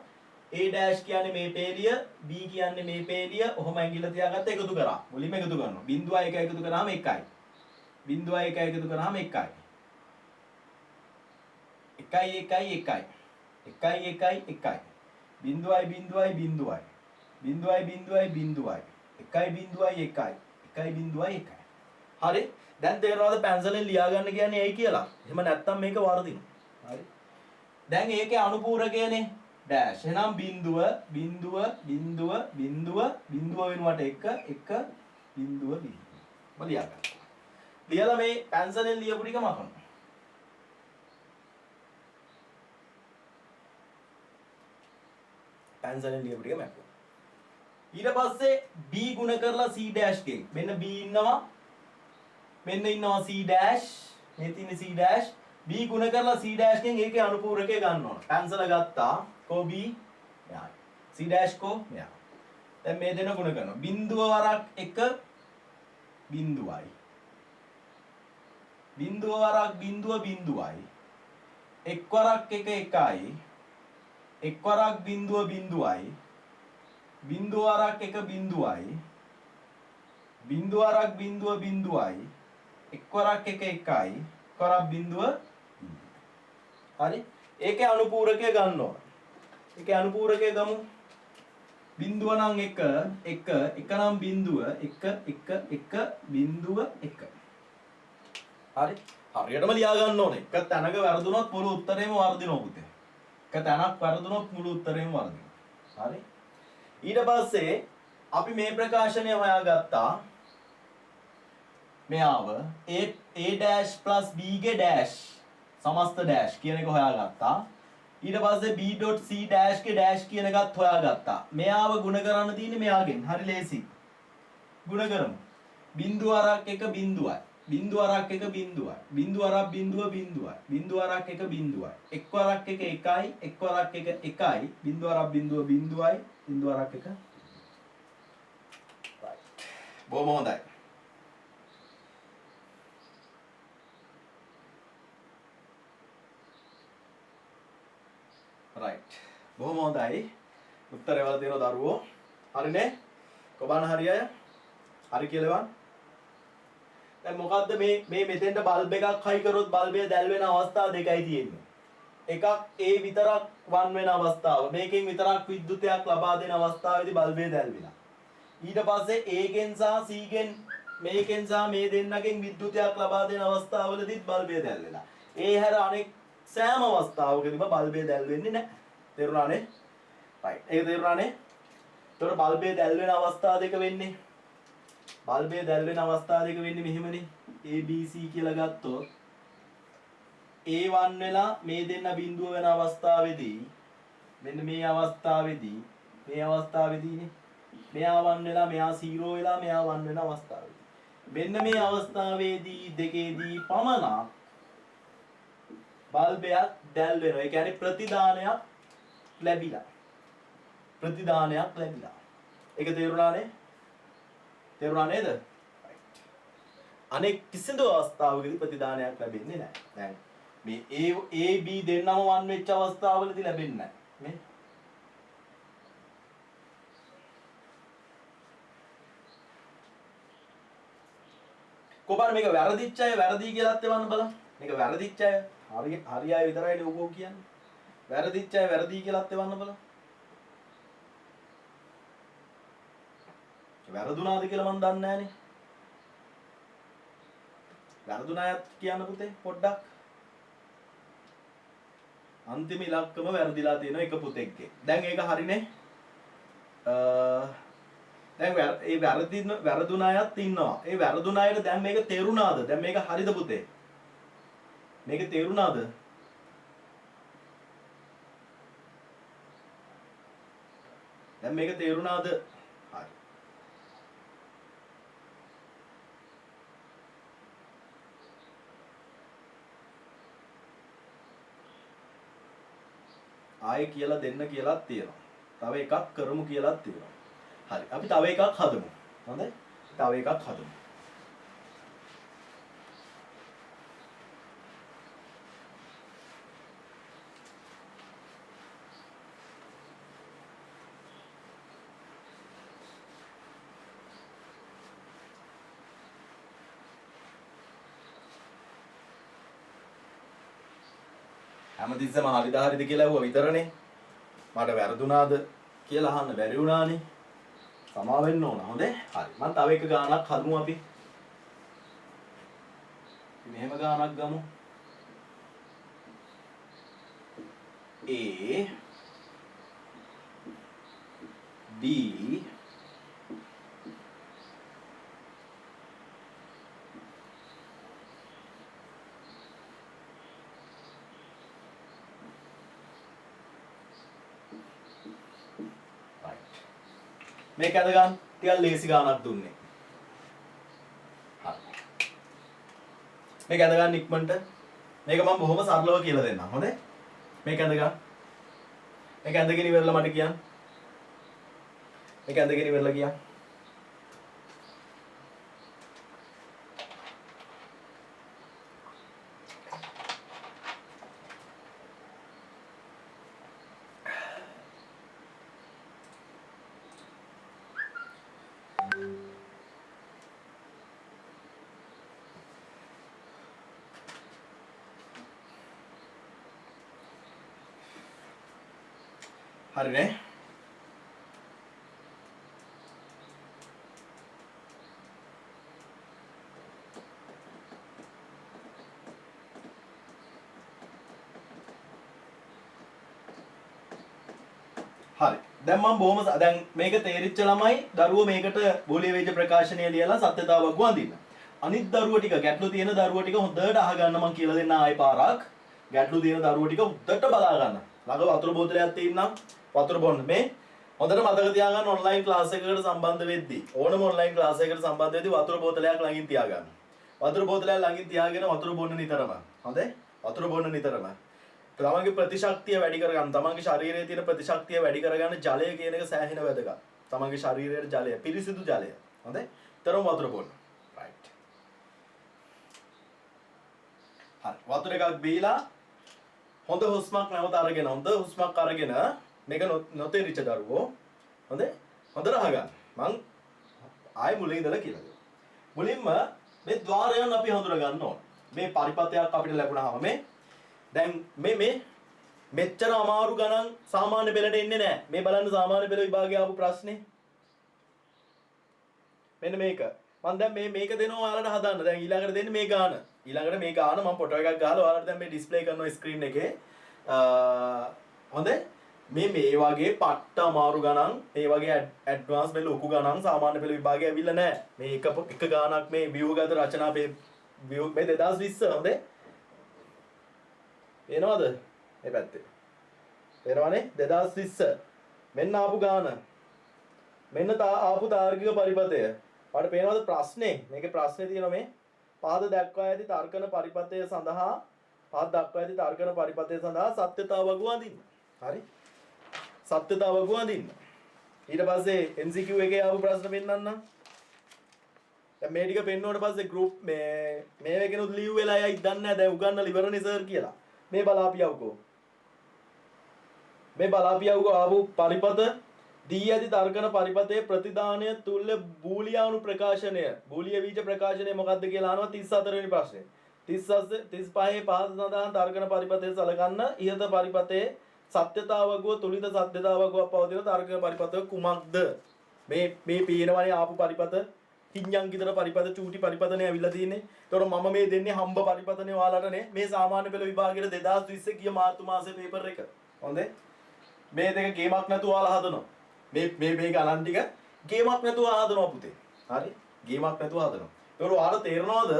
A dash කියන්නේ මේ පේලිය, B කියන්නේ මේ පේලිය. ඔහොම ඇඟිල්ල තියාගත්ත එකතු කරා. මුලින්ම එකතු කරනවා. 0.1 එකතු කරාම 1යි. 0.1 එකතු කරාම 1යි. 1 1 1 1 1 1 බිඳුවයි බිඳුවයි බිඳුවයි බිඳුවයි බිඳුවයි බිඳුවයි 1 බිඳුවයි 1 1 බිඳුවයි 1. හරි. දැන් තේරෙනවද පැන්සලෙන් ලියා ගන්න කියන්නේ ඇයි කියලා? එහෙම නැත්තම් මේක වර්ධිනවා. හරි. දැන් ඒකේ අනුපූරකයනේ ඩෑෂ්. එහෙනම් බිඳුව බිඳුව බිඳුව බිඳුව බිඳුව වෙනුවට 1 1 බිඳුව බිඳුව. ඔබ ලියා ගන්න. ලියලා මේ පැන්සලෙන් ලියපු ටික මකන්න. පැන්සලෙන් ලියපු ටික මැප්පුවා. ඊට පස්සේ B ගුණ කරලා C dash ගෙන්. මෙන්න B ඉන්නවා. මෙන්න ඉන්නවා C dash. මේ තියෙන C dash. B ගුණ කරලා C dash ගෙන් ඒකේ අනුපූරකය ගන්න ඕන. පැන්සල ගත්තා. කො B මෙහා. C dash කො මෙහා. දැන් මේ දෙන ගුණ කරනවා. බිඳුව වරක් 1 බිඳුවයි. බිඳුව වරක් බිඳුව බිඳුවයි. එක් වරක් 1 1යි. එක් වරක් බිඳුව බිඳුවයි. බිඳුව වරක් 1 බිඳුවයි. බිඳුව වරක් බිඳුව බිඳුවයි. එක් වරක් 1 1යි. එක් වරක් බිඳුව. හරි. ඒකේ අනුපූරකය ගන්න ඕන. ඒකේ අනුපූරකය ගමු. බිඳුව නම් 1 1 1 නම් බිඳුව 1 1 1 බිඳුව 1. හරි. හරියටම ලියා ගන්න ඕනේ. එක තැනක වැරදුනොත් මුළු උත්තරේම වර්ධිනවා පුතේ. එක තැනක් වැරදුනොත් මුළු උත්තරේම වර්ධිනවා. හරි. ඊට පස්සේ අපි මේ ප්‍රකාශනය හොයාගත්තා. මෙයාව A dash plus B ගේ dash සමස්ත dash කියන එක හොයාගත්තා. ඊට පස්සේ B.C dash ගේ dash කියන එකත් හොයාගත්තා. මෙයාව ගුණ කරන්න තියෙන්නේ මෙයාගෙන්. හරි ලේසි. ගුණ කරමු. බිඳුව අරක් 1 බිඳුවයි. බිඳුව අරක් 1 බිඳුවයි. බිඳුව අරක් බිඳුව බිඳුවයි. බිඳුව අරක් 1 බිඳුවයි. එක් වරක් 1 1යි. එක් වරක් 1 1යි. බිඳුව අරක් බිඳුව බිඳුවයි. බිඳුව අරක් 1. right. බොහොම හොඳයි. right. බොහොම හොඳයි. උත්තරේ වල තියෙන දරුවෝ. හරිනේ? කොබාන හරියය? හරි කියලා වන්. දැන් මොකද්ද මේ මෙතෙන්ට බල්බ් එකක් හයි කරොත් බල්බය දැල් වෙන අවස්ථා දෙකයි තියෙන්නේ. එකක් A විතරක් වන් වෙන අවස්ථාව. මේකෙන් විතරක් විද්‍යුතයක් ලබා දෙන අවස්ථාවේදී බල්බය දැල් වෙනවා. ඊට පස්සේ A ගෙන් සහ C ගෙන් මේකෙන් සහ මේ දෙන්නගෙන් විද්‍යුතයක් ලබා දෙන අවස්ථාවවලදීත් බල්බය දැල් වෙනවා. ඒ හැර අනෙක් සෑම අවස්ථාවකදීම බල්බය දැල් වෙන්නේ නැහැ. තේරුණානේ? right. ඒක තේරුණානේ? ඒතකොට බල්බය දැල් වෙන අවස්ථා දෙක වෙන්නේ බල්බය දැල් වෙන අවස්ථා දෙක වෙන්නේ මෙහෙමනේ. A B C කියලා ගත්තොත් A1 වෙලා මේ දෙන්න බිඳුව වෙන අවස්ථාවේදී මෙන්න මේ අවස්ථාවේදීනේ මෙයා 1 වෙලා මෙයා 0 වෙලා මෙයා 1 වෙන අවස්ථාවේදී මෙන්න මේ අවස්ථාවේදී දෙකේදී පමණක් බල්බයක් දැල් වෙනවා. ඒ කියන්නේ ප්‍රතිදානයක් ලැබිලා. ඒක තේරුණානේ? තේරුණා නේද? අනෙක් කිසිදු අවස්ථාවකදී ප්‍රතිදානයක් ලැබෙන්නේ නැහැ. දැන් මේ A B දෙන්නම 1 වෙච්ච අවස්ථාවවලදී ලැබෙන්නේ නැහැ. නේ? කොහොමද මේක වැරදිච්ච අය වැරදි කියලාත් එවන්න බලන්න. මේක වැරදිච්ච අය හරි අය විතරයිනේ උගෝ කියන්නේ. වැරදිච්ච අය වැරදි කියලාත් එවන්න බලන්න. වැරදුනාද කියලා මම දන්නේ නැහනේ. වැරදුනායත් කියන්න පුතේ පොඩ්ඩක්. අන්තිම ඉලක්කම වැරදිලා තියෙනවා එක පුතෙක්ගේ. දැන් ඒක හරිනේ. දැන් ඒ වැරදුන අයත් ඉන්නවා. ඒ වැරදුන අයට දැන් මේක තේරුණාද? දැන් මේක හරිද පුතේ? මේක තේරුණාද? දැන් මේක තේරුණාද? හරි. ආයේ කියලා දෙන්න කියලාත් තියෙනවා. තව එකක් කරමු කියලාත් තියෙනවා. හරි. අපි තව එකක් හදමු. හොඳයි? තව එකක් හදමු. හැමතිස්සෙම හරිද හරිද කියලා අහුවා විතරනේ. මට වැරදුනාද කියලා අහන්න බැරි වුණානේ. සමා වෙන්න ඕන. හොඳේ? හරි. මම තව එක ගානක් හදමු අපි. මෙහෙම ගානක් ගමු. A B මේක අද ගන්න ටිකක් ලේසි ගානක් දුන්නේ. හරි. මේක අද ගන්න ඉක්මනට. මේක මම බොහොම සරලව කියලා දෙන්නම්. හොඳේ? මේක අද ගන්න. මේක අඳගෙන ඉවරලා මට කියන්න. මේක අඳගෙන ඉවරලා කියන්න. හරිනේ. හරි. දැන් මම බොහොම දැන් මේක තේරිච්ච ළමයි දරුවෝ මේකට බෝලිය වේජ ප්‍රකාශනය ලියලා සත්‍යතාවක් වඳින්න. අනිත් දරුවෝ ටික ගැටලු තියෙන දරුවෝ ටික හොඳට අහගන්න මම කියලා දෙන්න ආයි පාරක්. ගැටලු තියෙන දරුවෝ ටික හොඳට බලා ගන්න. ළඟ වතුර බෝතලයක් තියෙනම් වතුර බොන්න. මේ හොඳට මතක තියාගන්න ඔන්ලයින් ක්ලාස් එකකට සම්බන්ධ වෙද්දී ඕනම ඔන්ලයින් ක්ලාස් එකකට සම්බන්ධ වෙද්දී වතුර බෝතලයක් ළඟින් තියාගන්න. වතුර බෝතලයක් ළඟින් තියාගෙන වතුර බොන්න නිතරම. හොඳේ? වතුර බොන්න නිතරම. තමන්ගේ ප්‍රතිශක්තිය වැඩි කරගන්න, තමන්ගේ ශරීරයේ තියෙන ප්‍රතිශක්තිය වැඩි කරගන්න ජලය කියන එක සෑහෙන වැදගත්. තමන්ගේ ශරීරයේ ජලය, පිරිසිදු ජලය. හොඳේ? තරම් වතුර බොන්න. රයිට්. හරි. වතුර එකක් බීලා හොඳ හුස්මක් නැවත අරගෙන මේක නොතේරිච්ච දරුවෝ හොඳේ? හොඳට අහගන්න. මං ආයෙ මුලින් ඉඳලා කියලා දෙනවා. මුලින්ම මේ ద్వාරයන් අපි හඳුනා ගන්න ඕන. මේ පරිපතයක් අපිට ලැබුණාම දැන් මේ මෙච්චර අමාරු ගණන් සාමාන්‍ය පෙළට එන්නේ නැහැ. මේ බලන්න සාමාන්‍ය පෙළ විභාගයේ ආපු ප්‍රශ්නේ. මෙන්න මේක. මම දැන් මේක දෙනවා ඔයාලට හදන්න. දැන් ඊළඟට දෙන්නේ මේ ගාන. ඊළඟට මේ ගාන මම ෆොටෝ එකක් ගහලා ඔයාලට දැන් මේ ඩිස්ප්ලේ කරනවා ස්ක්‍රීන් එකේ. හොඳේ? මේ වගේ පට්ට අමාරු ගණන්, මේ වගේ ඇඩ්වාන්ස් මේ ලොකු ගණන් සාමාන්‍ය පෙළ විභාගයේ ඇවිල්ලා නැහැ. මේ එක ගානක් මේ ව්‍යුහගත රචනා මේ 2020 හොඳේ? පේනවද? මේ පැත්තේ. පේනවනේ 2020. මෙන්න ආපු ගාන. මෙන්න ආපු තාර්කික පරිපතය. ඔයාලට පේනවද ප්‍රශ්නේ? මේකේ ප්‍රශ්නේ තියෙනවා මේ පහද දක්වා ඇති තර්කන පරිපතය සඳහා සත්‍යතාවක වඳින්න. හරි? සත්‍යතාවක වඳින්න. ඊට පස්සේ MCQ එකේ ආපු ප්‍රශ්න පෙන්නන්නම්. දැන් මේ ටික පෙන්නුවට පස්සේ group මේ එකනොත් ලීව් වෙලා යයි දන්නේ නැහැ. දැන් උගන්නලා ඉවරනේ සර් කියලා. මේ බලාපියවකෝ. ආපු පරිපත දී ඇති තර්කන පරිපතේ ප්‍රතිදානය තුල්‍ය බූලියානු ප්‍රකාශනය. බූලිය වීජ ප්‍රකාශනය මොකක්ද කියලා අහනවා 34 වෙනි ප්‍රශ්නේ. 35 පහත සඳහන් තර්කන පරිපතේ සලකන්න ඉහත පරිපතේ සත්‍යතාවකව තුලිත සත්‍යතාවකව පවතින තර්කන පරිපතය කුමක්ද? මේ පීනවනේ ආපු පරිපත හිඤ්ඤං විතර පරිපද චූටි පරිපදනේ ඇවිල්ලා තියෙන්නේ. ඒතකොට මම මේ දෙන්නේ හම්බ පරිපදනේ ඔයාලටනේ. මේ සාමාන්‍ය පෙළ විභාගයේ 2020 ගිය මාර්තු මාසේ පේපර් එක. හොඳේ. මේ දෙක ගේමක් නැතුව ඔයාලා හදනවා. මේ ගණන් ටික ගේමක් නැතුව හදනවා පුතේ. හරි? ගේමක් නැතුව හදනවා. ඒතකොට ඔයාලා තේරෙනවද?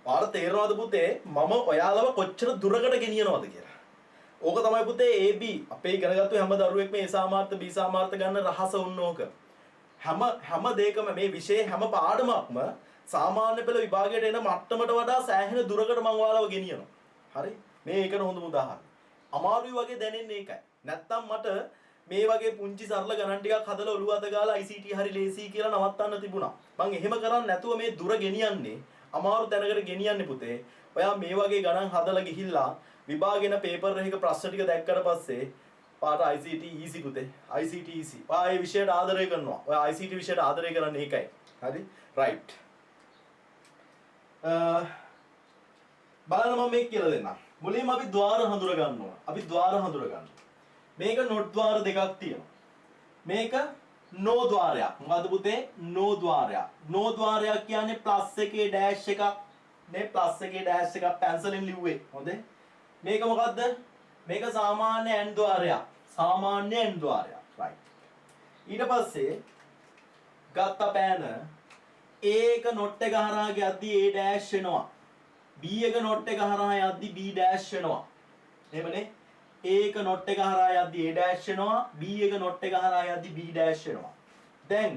ඔයාලා තේරෙනවද පුතේ මම ඔයාලව කොච්චර දුරකට ගෙනියනවද කියලා? ඕක තමයි පුතේ AB අපේ ඉගෙනගත්තු හැම දරුවෙක්ම A සාමාර්ථ B සාමාර්ථ ගන්න රහස උන්න ඕක. හැම දෙයකම මේ විෂය හැම පාඩමක්ම සාමාන්‍ය පෙළ විභාගයට එන මට්ටමට වඩා සෑහෙන දුරකට මම ඔයාලව ගෙනියනවා. හරි? මේ ඒකට හොඳම උදාහරණ. අමාරුයි වගේ දැනෙන්නේ ඒකයි. නැත්තම් මට මේ වගේ පුංචි සරල ගණන් ටිකක් හදලා ඔළුව අත ගාලා ICT හරි ලේසි කියලා නවත්තන්න තිබුණා. මං එහෙම කරන්නේ නැතුව මේ දුර ගෙනියන්නේ අමාරු තැනකට ගෙනියන්නේ පුතේ. ඔයා මේ වගේ ගණන් හදලා ගිහිල්ලා විභාගෙන පේපර් එකක ප්‍රශ්න ටික දැක්කට පස්සේ පාට ICT easy පුතේ. ICT easy. ඔයා මේ විෂයට ආදරය කරනවා. ඔයා ICT විෂයට ආදරය කරන්නේ ඒකයි. හරි? right. බලන්න මම මේක කියලා දෙන්නම්. මුලින්ම අපි ద్వාර හඳුර ගන්නවා. අපි ద్వාර හඳුර ගන්නවා. මේක නොට් ద్వාර දෙකක් තියෙනවා. මේක නෝ ద్వාරයක්. මොකද්ද පුතේ? නෝ ద్వාරයක්. නෝ ద్వාරයක් කියන්නේ ප්ලස් එකේ ඩෑෂ් එකක්. නේ ප්ලස් එකේ ඩෑෂ් එකක් පැන්සලෙන් ලිව්වේ. හොඳේ. මේක මොකද්ද? මේක සාමාන්‍ය n ద్వාරයක්. සාමාන්‍ය n ద్వාරයක්. right. ඊට පස්සේ ගත්ත පෑන A එක නොට් එක හරහා ගියද්දී A ඩෑෂ් වෙනවා. B එක නොට් එක හරහා යද්දී B ඩෑෂ් වෙනවා. එහෙමනේ. A එක නොට් එක හරහා යද්දී A ඩෑෂ් වෙනවා. B එක නොට් එක හරහා යද්දී B ඩෑෂ් වෙනවා. දැන්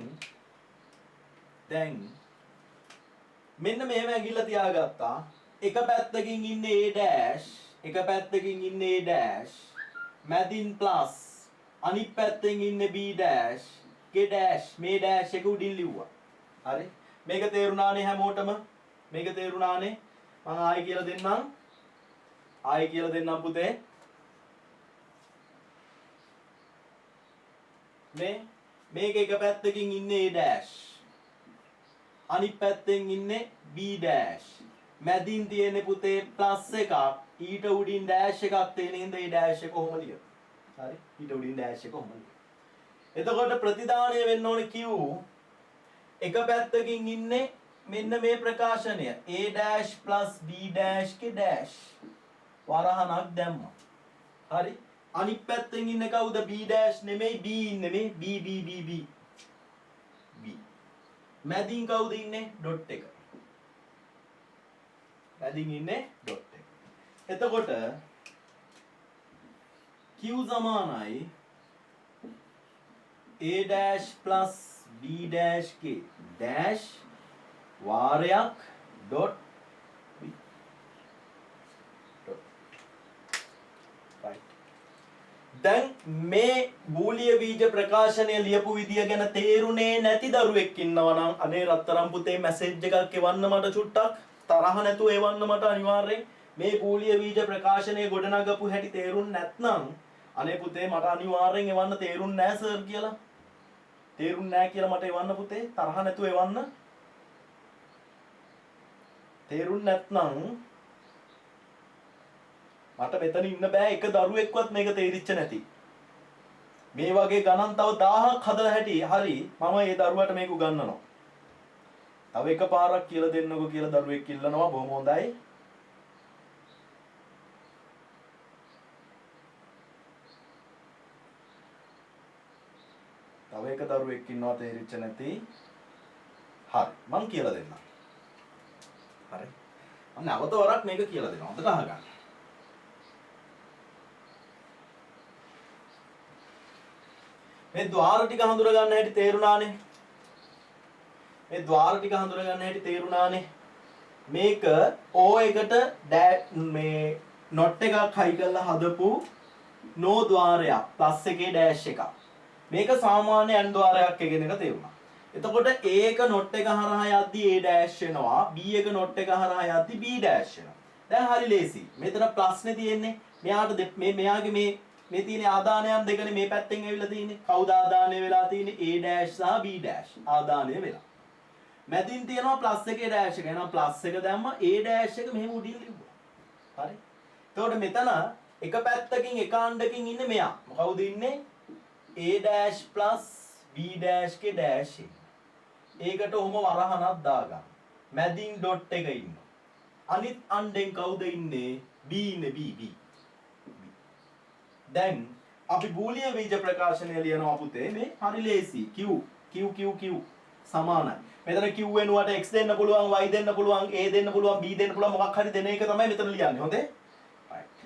මෙන්න මෙහෙම ඇඟිල්ල තියාගත්තා. එක පැත්තකින් ඉන්නේ A ඩෑෂ්, එක පැත්තකින් ඉන්නේ A ඩෑෂ්, මැදින් ප්ලස්, අනිත් පැත්තෙන් ඉන්නේ B ඩෑෂ්, K ඩෑෂ්, මේ ඩෑෂ් එක උඩින් ලිව්වා. හරි? මේක තේරුණානේ හැමෝටම? මේක තේරුණානේ? මම ආයෙ කියලා දෙන්නම් පුතේ. මේක එක පැත්තකින් ඉන්නේ A ඩෑෂ්, අනිත් පැත්තෙන් ඉන්නේ B ඩෑෂ්, මැදින් තියෙන්නේ පුතේ ප්ලස් එකක්, ඊට උඩින් ඩෑෂ් එකක් තියෙන හින්දා ඒ ඩෑෂ් එක කොහොම ලියද? හරි? ඊට උඩින් ඩෑෂ් එක කොහොම ලියද? එතකොට ප්‍රතිදානය වෙන්න ඕනේ Q එක පැත්තකින් ඉන්නේ මෙන්න මේ ප්‍රකාශනය A dash plus B dash K dash වරහණක් දැම්මා. හරි? අනිත් පැත්තෙන් ඉන්නේ කවුද? B ඩෑෂ් නෙමෙයි B ඉන්නේ මේ B. මැදින් කවුද ඉන්නේ? ඩොට් එක. මැදින් ඉන්නේ ඩොට් එක. එතකොට Q සමානයි A dash plus B dash K dash වාරයක් ඩොට් B. right. දැන් මේ බූලිය බීජ ප්‍රකාශනය ලියපු විදිය ගැන තේරුනේ නැති දරුවෙක් ඉන්නවා නම් අනේ රත්තරන් පුතේ මැසේජ් එකක් එවන්න මට චුට්ටක් තරහ නැතුව එවන්න මට අනිවාර්යෙන් මේ බූලිය බීජ ප්‍රකාශනය ගොඩනගපු හැටි තේරුන්නේ නැත්නම් අනේ පුතේ මට අනිවාර්යෙන් එවන්න තේරුන්නේ නැහැ සර් කියලා. තේරුන්නේ නැහැ කියලා මට එවන්න පුතේ තරහ නැතුව එවන්න. තේරුන්නේ නැත්නම් මට මෙතන ඉන්න බෑ එක දරුවෙක්වත් මේක තේරිච්ච නැති. මේ වගේ ගණන් තව 1000ක් හදලා හැටි හරි මම ඒ දරුවට මේක උගන්වනවා. තව එකපාරක් කියලා දෙන්නකෝ කියලා දරුවෙක් ඉල්ලනවා බොහොම හොඳයි. තව එක දරුවෙක් ඉන්නවා තේරිච්ච නැති. හරි මං කියලා දෙන්නම්. හරි. මම නැවත වරක් මේක කියලා දෙනවා. හොඳට අහගන්න. මේ ద్వාර ටික හඳුර ගන්න හැටි තේරුණානේ. මේක O එකට මේ නොට් එකක් හයි කරලා හදපු නෝ ద్వාරයක් ප්ලස් එකේ ඩෑෂ් එකක්. මේක සාමාන්‍ය n ద్వාරයක් කියන එක තේරුණා. එතකොට A එක නොට් එක හරහා යද්දී A ඩෑෂ් වෙනවා, B එක නොට් එක හරහා යද්දී B ඩෑෂ් වෙනවා. දැන් හරි ලේසි. මෙතන ප්ලස් නේ තියෙන්නේ. මෙයාට මෙයාගේ මේ තියෙන ආදානයන් දෙකනේ මේ පැත්තෙන් ඇවිල්ලා තියෙන්නේ. කවුද ආදානය වෙලා තියෙන්නේ? A ඩෑෂ් සහ B ඩෑෂ් ආදානය වෙලා. මැදින් තියෙනවා ප්ලස් එකේ ඩෑෂ් එක. එහෙනම් ප්ලස් එක දැම්ම A ඩෑෂ් එක මෙහෙම උඩින් ලිව්වා. හරි. එතකොට මෙතන එක පැත්තකින් එක අණ්ඩකින් ඉන්නේ මෙයා. කවුද ඉන්නේ? A dash plus B dash K dash. ඒකට ඔහොම වරහනක් දාගන්න. මැදින් ඩොට් එක ඉන්නවා. අනිත් අණ්ඩෙන් කවුද ඉන්නේ? B ඉන්නේ B. දැන් අපි බූලිය බීජ ප්‍රකාශනය ලියනවා පුතේ මේ හරි ලේසි. Q සමානයි. මෙතන Q වෙනුවට x දෙන්න පුළුවන්, y දෙන්න පුළුවන්, a දෙන්න පුළුවන්, b දෙන්න පුළුවන් මොකක් හරි දෙන එක තමයි මෙතන ලියන්නේ. හොඳේ? right.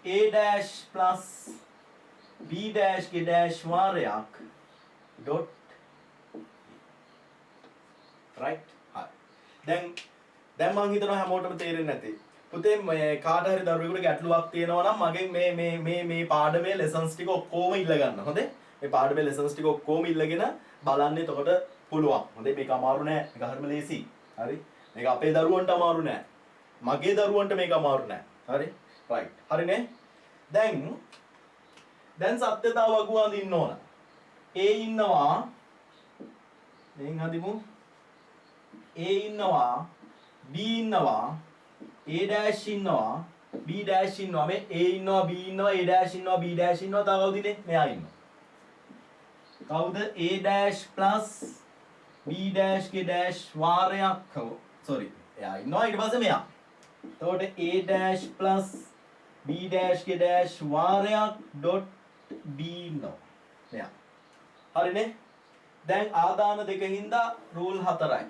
a dash plus b dash ගේ dash වාරයක් dot right. හරි. දැන් මම හිතනවා හැමෝටම තේරෙන්නේ නැති. පුතේ මේ කාට හරි දරුවෙකුට ගැටලුවක් තියෙනවා නම් මගෙන් මේ පාඩමේ lessons ටික ඔක්කොම ඉල්ල ගන්න. හොඳේ? මේ පාඩමේ lessons ටික ඔක්කොම ඉල්ලගෙන බලන්න එතකොට පුළුවන්. හොඳේ මේක අමාරු නෑ. මේක හරිම ලේසි. හරි? මේක අපේ දරුවන්ට අමාරු නෑ. මගේ දරුවන්ට මේක අමාරු නෑ. හරි? right. හරිනේ? දැන් සත්‍යතාව වගු අඳින්න ඕන. A ඉන්නවා. මෙන් හදිමු. A ඉන්නවා. B ඉන්නවා. A dash ඉන්නවා. B dash ඉන්නවා. මේ A ඉන්නවා, B ඉන්නවා, A dash ඉන්නවා, B dash ඉන්නවා. තව කවුද ඉන්නේ? මෙයා ඉන්නවා. කවුද? A dash plus B dash ගේ dash වාරයක් sorry එයා ඉන්නවා ඊට පස්සේ මෙයා. එතකොට A dash plus B dash ගේ dash වාරයක් dot B ඉන්නවා. මෙයා. හරිනේ? දැන් ආදාන දෙකින්ද රූල් 4යි.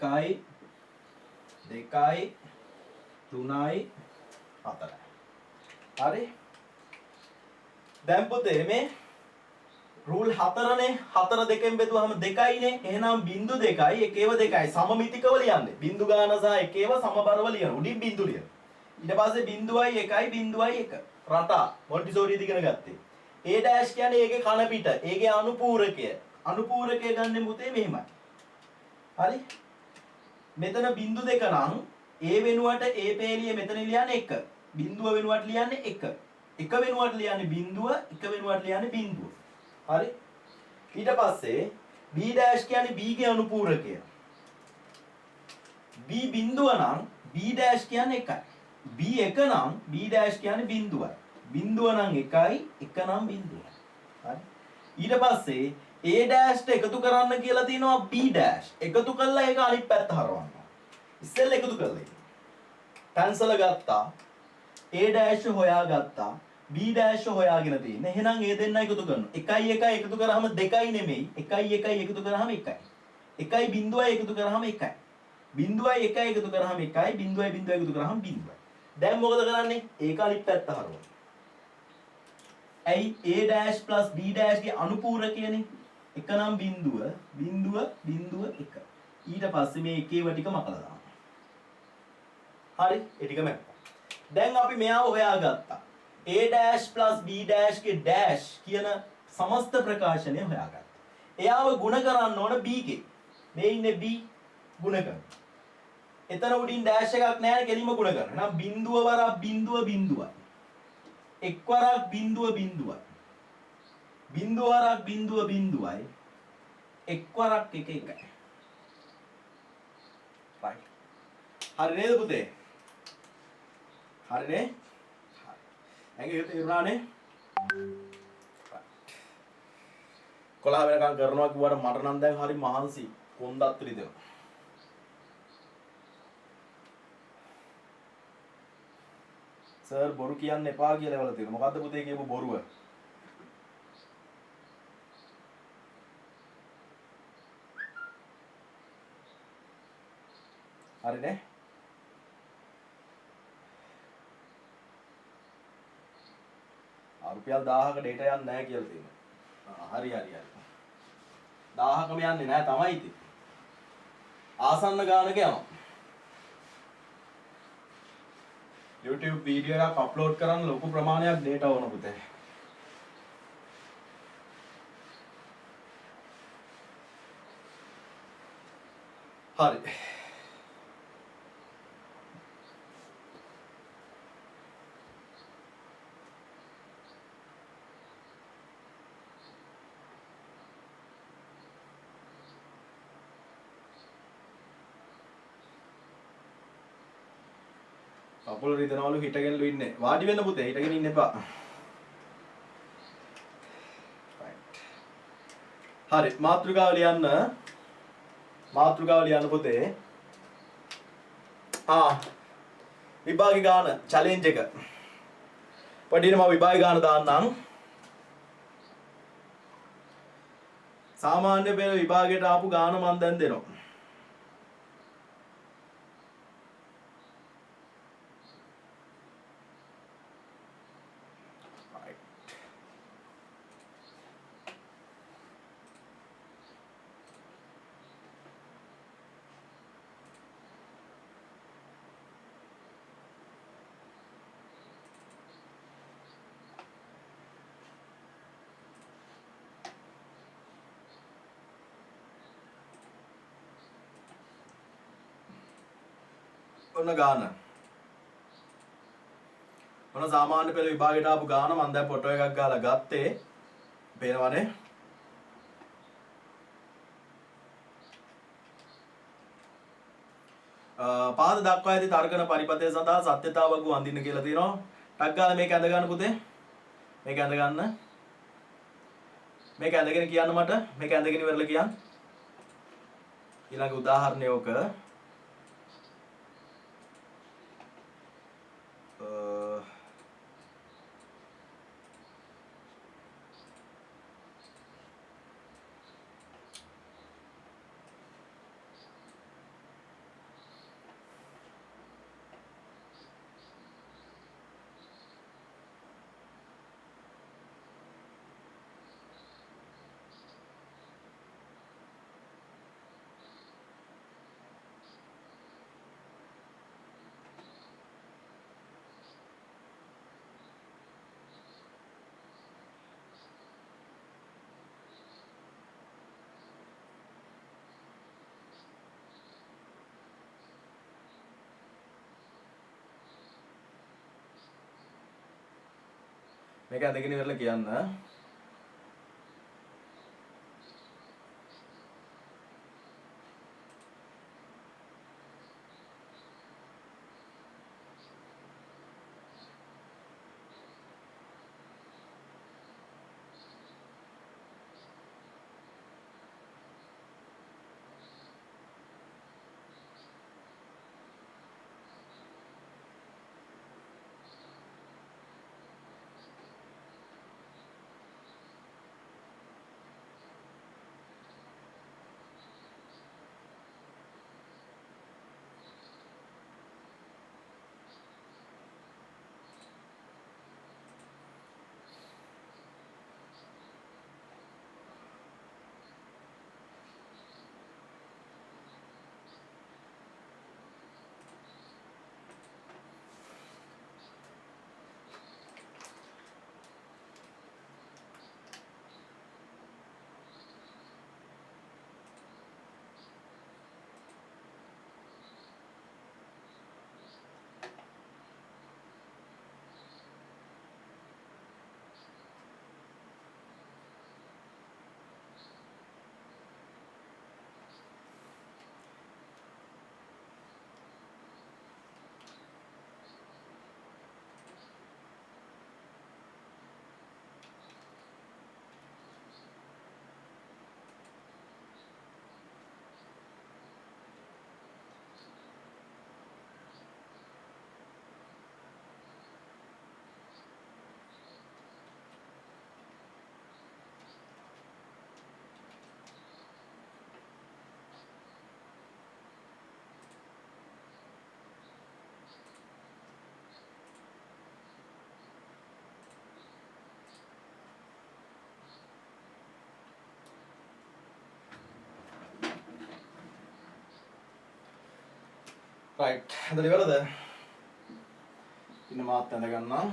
එකයි දෙකයි තුනයි හතරයි. හරි? දැන් පුතේ මේ රූල් 4නේ. 4 දෙකෙන් බෙදුවහම 2යිනේ. එහෙනම් බිංදු 2යි එකේව 2යි සමමිතිකව ලියන්නේ. බිංදු ගාන සහ එකේව සමබරව ලියන. උඩින් බිංදු ලියන. ඊට පස්සේ බිංදුවයි 1යි බිංදුවයි 1. රටා මොන්ටිසෝරියද ඉගෙන ගත්තේ. A dash කියන්නේ ඒකේ කන පිට. ඒකේ අනුපූරකය. අනුපූරකය ගන්න පුතේ මෙහෙමයි. හරි? මෙතන බිංදු දෙක නම් A වෙනුවට A පේලිය මෙතන ලියන්නේ 1. බිංදුව වෙනුවට ලියන්නේ 1. 1 වෙනුවට ලියන්නේ බිංදුව, 1 වෙනුවට ලියන්නේ බිංදුව. හරි? ඊට පස්සේ B dash කියන්නේ B ගේ අනුපූරකය. B බිංදුව නම් B dash කියන්නේ 1යි. B 1 නම් B dash කියන්නේ බිංදුවයි. බිංදුව නම් 1යි, 1 නම් බිංදුවයි. හරි? ඊට පස්සේ A dash එකතු කරන්න කියලා තියෙනවා B dash. එකතු කළා ඒක අනිත් පැත්ත හරවන්න. ඉස්සෙල්ලා එකතු කළා. කැන්සල් ගත්තා. A dash හොයාගත්තා. B dash හොයාගෙන තියෙන්නේ. එහෙනම් ඒ දෙන්න එකතු කරනවා. 1 1 එකතු කරාම 2යි නෙමෙයි. 1 1 එකතු කරාම 1යි. 1 බිංදුවයි එකතු කරාම 1යි. බිංදුවයි 1 එකතු කරාම 1යි. බිංදුවයි බිංදුවයි එකතු කරාම බිංදුවයි. දැන් මොකද කරන්නේ? ඒක අනිත් පැත්ත හරවනවා. ඇයි A dash plus B dash ගේ අනුපූරකයනේ. එක නම් බිංදුව 1. ඊට පස්සේ මේ එකේව ටික මකලා දානවා. හරි? ඒ ටික මැප්පා. දැන් අපි මෙයාව හොයාගත්තා. A dash plus B dash ගේ dash කියන සමස්ත ප්‍රකාශනය හොයාගත්තා. එයාව ගුණ කරන්න ඕන B ගේ. මේ ඉන්නේ B ගුණ කරන. එතන උඩින් dash එකක් නැහැ කෙලින්ම ගුණ කරනවා. එහෙනම් බිංදුව වරක් බිංදුවයි. එක් වරක් බිංදුවයි. බිංදුව වරක් බිංදුවයි. එක් වරක් 1 1යි. right. හරි නේද පුතේ? හරිනේ? හරි. ඇඟේ තේරුණානේ? කොළහ වෙනකම් කරනවා කිව්වට මට නම් දැන් හරි මහන්සි. කොන්දත් රිදෙනවා. සර් බොරු කියන්න එපා කියලා වල තියෙනවා. මොකද්ද පුතේ කියපු බොරුව? හරිනේ? රුපියල් 1000ක ඩේටා යන්නේ නැහැ කියලා තියෙනවා. හරි. 1000කම යන්නේ නැහැ තමයි ඉතින්. ආසන්න ගානක යනවා. YouTube වීඩියෝ එකක් අප්ලෝඩ් කරන්න ලොකු ප්‍රමාණයක් ඩේටා ඕන පුතේ. හරි. කකුල රිදෙනවලු හිටගෙනලු ඉන්නේ. වාඩි වෙන්න පුතේ හිටගෙන ඉන්න එපා. හරි මාතෘකාව ලියන්න. මාතෘකාව ලියන්න පුතේ. විභාගේ ගාන චැලෙන්ජ් එක. පොඩිනේ මම විභාගේ ගාන දාන්නම්. සාමාන්‍ය පෙළ විභාගයට ආපු ගාන මම දැන් දෙනවා. ඔන්න ගාන. ඔන්න සාමාන්‍ය පෙළ විභාගයට ආපු ගාන මම දැන් ෆොටෝ එකක් ගාලා ගත්තේ. පේනවනේ. පාද දක්වා ඇති තර්කන පරිපථය සඳහා සත්‍යතාවක වඳින්න කියලා තියෙනවා. ටක් ගාලා මේක ඇඳ ගන්න පුතේ. මේක ඇඳ ගන්න. මේක ඇඳගෙන කියන්න මට. මේක ඇඳගෙන ඉවරලා කියන්න. ඊළඟ උදාහරණය ඕක. මේක ඇඳගෙන ඉවරලා කියන්න. රයිට්. හදලා ඉවරද? ඉන්න මාත් ඇඳ ගන්නම්.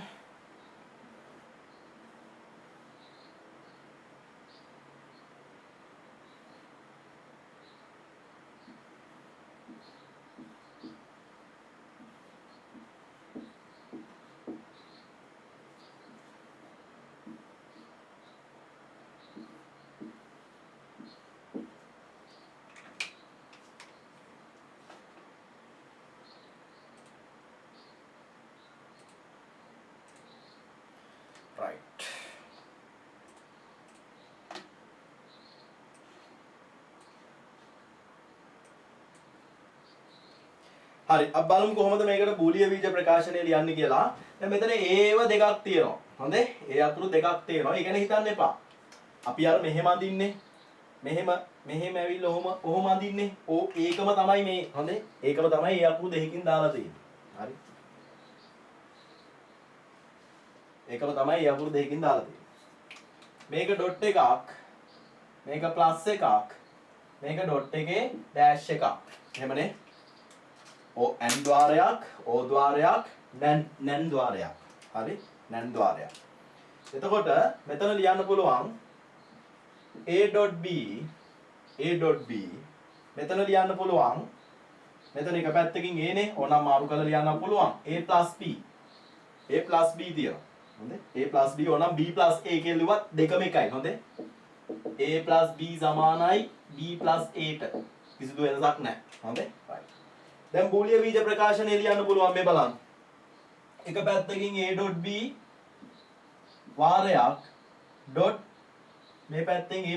right. හරි අපි බලමු කොහොමද මේකට බූලිය බීජ ප්‍රකාශනය ලියන්නේ කියලා. දැන් මෙතන ඒව දෙකක් තියෙනවා. හොඳේ? ඒ අතුරු දෙකක් තියෙනවා. ඒ කියන්නේ හිතන්න එපා. අපි අර මෙහෙම අඳින්නේ. මෙහෙම ඇවිල්ලා ඔහොම අඳින්නේ. ඒකම තමයි මේ. හොඳේ? ඒකම තමයි ඒ අකුරු දෙකකින් දාලා තියෙන්නේ. හරි? ඒකම තමයි ඒ අකුරු දෙකකින් දාලා තියෙන්නේ. මේක ඩොට් එකක්. මේක ප්ලස් එකක්. මේක ඩොට් එකේ ඩෑෂ් එකක්. එහෙමනේ? n ద్వාරයක් o ద్వාරයක් nan ద్వාරයක්. හරි? nan ద్వාරයක්. එතකොට මෙතන ලියන්න පුළුවන් a.b මෙතන ලියන්න පුළුවන් මෙතන එක පැත්තකින් a නේ ඕනම් මාරු කරලා ලියන්න පුළුවන් a+b තියෙනවා. හොඳේ? a+b ඕනම් b+a කියලා ලිව්වත් දෙකම එකයි. හොඳේ? a+b සමානයි b+a ට. කිසිදු වෙනසක් නැහැ. හොඳේ? right. දැන් බූලිය බීජ ප්‍රකාශනය ලියන්න පුළුවන් මේ බලන්න. එක පැත්තකින් a.b වාරයක් ඩොට් මේ පැත්තෙන් a+b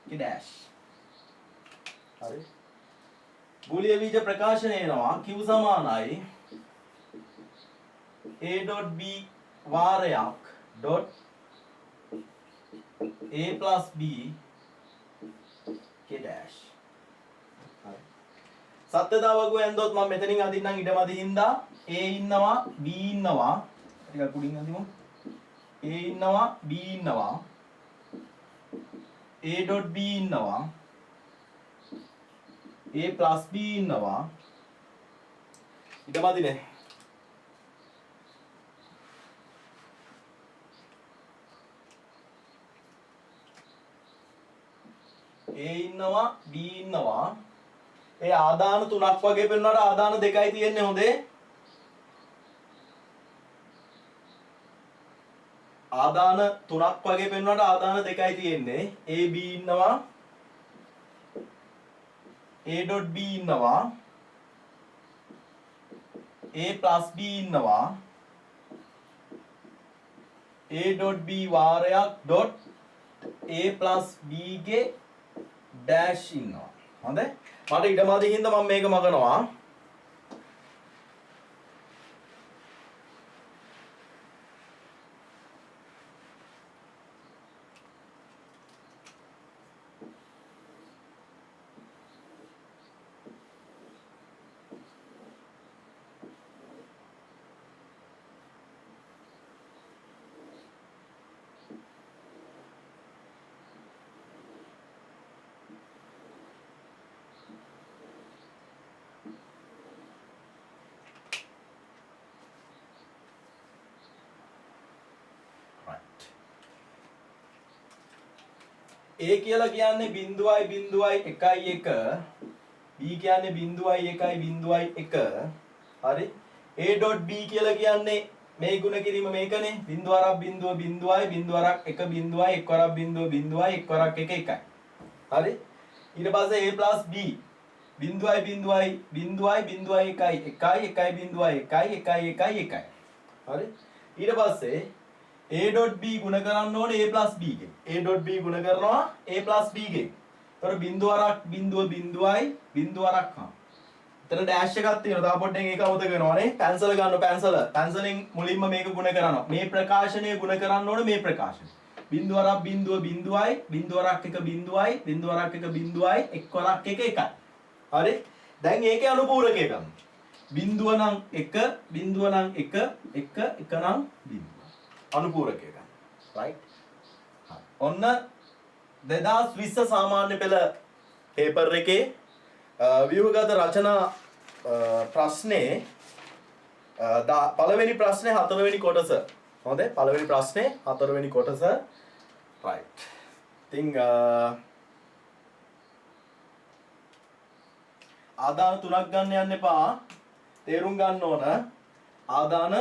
ක ඩෑෂ්. හරි? බූලිය බීජ ප්‍රකාශනය එනවා q සමානයි a.b වාරයක් ඩොට් a+b ක ඩෑෂ්. සත්‍යතාවක ඇන්දොත් මම මෙතනින් අදින්නම් ඉඩමදි හින්දා a ඉන්නවා b ඉන්නවා ටිකක් උඩින් අදිමු. a ඉන්නවා b ඉන්නවා a.b ඉන්නවා a+b ඉන්නවා ඉඩමදිනේ. a ඉන්නවා b ඉන්නවා ඒ ආදාන තුනක් වගේ පෙන්වනවාට ආදාන දෙකයි තියෙන්නේ. හොඳේ? ආදාන තුනක් වගේ පෙන්වනවාට ආදාන දෙකයි තියෙන්නේ. AB ඉන්නවා A.B ඉන්නවා A+B ඉන්නවා A.B වාරයක් ඩොට් A+B ගේ ඩෑෂ් ඉන්නවා. හොඳයි? මට ඉඩමදි හින්දා මම මේක මගනවා. A කියලා කියන්නේ 0.01 B කියන්නේ 0.1.1 හරි A.B කියලා කියන්නේ මේ ගුණ කිරීම මේකනේ 0.0.0.1 1.1 හරි ඊට පස්සේ A+B 0.0.0.1 හරි ඊට පස්සේ A.B ගුණ කරන්න ඕනේ A+B ගෙන්. A.B ගුණ කරනවා A+B ගෙන්. ඒතර 0.0.0.1 හා. එතන ඩෑෂ් එකක් තියෙනවා. තව පොඩ්ඩක් ඒක අවබෝධ කරගන්නවානේ. පැන්සල ගන්න පැන්සල. පැන්සලෙන් මුලින්ම මේක ගුණ කරනවා. මේ ප්‍රකාශනය ගුණ කරන්න ඕනේ මේ ප්‍රකාශනය. 0.0.0.1 හරි. දැන් ඒකේ අනුපූරකය ගන්න. බිඳුව නම් 1 බිඳුව නම් 1 1 1 නම් බිඳුව. අනුපූරකය ගන්න. right? ඔන්න 2020 සාමාන්‍ය පෙළ පේපර් එකේ ව්‍යුහගත රචනා ප්‍රශ්නේ පළවෙනි ප්‍රශ්නේ හතරවෙනි කොටස. හොඳයි? පළවෙනි ප්‍රශ්නේ හතරවෙනි කොටස. right. ඉතින් ආදාන තුනක් ගන්න යන්න එපා. තේරුම් ගන්න ඕන ආදාන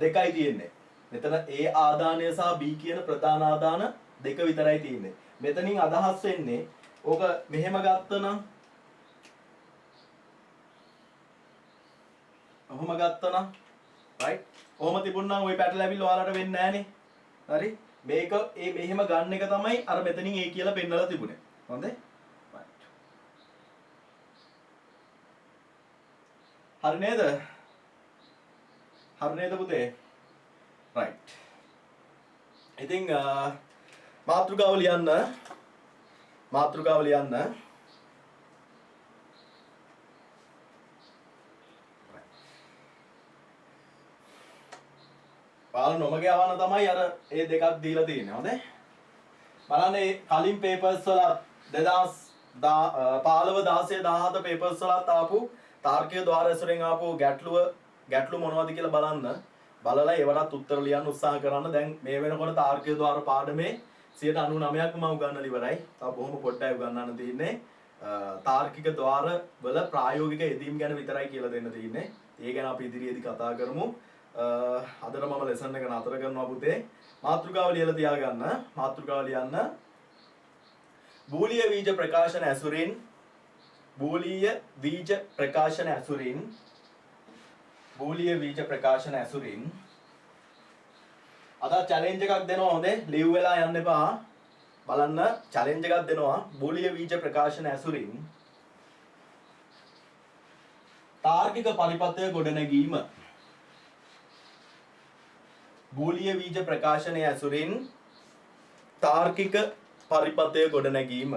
දෙකයි තියෙන්නේ. මෙතන A ආදානය සහ B කියන ප්‍රධාන ආදාන දෙක විතරයි තියෙන්නේ. මෙතනින් අදහස් වෙන්නේ ඕක මෙහෙම ගත්තනම් ඔහොම ගත්තනම් right කොහොම තිබුණා නම් ওই පැටලැවිල්ල ඔයාලට වෙන්නේ නැහනේ හරි මේක මෙහෙම ගන්න එක තමයි අර මෙතනින් A කියලා පෙන්නලා තිබුණේ හොඳේ right හරි නේද පුතේ right ඉතින් මාතෘකාව ලියන්න පාල නොමගේ අවන්න තමයි අර ඒ දෙකක් දීලා තියෙන්නේ හොඳේ බලන්න මේ කලින් පේපර්ස් වල 2015 16 17 පේපර්ස් වලත් ආපු තාර්කික ద్వාර ඇසුරෙන් ආපු ගැටලු මොනවද කියලා බලලා ඒවටත් උත්තර ලියන්න උත්සාහ කරන්න දැන් මේ වෙනකොට තාර්කික ద్వාර පාඩමේ 99%ක්ම මම උගන්වලා ඉවරයි තව බොහොම පොඩ්ඩයි උගන්වන්න තියෙන්නේ තාර්කික ద్వාර වල ප්‍රායෝගික යෙදීම් ගැන විතරයි කියලා දෙන්න තියෙන්නේ ඒ ගැන අපි ඉදිරියේදී කතා කරමු අදට මම ලෙසන් එක නතර කරනවා පුතේ මාතෘකාව ලියලා තියාගන්න මාතෘකාව ලියන්න බූලිය බීජ ප්‍රකාශන ඇසුරින් අද චැලෙන්ජ් එකක් දෙනවා හොඳේ ලිව් වෙලා යන්න එපා බලන්න චැලෙන්ජ් එකක් දෙනවා බූලිය බීජ ප්‍රකාශන ඇසුරින් තාර්කික පරිපථය ගොඩනැගීම බූලිය බීජ ප්‍රකාශනය ඇසුරින් තාර්කික පරිපථය ගොඩනැගීම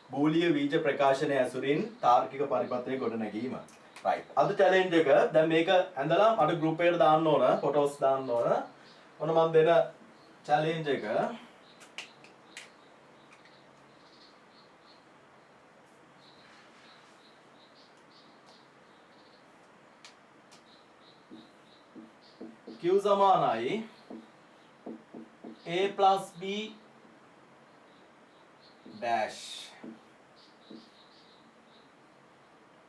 බූලිය බීජ ප්‍රකාශනය ඇසුරින් තාර්කික පරිපථය ගොඩනැගීම right අද challenge එක දැන් මේක ඇඳලා මට group එකට දාන්න ඕන photos දාන්න ඕන ඔන්න මම දෙන challenge එක q සමානයි a plus b dash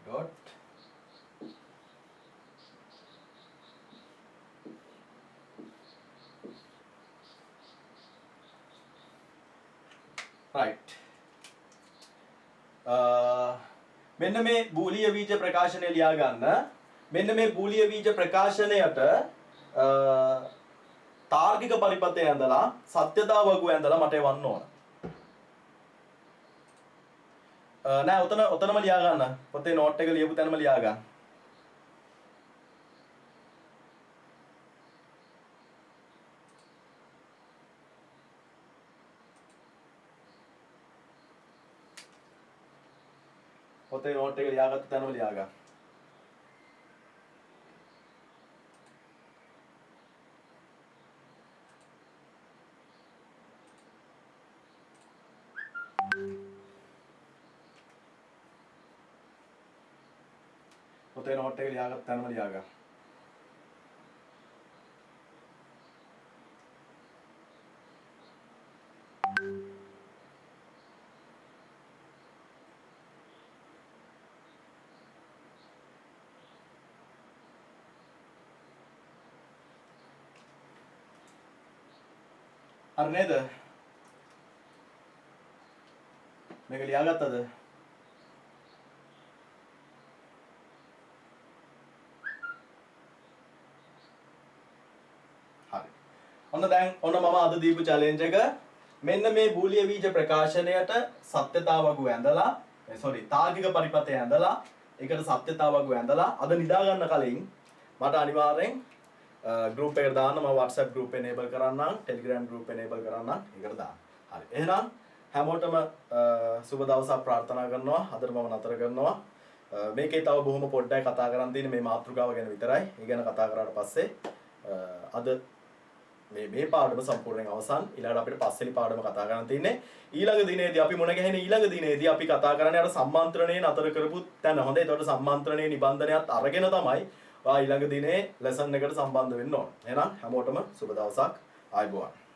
dot right මෙන්න මේ බූලිය බීජ ප්‍රකාශනය ලියා ගන්න මෙන්න මේ බූලිය බීජ ප්‍රකාශනයට තාර්කික පරිපථය ඇඳලා සත්‍යතාව වගුව ඇඳලා මට එවන්න ඕන නෑ ඔතනම ලියා ගන්න පොතේ නෝට් එක ලියපු තැනම ලියා ගන්න පොතේ නෝට් එක ලියාගත්ත තැනම ලියා ගන්න පොතේ නෝට් එක ලියාගත්ත තැනම ලියා ගන්න හරි නේද මේක ලියාගත්තද ඔන්න දැන් ඔන්න මම අද දීපු challenge එක මෙන්න මේ බූලිය බීජ ප්‍රකාශනයට සත්‍යතාවගු ඇඳලා තාර්කික පරිපථය ඇඳලා ඒකට සත්‍යතාවගු ඇඳලා අද නිදා ගන්න කලින් මට අනිවාර්යෙන් group එකට දාන්න මම WhatsApp group enable කරන්නම් Telegram group enable කරන්නම් ඒකට දාන්න. හරි. එහෙනම් හැමෝටම සුබ දවසක් ප්‍රාර්ථනා කරනවා. අදට මම නතර කරනවා. මේකේ තව බොහොම පොඩ්ඩයි කතා කරන්න තියෙන්නේ මේ මාතෘකාව ගැන විතරයි. ඒ ගැන කතා කරාට පස්සේ අද මේ පාඩම සම්පූර්ණයෙන් අවසන්. ඊළඟට අපිට පස්වෙනි පාඩම කතා කරන්න තියෙන්නේ. ඊළඟ දිනේදී අපි මුණ ගැහෙන ඊළඟ දිනේදී අපි කතා කරන්නේ අර සම්මාන්ත්‍රණයේ නතර කරපු තැන. හොඳයි. ඒතකොට සම්මාන්ත්‍රණයේ නිබන්ධනයත් අරගෙන තමයි ඊළඟ දිනේ ලෙසන් එකට සම්බන්ධ වෙන්න ඕන. එහෙනම් හැමෝටම සුබ දවසක්. ආයුබෝවන්.